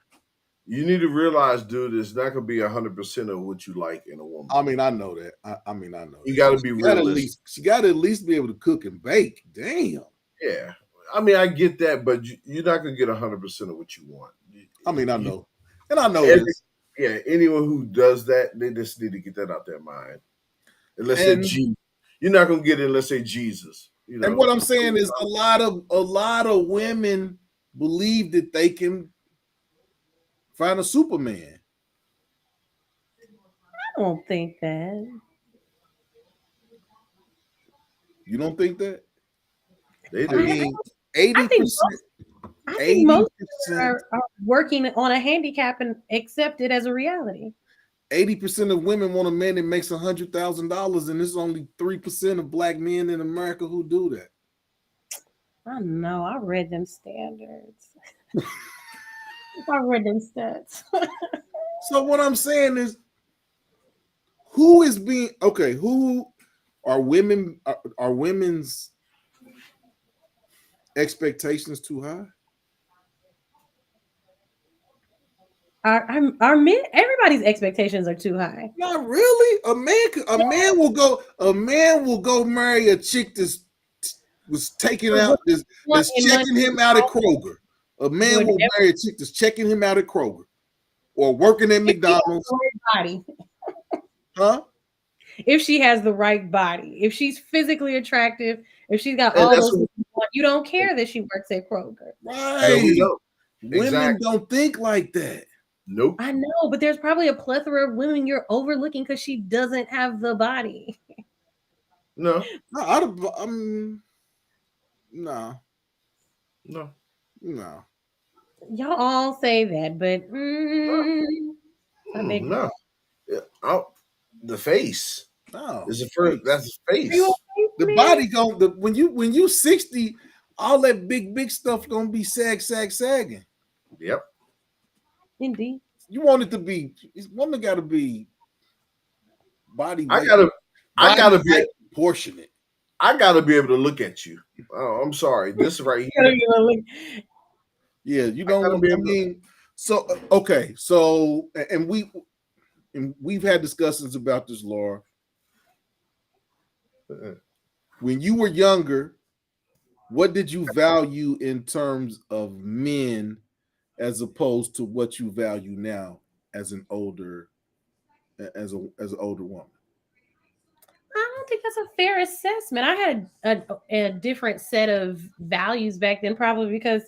you need to realize, dude, it's not gonna be 100% of what you like in a woman. I mean, I know that. I mean, I know You that. got to be realistic. She got to at least be able to cook and bake. Damn. Yeah, I mean, I get that, but you're not gonna get 100% of what you want. I mean, I You- know, and I know every, this. yeah, anyone who does that, they just need to get that out their mind. Unless they And Jesus, you're not gonna get it unless they Jesus. You and know, what I'm saying is a lot of women believe that they can find a Superman. I don't think that. You don't think that? they I do. mean, I think 80%, I think eighty most percent, are working on a handicap and accept it as a reality. 80% of women want a man that makes $100,000, and there's only 3% of black men in America who do that. I know. I read them standards. I read them stats. So what I'm saying is, who is being okay? Who are women? Are women's expectations too high? Our men, everybody's expectations are too high. Not really. A man will go marry a chick was taking out that's And money, checking him out at Kroger. A man doing will marry a chick that's checking him out at Kroger or working at McDonald's. everybody. Huh? if she has the right body, if she's physically attractive, if she's got And all that's those things you want, you don't care that she works at Kroger. no, we Right. don't. Women Exactly. don't think like that. Nope. I know, but there's probably a plethora of women you're overlooking because she doesn't have the body. No. No, no, No. no, Y'all all say that, but I beg to No. Yeah, the face no. is the first. Face. That's the differ. Are you face. okay The with me? body going when you 60, all that big stuff gonna be sagging. Yep. Indeed. You want it to be woman gotta be body I weight, gotta. I body gotta be. height proportionate. I gotta be able to look at you. Oh, I'm sorry. This right here. Yeah, you I don't gotta want be I able to. mean, so okay, so and we've had discussions about this, Laura. Uh-uh. When you were younger, what did you value in terms of men as opposed to what you value now as an older as an older woman? I don't think that's a fair assessment. I had a different set of values back then, probably because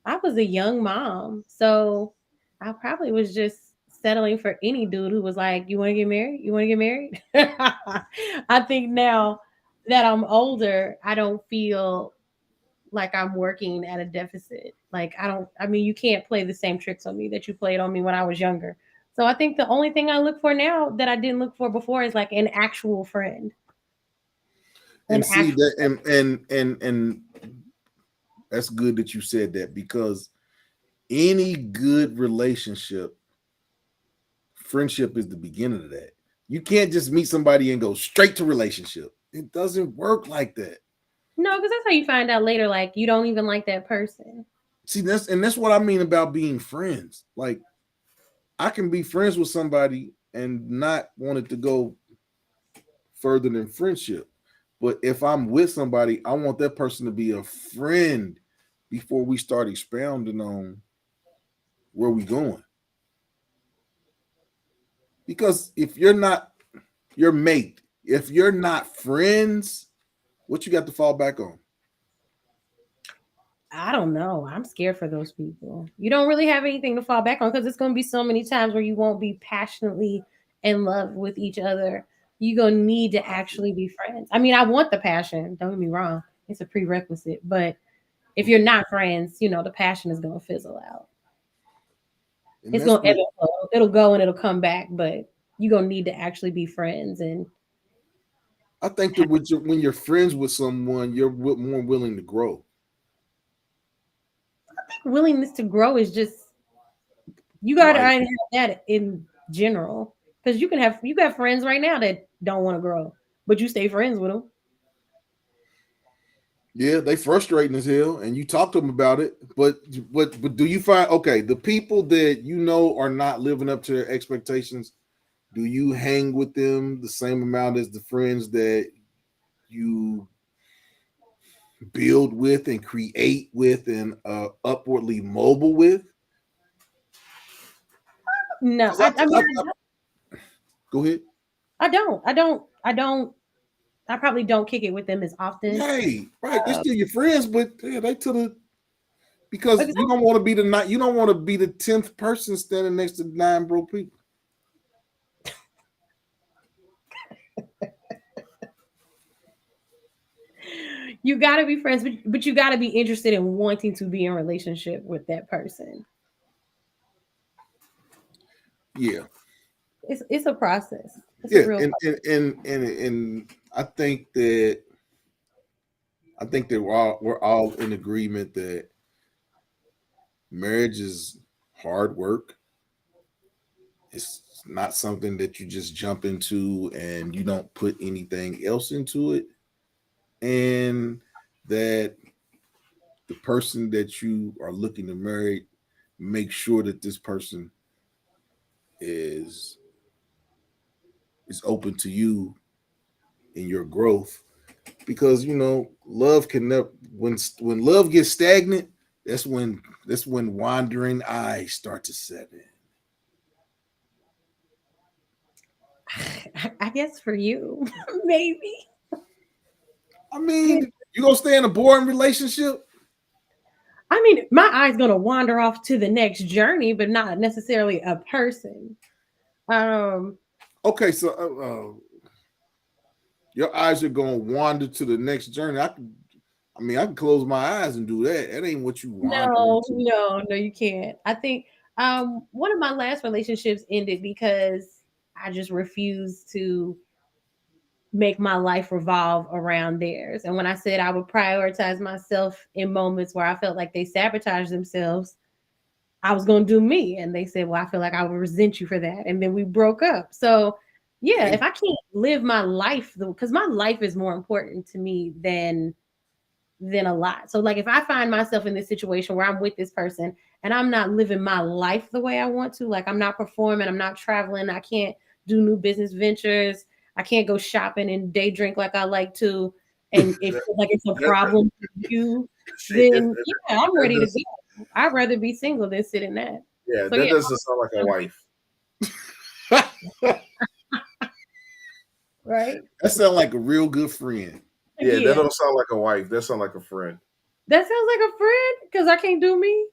I was a young mom. So I probably was just settling for any dude who was like, "You want to get married? You want to get married?" I think now that I'm older, I don't feel like I'm working at a deficit. Like I mean, you can't play the same tricks on me that you played on me when I was younger. So I think the only thing I look for now that I didn't look for before is like an actual friend. An And see actual that and that's good that you said that because any good relationship, friendship is the beginning of that. You can't just meet somebody and go straight to relationship. It doesn't work like that. No, because that's how you find out later, like you don't even like that person. See, that's what I mean about being friends. Like I can be friends with somebody and not want it to go further than friendship. But if I'm with somebody, I want that person to be a friend before we start expounding on where we going. Because if you're not your mate, if you're not friends, what you got to fall back on? I don't know. I'm scared for those people. You don't really have anything to fall back on because it's going to be so many times where you won't be passionately in love with each other. You're going to need to actually be friends. I mean, I want the passion. Don't get me wrong. It's a prerequisite. But if you're not friends, the passion is going to fizzle out. And It's that's going to ebb what and flow. It'll go and it'll come back. But you're going to need to actually be friends. And I think that when you're friends with someone, you're more willing to grow. willingness to grow is just, you got to Right. have that in general. Because you got friends right now that don't want to grow, but you stay friends with them. Yeah, they frustrating as hell, and you talk to them about it. But do you find okay the people that you know are not living up to their expectations? Do you hang with them the same amount as the friends that you build with and create with and upwardly mobile with? No, Because I mean, go ahead. I don't. I probably don't kick it with them as often. Hey, right, they're Uh, still your friends, but yeah, they to the because you exactly. don't want to be the not you don't want to be the 10th person standing next to nine broke people. You got to be friends, but you got to be interested in wanting to be in relationship with that person. Yeah, It's a process. It's a yeah, real and I think that we're all in agreement that marriage is hard work. It's not something that you just jump into and you don't put anything else into it. And that the person that you are looking to marry, make sure that this person is is open to you in your growth because love can never when love gets stagnant, that's when wandering eyes start to set in. I guess for you, maybe. I mean, you gonna stay in a boring relationship? I mean, my eye's gonna wander off to the next journey, but not necessarily a person. Um, Okay, so your eyes are gonna wander to the next journey. I mean, I can close my eyes and do that. That ain't what you wander no, into. no, no, you can't. I think one of my last relationships ended because I just refused to make my life revolve around theirs. And when I said I would prioritize myself in moments where I felt like they sabotaged themselves, I was going to do me. And they said, well, I feel like I would resent you for that. And then we broke up. So, yeah, if I can't live my life, because my life is more important to me than a lot. So, like, if I find myself in this situation where I'm with this person and I'm not living my life the way I want to, like, I'm not performing, I'm not traveling, I can't do new business ventures, I can't go shopping and day drink like I like to, and it feels like it's a That, problem for you, see, then yeah, I'm that ready to does, go. I'd rather be single than sit in that. yeah, So that yeah, doesn't sound like a wife. right. That sounds like a real good friend. Yeah, that Yeah, don't sound like a wife. That sound like a friend. that sounds like a friend because I can't do me,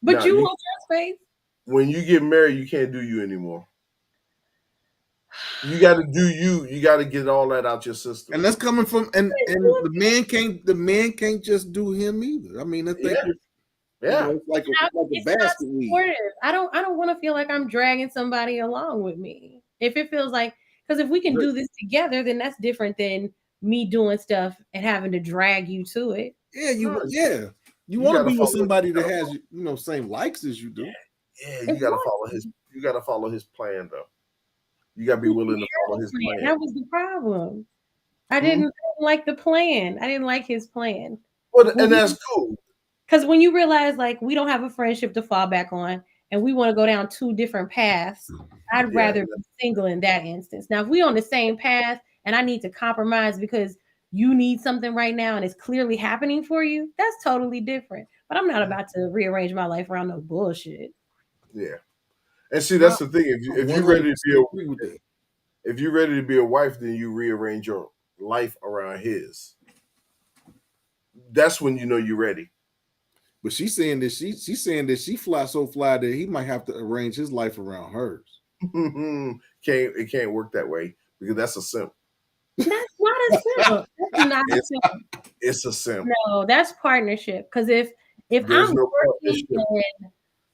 but Now, you you hold your space. when you get married, you can't do you anymore. You got to do you. You got to get all that out your system. And that's coming from and the man can't just do him either. I mean, I think Yeah, yeah. it's like a It's not basket weave. supportive. I don't want to feel like I'm dragging somebody along with me. If it feels like, because if we can But do this together, then that's different than me doing stuff and having to drag you to it. Yeah, no, you you want got to to be with follow. somebody You got that to has follow. same likes as you do. Yeah, you got to follow Exactly. his. You got to follow his plan though. You got to be He willing didn't to have follow a his plan. plan. That was the problem. I Hmm? didn't like the plan. I didn't like his plan. Well, When and we that's cool. Because when you realize like we don't have a friendship to fall back on and we want to go down two different paths, I'd Yeah, rather be single in that instance. Now, if we on the same path and I need to compromise because you need something right now and it's clearly happening for you, that's totally different. But I'm not about to rearrange my life around no bullshit. yeah. And see, I that's the thing. I If you're ready to be 100% agree with that. if you're ready to be a wife, then you rearrange your life around his. That's when you know you're ready. But she's saying that she's saying that she fly so fly that he might have to arrange his life around hers. Can't it can't work that way because that's a simp. That's not a simp. That's not a It's simp. it's a simp. No, that's partnership. Because if There's I'm no working partnership. and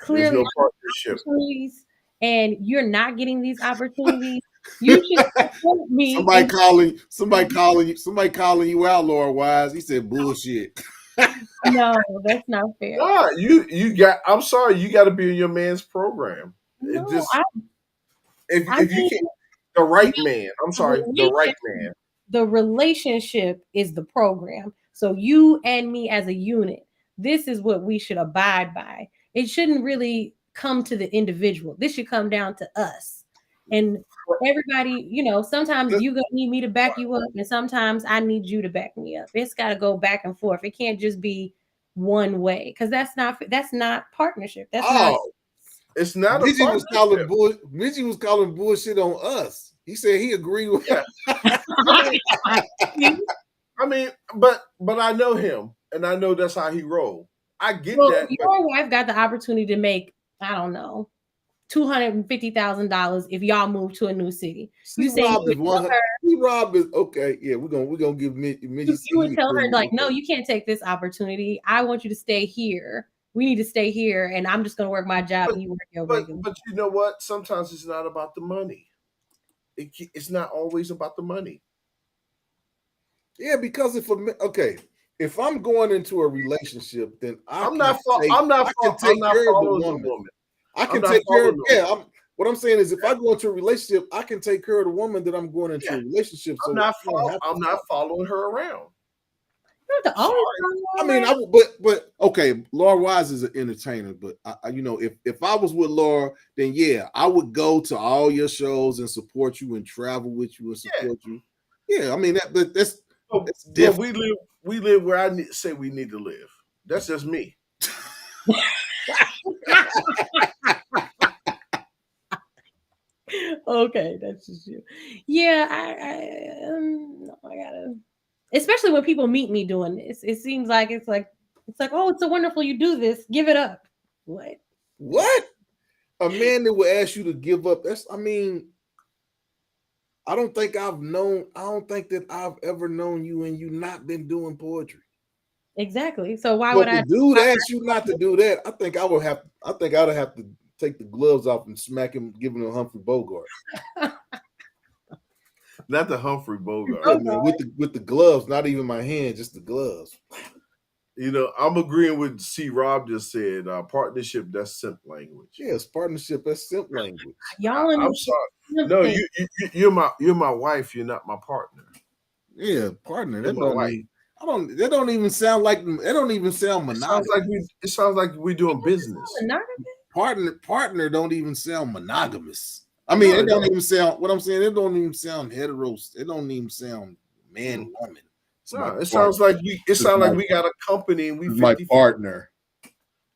There's clearly no partnership. opportunities and you're not getting these opportunities, you should support me Somebody and calling, somebody calling you out, Laura Wise. He said bullshit. no, that's not fair. Nah, you got. I'm sorry, you got to be in your man's program. It No, just I if you mean can't, the right man. I'm the sorry, the right relationship, man. the relationship is the program. So you and me as a unit, this is what we should abide by. It shouldn't really come to the individual. This should come down to us. And everybody, sometimes you gonna need me to back you up, and sometimes I need you to back me up. It's got to go back and forth. It can't just be one way because that's not partnership. That's not. Oh, it's not a Midgie was calling partnership. Midgie was calling bullshit on us. He said he agreed with Yeah, I mean, I mean, but I know him, and I know that's how he roll. I get Well, if that, but your wife got the opportunity to make, I don't know, $250,000 if y'all move to a new city, see you say you Rob would is tell one. her, See Rob is okay. Yeah, we're gonna give Midgie. you would He tell her agreed. like, no, Okay. you can't take this opportunity. I want you to stay here. We need to stay here, and I'm just gonna work my job but and you work your but regular. but you know what? Sometimes it's not about the money. It's not always about the money. Yeah, because if I'm going into a relationship, then I'm I can take not care of the following the woman. woman. I I'm can not take care of following the woman. what I'm saying is if I go into a relationship, I can take care of the woman that I'm going into Yeah, a relationship so that I don't have to I'm not follow. following her around. You don't have to always Sorry. I follow mean, around. but okay, Laura Wise is an entertainer, but if I was with Laura, then yeah, I would go to all your shows and support you and travel with you and Yeah. support you. Yeah, I mean that's that's But different. we live where say we need to live. That's just me. Okay, that's just you. Yeah, no, I gotta. Especially when people meet me doing this, it seems like it's like, oh, it's so wonderful you do this. Give it up. What? What? A man that would ask you to give up. That's. I mean, I don't think I've known. I don't think that I've ever known you and you not been doing poetry. Exactly. So why So would if a I? dude asks you not to do that, I think I would have. I think I'd have to take the gloves off and smack him, giving him Humphrey Bogart. Not the Humphrey Yeah, Bogart. man, with the gloves, not even my hand, just the gloves. You know, I'm agreeing with C. Rob just said. Partnership, that's simp language. Yes, partnership. That's simp language. Y'all in I'm the sorry. simp No, thing. you're my wife. You're not my partner. Yeah, partner. You're That my don't wife. even. I don't. That don't even sound like. That don't even sound It sounds monogamous. like we. It sounds like we're doing business. Partner don't even sound monogamous. I mean, No, it it don't don't. even sound. What I'm saying, it don't even sound hetero. It don't even sound man woman. It's my No, it partner. sounds like we. It It's sounds my, like we got a company and we it's my 50. partner.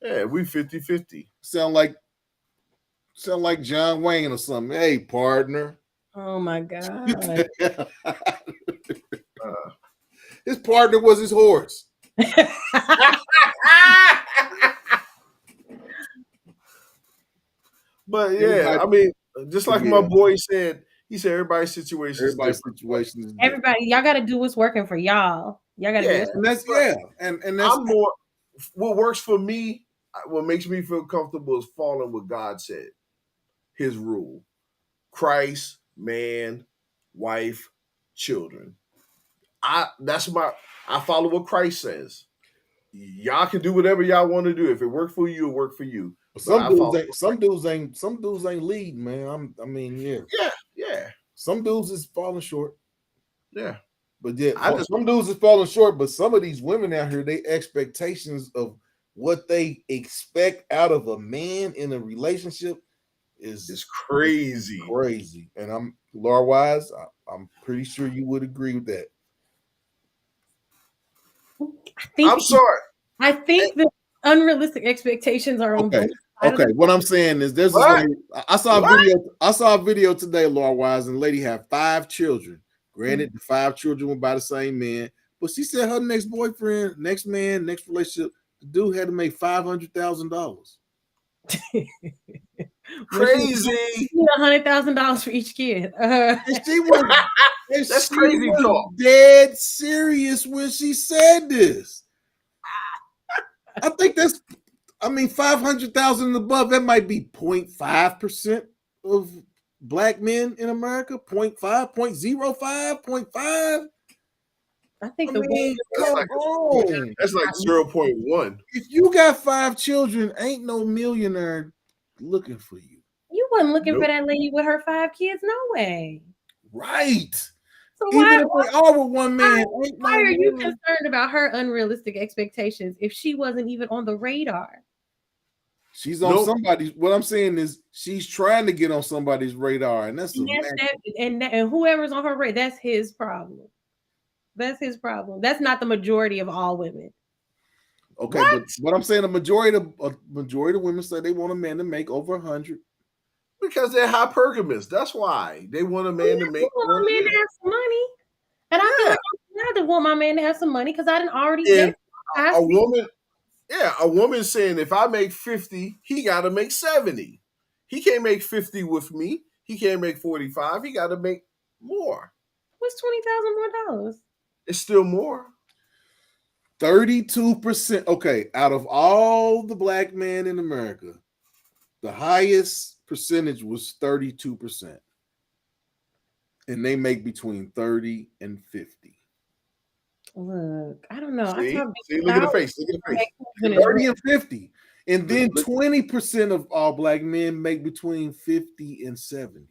Yeah, we 50-50. Sound like John Wayne or something. Hey, partner. Oh my god. His partner was his horse. But yeah, Everybody, I mean, just like my yeah. boy said, he said everybody's situation is Everybody's different. situation is different. Everybody, y'all got to do what's working for y'all. Y'all got to do Yeah, what's. And that's but yeah. And that's I'm more. What works for me, what makes me feel comfortable is following what God said, His rule: Christ, man, wife, children. That's my. I follow what Christ says. Y'all can do whatever y'all want to do. If it worked for you, it worked for you. But some I dudes follow. ain't some dudes ain't leading, man. I mean, yeah. Yeah, yeah, Some dudes is falling short. yeah. But yeah, I just some dudes is falling short, but some of these women out here, they expectations of what they expect out of a man in a relationship is it's crazy. crazy. And I'm Laura Wise, I'm pretty sure you would agree with that. I think I'm sorry. I think the unrealistic expectations are on Okay. both sides of Okay. the. What I'm saying is there's this What? lady. What? I saw a video today, Laura Wise, and the lady had 5 children. Granted, the 5 children were by the same man, but she said her next boyfriend, next man, next relationship, the dude had to make $500,000. When she Crazy. need $100,000 for each kid. And she was That's crazy talk. dead serious when she said this. I think that's I mean 500,000 and above, that might be 0.5% of black men in America. 0.5, 0.05, 0.5. I think I the mean, That's come like on. that's like 0.1. If you got 5 children, ain't no millionaire looking for you. you wasn't looking for Nope. that lady with her 5 kids, no way. Right. So Even why if they are with one why, man, ain't why no are you woman. concerned about her unrealistic expectations if she wasn't even on the radar? She's on Nope. somebody's. What I'm saying is she's trying to get on somebody's radar, and that's a And that's man. that, and whoever's on her radar, that's his problem. That's his problem. That's not the majority of all women. Okay, What? but what I'm saying, a majority of women say they want a man to make over 100. Because they're hypergamous. That's why they want a Oh, man to yeah, I make want one. my man to have some money, and I feel Yeah. like I'm allowed to want my man to have some money because I didn't already If gave him a woman, yeah, a woman saying if I make 50, he got to make 70. He can't make 50 with me. He can't make 45. He got to make more. What's $20,000 more dollars? It's still more. 32%. Okay, out of all the black men in America, the highest percentage was 32%. And they make between 30 and 50. Look, I don't know. I See, thought see, look at the $1,000 face. Look at the face. Look at the 30 face. and 50. And then Look. 20% of all black men make between 50 and 70.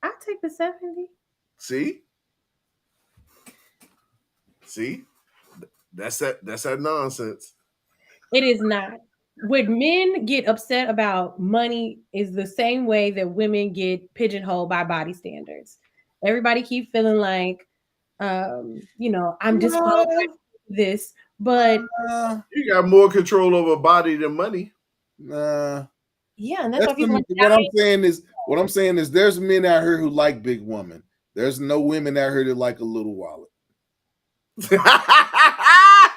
I take the 70. See, see, that's that. That's that nonsense. It is not. What men get upset about money is the same way that women get pigeonholed by body standards. Everybody keep feeling like, I'm disqualified No, for this, but nah, You got more control over body than money. nah. yeah, and that's why people are like, What I'm saying is What I'm saying is, there's men out here who like big women. There's no women out here that like a little wallet. I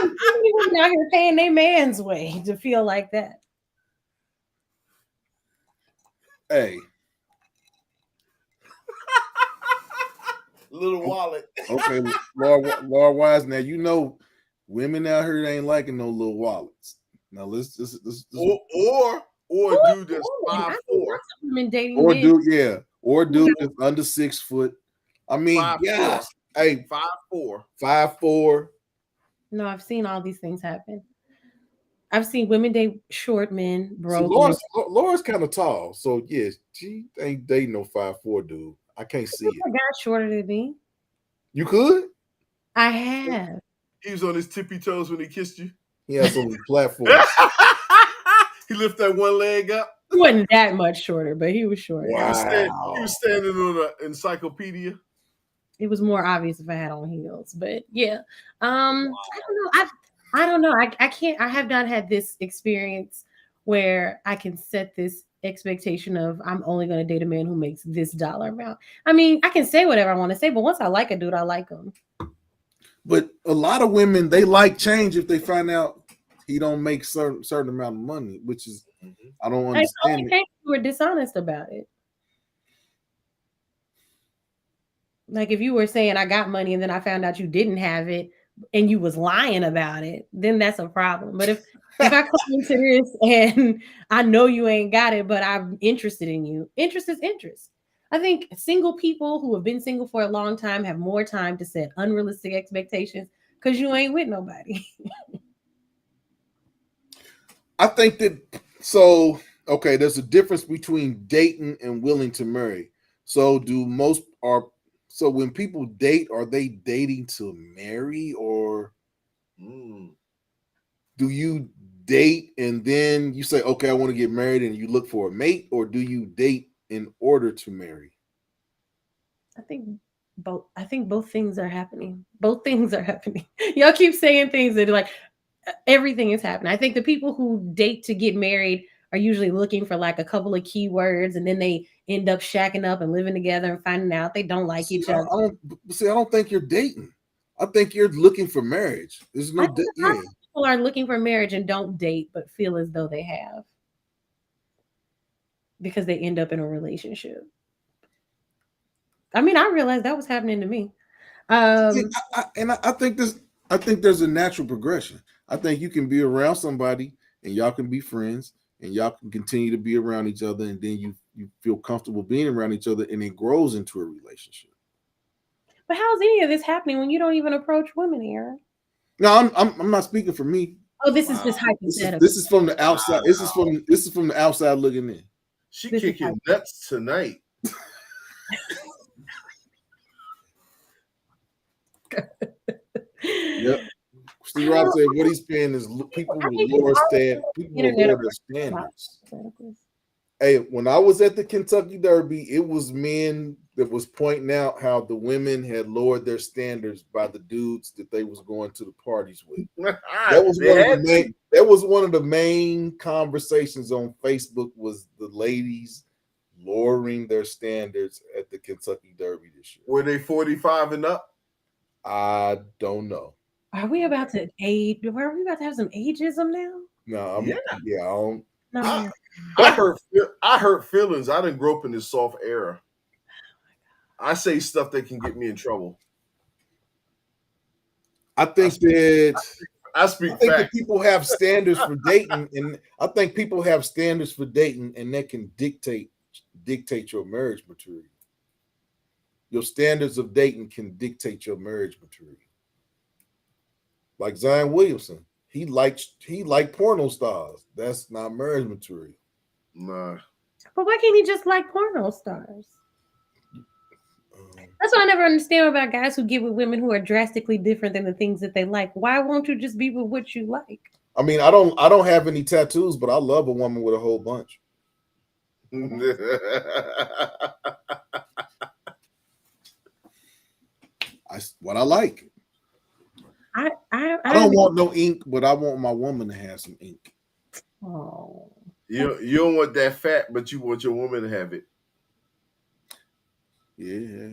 think women out here paying their man's way to feel like that. Hey, Little wallet. okay, Laura Wise. Now you know women out here ain't liking no little wallets. Now let's Or Who a is dude the that's woman? I think 5'4", lots of women dating or men. dude, yeah, or dude that's under 6 foot. I mean, 5'4", yeah, hey, 5'4". 5'4". No, I've seen all these things happen. I've seen women date short men, See, broke men. Laura's kind of tall, so yes, she ain't dating no 5'4" dude. I can't see it. A guy shorter than me. You could? I have. He was on his tippy toes when he kissed you. He has some platforms. He lifted that one leg up. He wasn't that much shorter, but he was short. He was standing on an encyclopedia. It was more obvious if I had on heels, but yeah. I don't know. I don't know. I can't. I have not had this experience where I can set this expectation of I'm only going to date a man who makes this dollar amount. I mean, I can say whatever I want to say, but once I like a dude, I like him. But a lot of women, they like change if they find out he don't make certain amount of money, which is I don't It's understand only it. you were dishonest about it. Like if you were saying I got money and then I found out you didn't have it and you was lying about it, then that's a problem. But if I come into this and I know you ain't got it, but I'm interested in you, interest is interest. I think single people who have been single for a long time have more time to set unrealistic expectations because you ain't with nobody. I think that so okay, there's a difference between dating and willing to marry. So do most are so when people date, are they dating to marry, or do you date and then you say, okay, I want to get married, and you look for a mate, or do you date in order to marry? I think both. I think both things are happening. Both things are happening. Y'all keep saying things that are like everything is happening. I think the people who date to get married are usually looking for like a couple of keywords, and then they end up shacking up and living together and finding out they don't like See, each other. I don't think you're dating. I think you're looking for marriage. There's I no think a lot yeah. of people are looking for marriage and don't date, but feel as though they have because they end up in a relationship. I mean, I realized that was happening to me. Um, I think this. I think there's a natural progression. I think you can be around somebody and y'all can be friends and y'all can continue to be around each other, and then you feel comfortable being around each other, and it grows into a relationship. but how's any of this happening when you don't even approach women here? No, I'm not speaking for me. Oh, this is Wow. just hypothetical. This is from the outside. This is from the outside looking in. She This is kicking nuts tonight. Yep. Steve Rob said what he's paying is people I will think it's lower all people will internet lower their about standards. hypotheticals. Hey, when I was at the Kentucky Derby, it was men that was pointing out how the women had lowered their standards by the dudes that they was going to the parties with. That was one of the main conversations on Facebook, was the ladies lowering their standards at the Kentucky Derby this year. Were they 45 and up? I don't know. Are we about to age? Are we about to have some ageism now? No, Yeah. I don't. No. I hurt feelings. I didn't grow up in this soft era. I say stuff that can get me in trouble. I think that facts. people have standards for dating, and I think people have standards for dating, and that can dictate your marriage maturity. Your standards of dating can dictate your marriage maturity. Like Zion Williamson, he liked porno stars. That's not marriage maturity. Nah. But why can't he just like porno stars? That's what I never understand about guys who get with women who are drastically different than the things that they like. Why won't you just be with what you like? I mean, I don't have any tattoos, but I love a woman with a whole bunch. What I like. I don't want no ink, but I want my woman to have some ink. Oh, You don't want that fat, but you want your woman to have it. Yeah.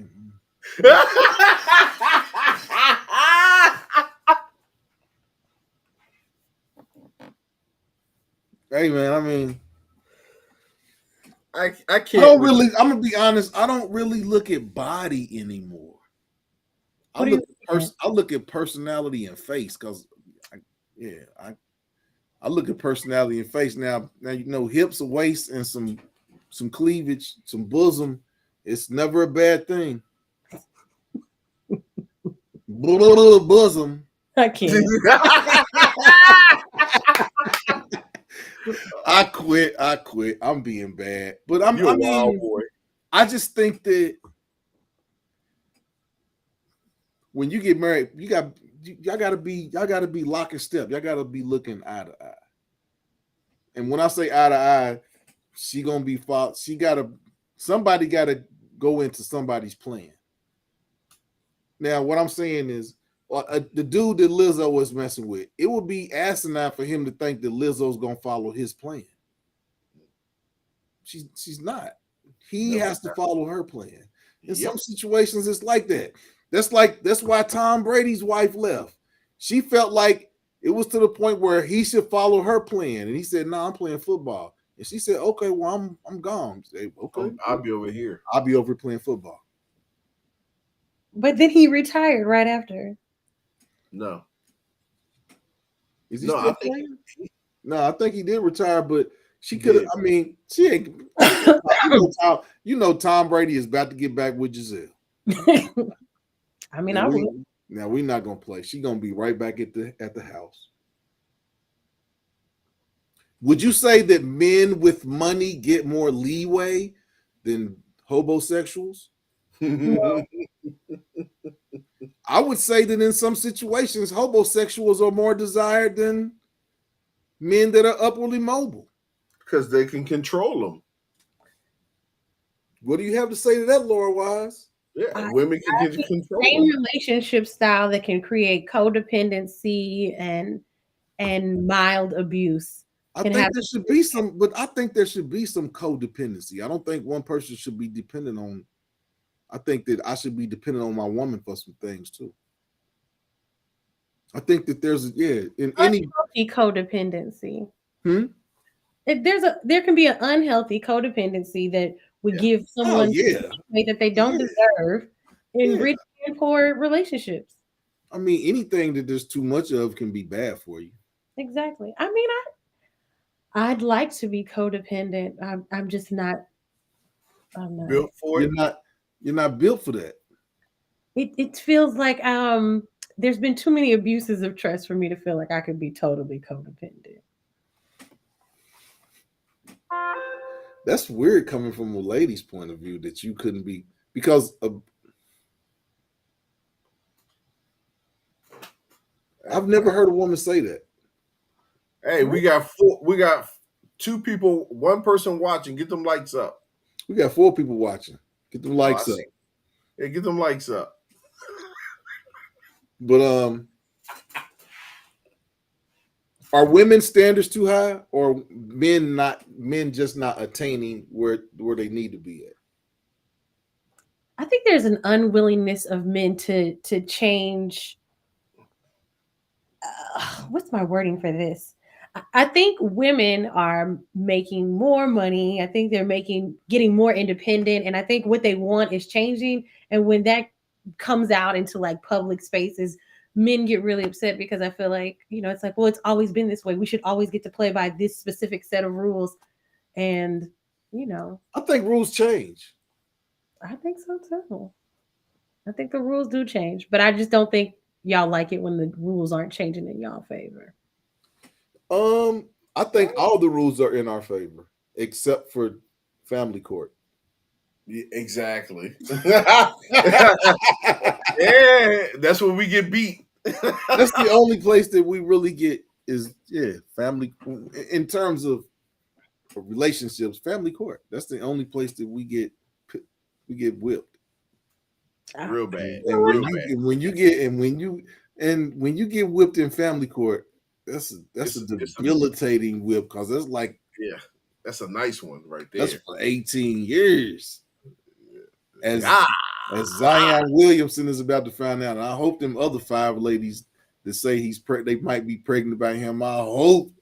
Hey man, I mean, I I can't don't with really. you. I'm gonna be honest. I don't really look at body anymore. I What do you look at looking at? I look at personality and face because, yeah, I look at personality and face now. Now you know hips, a waist, and some cleavage, some bosom. It's never a bad thing. Bosom. I can't. I quit. I quit. I'm being bad, but You I a wild mean, boy. I just think that when you get married, y'all gotta be lock and step. Y'all gotta be looking eye to eye. And when I say eye to eye, she gonna be fought. Somebody gotta go into somebody's plan. Now, what I'm saying is, the dude that Lizzo was messing with, it would be asinine for him to think that Lizzo's gonna follow his plan. She's not. He No, has to follow her plan. In some yep. situations, it's like that. That's why Tom Brady's wife left. She felt like it was to the point where he should follow her plan, and he said, "No, I'm playing football." And she said, "Okay, well, I'm gone." Say, "Okay, I'll be over here. I'll be over playing football." But then he retired right after. No, Is he no. I still think playing? No, I think he did retire, but she he could have. did. I mean, she ain't. You know, Tom Brady is about to get back with Giselle. I mean, Now I we would. now we're not gonna play. She's gonna be right back at the house. Would you say that men with money get more leeway than homosexuals? I would say that in some situations, homosexuals are more desired than men that are upwardly mobile. Because they can control them. What do you have to say to that, Laura Wise? Yeah, I, women can I get think control same them. relationship style that can create codependency and mild abuse I can think have. there should be some, but I think there should be some codependency. I don't think one person should be dependent on. I think that I should be dependent on my woman for some things too. I think that there's in any Unhealthy codependency. hmm? There can be an unhealthy codependency that would Yeah. give Oh someone yeah, way that they don't yeah, deserve in yeah. rich and poor relationships. I mean, anything that there's too much of can be bad for you. Exactly. I mean, I'd like to be codependent. I'm just not. I'm not. Built for You're it. not you're not built for that. It feels like there's been too many abuses of trust for me to feel like I could be totally codependent. That's weird coming from a lady's point of view that you couldn't be because I've never heard a woman say that. Hey, we got four. We got two people. One person watching. Get them lights up. We got 4 people watching. Get them Oh, I likes up. see. Hey, get them lights up. But are women's standards too high, or men just not attaining where they need to be at? I think there's an unwillingness of men to change. What's my wording for this? I think women are making more money. I think they're getting more independent, and I think what they want is changing. And when that comes out into like public spaces, men get really upset because I feel like it's like, well, it's always been this way. We should always get to play by this specific set of rules, and you know, I think rules change. I think so too. I think the rules do change, but I just don't think y'all like it when the rules aren't changing in y'all favor. I think all the rules are in our favor except for family court. Yeah, exactly. Yeah, that's when we get beat. That's the only place that we really get is family in terms of relationships, family court. That's the only place that we get whipped. Real bad. And Real bad. when you get whipped in family court, that's a It's a debilitating whip because that's like yeah. That's a nice one right That's there. for 18 years. Ah, As Zion Williamson is about to find out, and I hope them other 5 ladies that say they might be pregnant by him. I hope.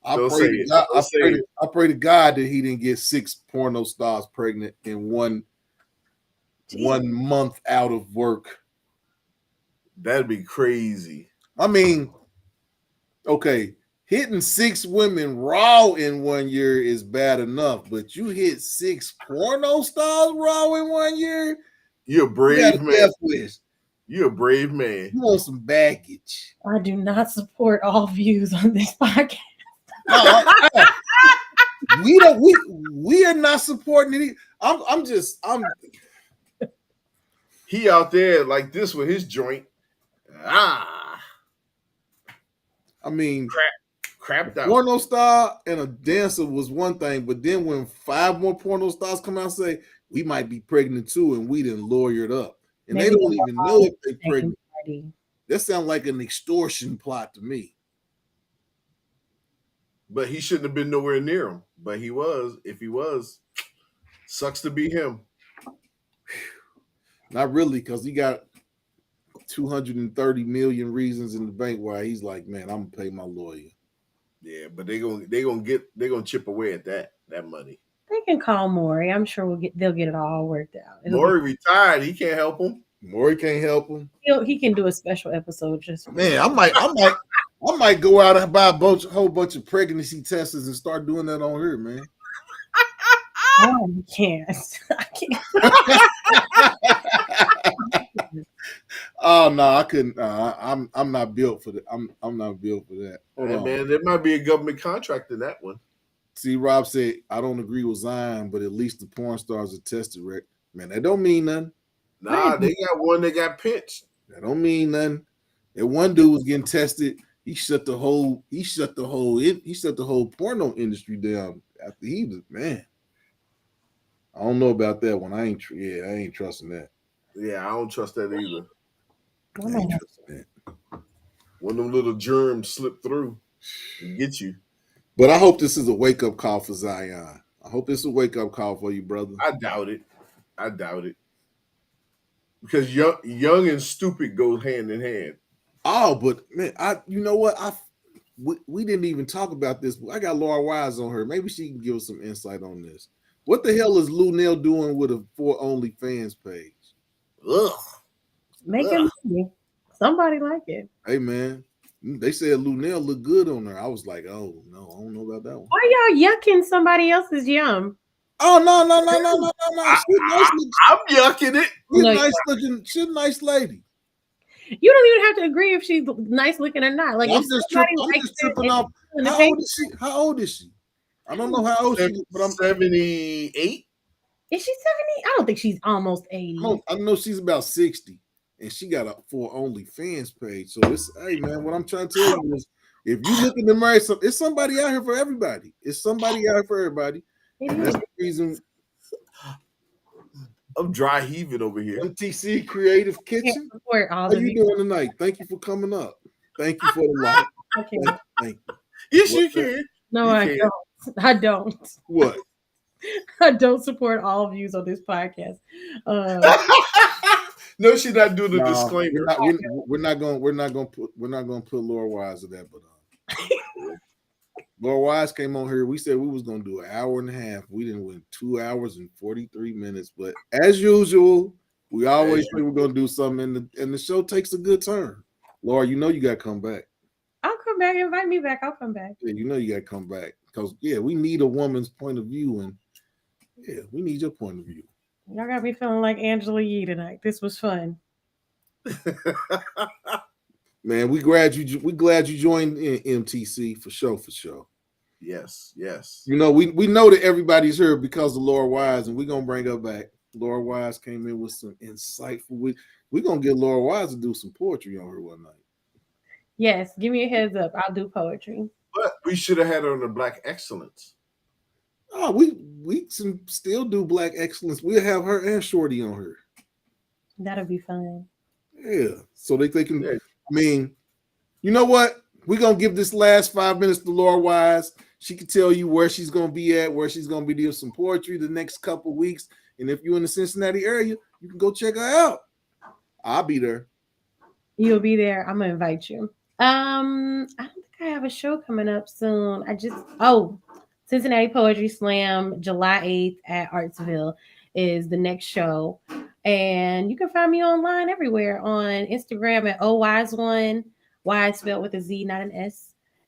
I don't pray say to it. God. Don't say it. I pray to God that he didn't get 6 porno stars pregnant in one Jesus. month out of work. That'd be crazy. I mean, okay, hitting 6 women raw in 1 year is bad enough, but you hit 6 porno stars raw in 1 year. You're a You got a brave man. death wish. You're a brave man. You want some baggage? I do not support all views on this podcast. No, we don't. We are not supporting any. I'm He out there like this with his joint. Ah, I mean, crapped out. porno star and a dancer was one thing, but then when 5 more porno stars come out and say we might be pregnant too, and we didn't lawyer it up, and Maybe they don't even know if they're pregnant. party. That sounds like an extortion plot to me. But he shouldn't have been nowhere near him. But he was. If he was, sucks to be him. Not really, because he got 230 million reasons in the bank why he's like, man, I'm gonna pay my lawyer. Yeah, but they're gonna chip away at that money. They can call Maury. I'm sure they'll get it all worked out. Maury retired. He can't help him. Maury can't help him. He can do a special episode just for Man, I might go out and buy a whole bunch of pregnancy tests and start doing that on her, man. Oh, you can't. I can't. Oh no, I couldn't. I'm not built for that. I'm not built for that. Hold on. Man, there might be a government contract in that one. See, Rob said I don't agree with Zion, but at least the porn stars are tested, Rick. Man, that don't mean nothing. Nah, they got one that got pinched. That don't mean nothing. That one dude was getting tested. He shut the whole porno industry down after he was, man. I don't know about that one. I ain't trusting that. Yeah, I don't trust that either. I ain't trusting that. When them little germs slip through and get you. But I hope this is a wake-up call for Zion. I hope this is a wake-up call for you, brother. I doubt it. Because young and stupid go hand in hand. Oh, but man, you know what? We didn't even talk about this. I got Laura Wise on her. Maybe she can give us some insight on this. What the hell is Lunel doing with a for OnlyFans page? Ugh. Making money. Somebody like it. Hey man, they said Lunel looked good on her. I was like, oh no, I don't know about that one. Why y'all yucking somebody else's yum? Oh no. I'm yucking it. She's No, nice looking. She's a nice lady. You don't even have to agree if she's nice looking or not. Like I'm if just somebody tripping likes off. it, How old is she? I don't know how old she is, but I'm 78. Is she 70? I don't think she's almost 80. I know she's about 60, and she got a for OnlyFans page. So it's hey man, what I'm trying to tell you is if you looking to marry it's somebody out here for everybody. It's somebody out here for everybody. And that's the reason I'm dry heaving over here. MTC Creative Kitchen. How you doing tonight? Thank you for coming up. Thank you for the light. Okay. Thank you. Yes, you can. No, You I can. don't. I don't. What? I don't support all views on this podcast. No, she's not doing the No, disclaimer. we're not gonna put Laura Wise to that, but Laura Wise came on here. We said we was gonna do an hour and a half. We didn't win 2 hours and 43 minutes, but as usual, we always say we're gonna do something, and the show takes a good turn. Laura, you know you gotta come back. I'll come back. Invite me back. I'll come back. Yeah, you know you gotta come back because we need a woman's point of view, and we need your point of view. Y'all got me feeling like Angela Yee tonight. This was fun. Man, we glad you joined in MTC for sure. Yes. You know, we know that everybody's here because of Laura Wise, and we're gonna bring her back. Laura Wise came in with some insightful. We're gonna get Laura Wise to do some poetry on her one night. Yes, give me a heads up. I'll do poetry. But we should have had her on the Black Excellence. Oh, we can still do Black Excellence. We'll have her and Shorty on her. That'll be fun. Yeah, so they can. I mean, you know what? We're gonna give this last 5 minutes to Laura Wise. She can tell you where she's gonna be at, where she's gonna be doing some poetry the next couple weeks. And if you're in the Cincinnati area, you can go check her out. I'll be there. You'll be there. I'm gonna invite you. I don't think I have a show coming up soon. Cincinnati Poetry Slam, July 8th at Artsville is the next show. And you can find me online everywhere on Instagram at OWise1, Y spelled with a Z, not an S.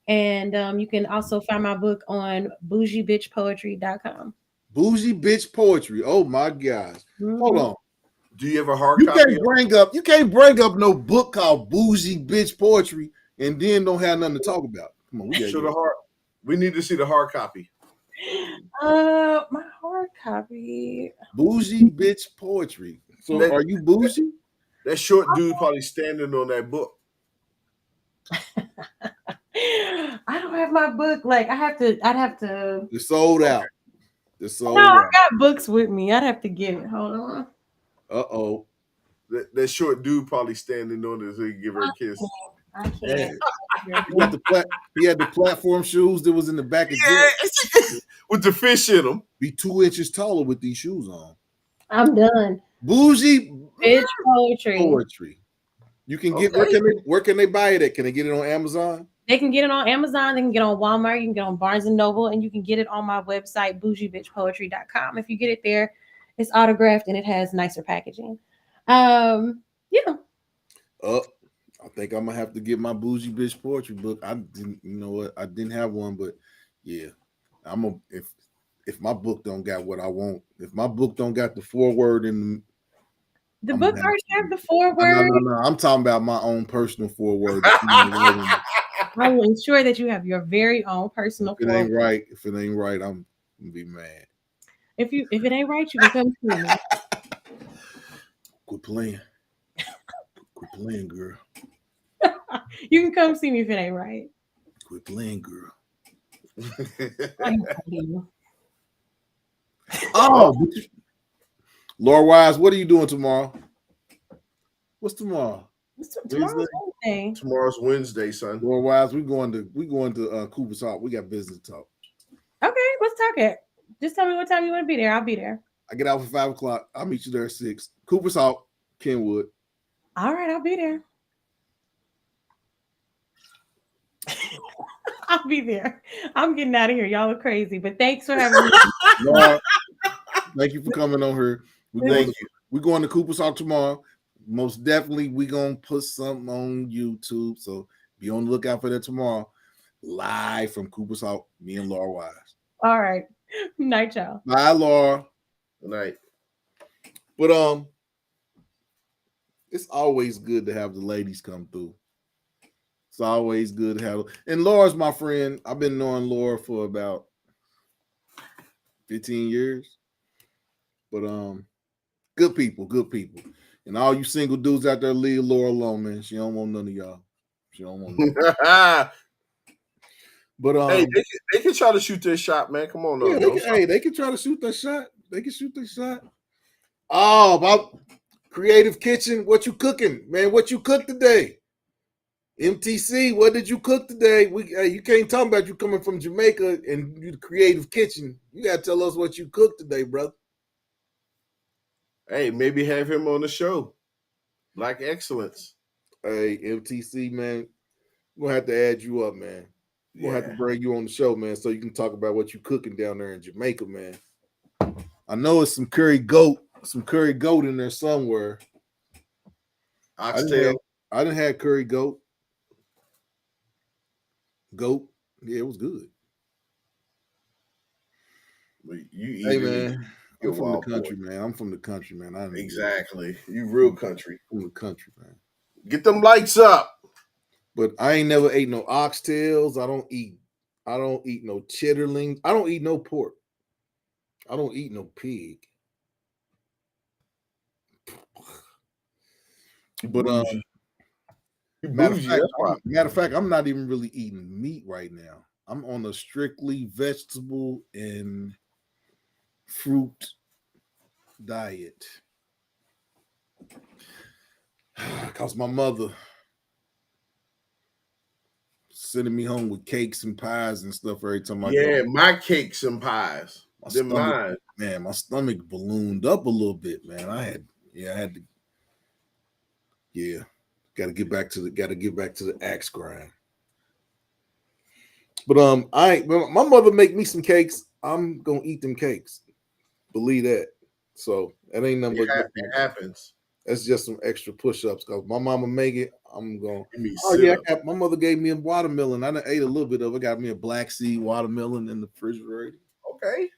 And you can also find my book on bougiebitchpoetry.com. Bougie bitch poetry. Oh my gosh. Hold Mm-hmm. on. Do you have a hard You copy? you can't bring up no book called Bougie Bitch Poetry and then don't have nothing to talk about. Come on, we gotta Show get the hard. We need to see the hard copy. My hard copy. Bougie Bitch Poetry. So That, are you bougie? that short dude probably standing on that book. I don't have my book. Like I'd have to. It's sold Okay. out. It's No, sold I out. got books with me. I'd have to get it. Hold on. Uh-oh. That short dude probably standing on it so he can give her a kiss. I Yeah. can't. He had the platform shoes that was in the back of Yeah, with the fish in them. Be 2 inches taller with these shoes on. I'm done. Bougie Bitch poetry. Poetry. You can get Okay. where can they buy it at? Can they get it on Amazon? They can get it on Amazon. They can get it on Walmart. You can get it on Barnes and Noble, and you can get it on my website, bougiebitchpoetry.com. If you get it there, it's autographed and it has nicer packaging. Yeah. I think I'm gonna have to get my Bougie Bitch Poetry book. I didn't, you know what? I didn't have one, but yeah, if my book don't got what I want, if my book don't got the foreword in The I'm book gonna already have the foreword. no. I'm talking about my own personal foreword. I will ensure that you have your very own personal If it foreword. ain't right, I'm gonna be mad. If it ain't right, you can come see me. Quit playing. Quit playing, girl. You can come see me if it ain't right. Quit playing, girl. I ain't gonna leave you. Oh, Laura Wise, what are you doing tomorrow? What's tomorrow? Tomorrow's Wednesday. Tomorrow's Wednesday, son. Laura Wise, we going to Cooper's Hawk. We got business to talk. Okay, let's talk it. Just tell me what time you want to be there. I'll be there. I get out for 5 o'clock. I'll meet you there at 6. Cooper's Hawk, Kenwood. All right, I'll be there. I'll be there. I'm getting out of here. Y'all are crazy, but thanks for having me. Laura, thank you for coming on here. Thank you. We're going to Cooper's Hawk tomorrow. Most definitely, we're going to put something on YouTube. So be on the lookout for that tomorrow. Live from Cooper's Hawk, me and Laura Wise. All right. Night, y'all. Bye, Laura. Good night. But it's always good to have the ladies come through. It's always good to have. And Laura's my friend. I've been knowing Laura for about 15 years. But good people. And all you single dudes out there, leave Laura alone, man. She don't want none of y'all. She don't want none. But hey, they can try to shoot their shot, man. Come on, yeah, they can try to shoot their shot. They can shoot their shot. Oh, about Creative Kitchen, what you cooking, man? What you cooked today? MTC, what did you cook today? You can't talk about you coming from Jamaica and you the Creative Kitchen. You gotta tell us what you cooked today, brother. Hey, maybe have him on the show. Black Excellence. Hey, MTC, man, we're gonna have to add you up, man. We're gonna have to bring you on the show, man, so you can talk about what you cooking down there in Jamaica, man. I know it's some curry goat in there somewhere. Oxtail. I didn't have curry goat. Goat, yeah, it was good. Hey, man, I'm from the country, man. I'm from the country, man. Exactly. You real country. From the country, man. Get them lights up. But I ain't never ate no oxtails. I don't eat no chitterlings. I don't eat no pork. I don't eat no pig. But matter of fact, I'm not even really eating meat right now. I'm on a strictly vegetable and fruit diet. Cause my mother sending me home with cakes and pies and stuff every time I go. Yeah, my cakes and pies. My They're stomach, mine. man, my stomach ballooned up a little bit, man. I had to, yeah, got to get back to the axe grind. But my mother make me some cakes. I'm gonna eat them cakes. Believe that. So that ain't nothing but It happens. that's just some extra push-ups. Cause my mama make it. I'm going. Give me Oh sit yeah, up. my mother gave me a watermelon. I done ate a little bit of it. Got me a black seed watermelon in the refrigerator. Okay.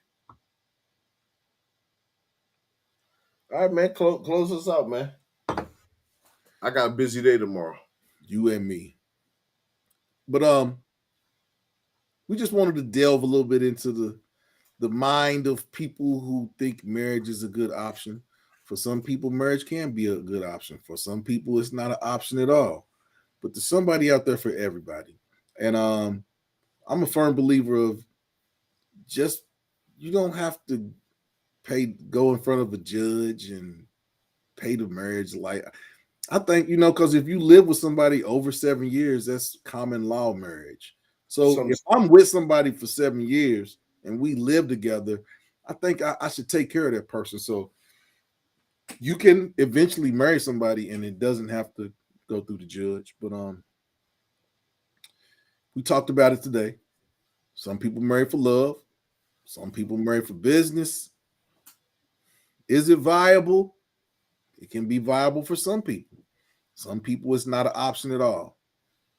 All right, man. Close us out, man. I got a busy day tomorrow. You and me. But we just wanted to delve a little bit into the mind of people who think marriage is a good option. For some people, marriage can be a good option. For some people, it's not an option at all. But there's somebody out there for everybody. And I'm a firm believer of just you don't have to go in front of a judge and pay the marriage like I think because if you live with somebody over 7 years, that's common law marriage. So Some if I'm with somebody for 7 years and we live together, I think I should take care of that person. So you can eventually marry somebody and it doesn't have to go through the judge. But we talked about it today. Some people marry for love. Some people marry for business. Is it viable? It can be viable for some people. Some people, it's not an option at all.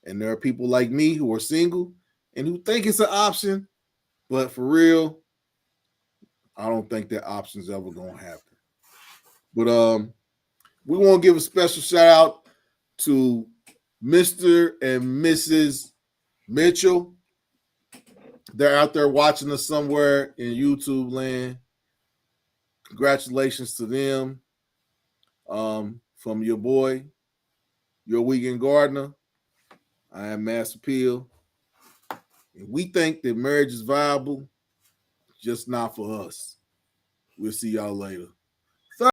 And there are people like me who are single and who think it's an option, but for real, I don't think that option's ever gonna happen. But we want to give a special shout out to Mr. and Mrs. Mitchell. They're out there watching us somewhere in YouTube land. Congratulations to them. From your boy, your weekend gardener. I am Master Peel. And we think that marriage is viable, just not for us. We'll see y'all later.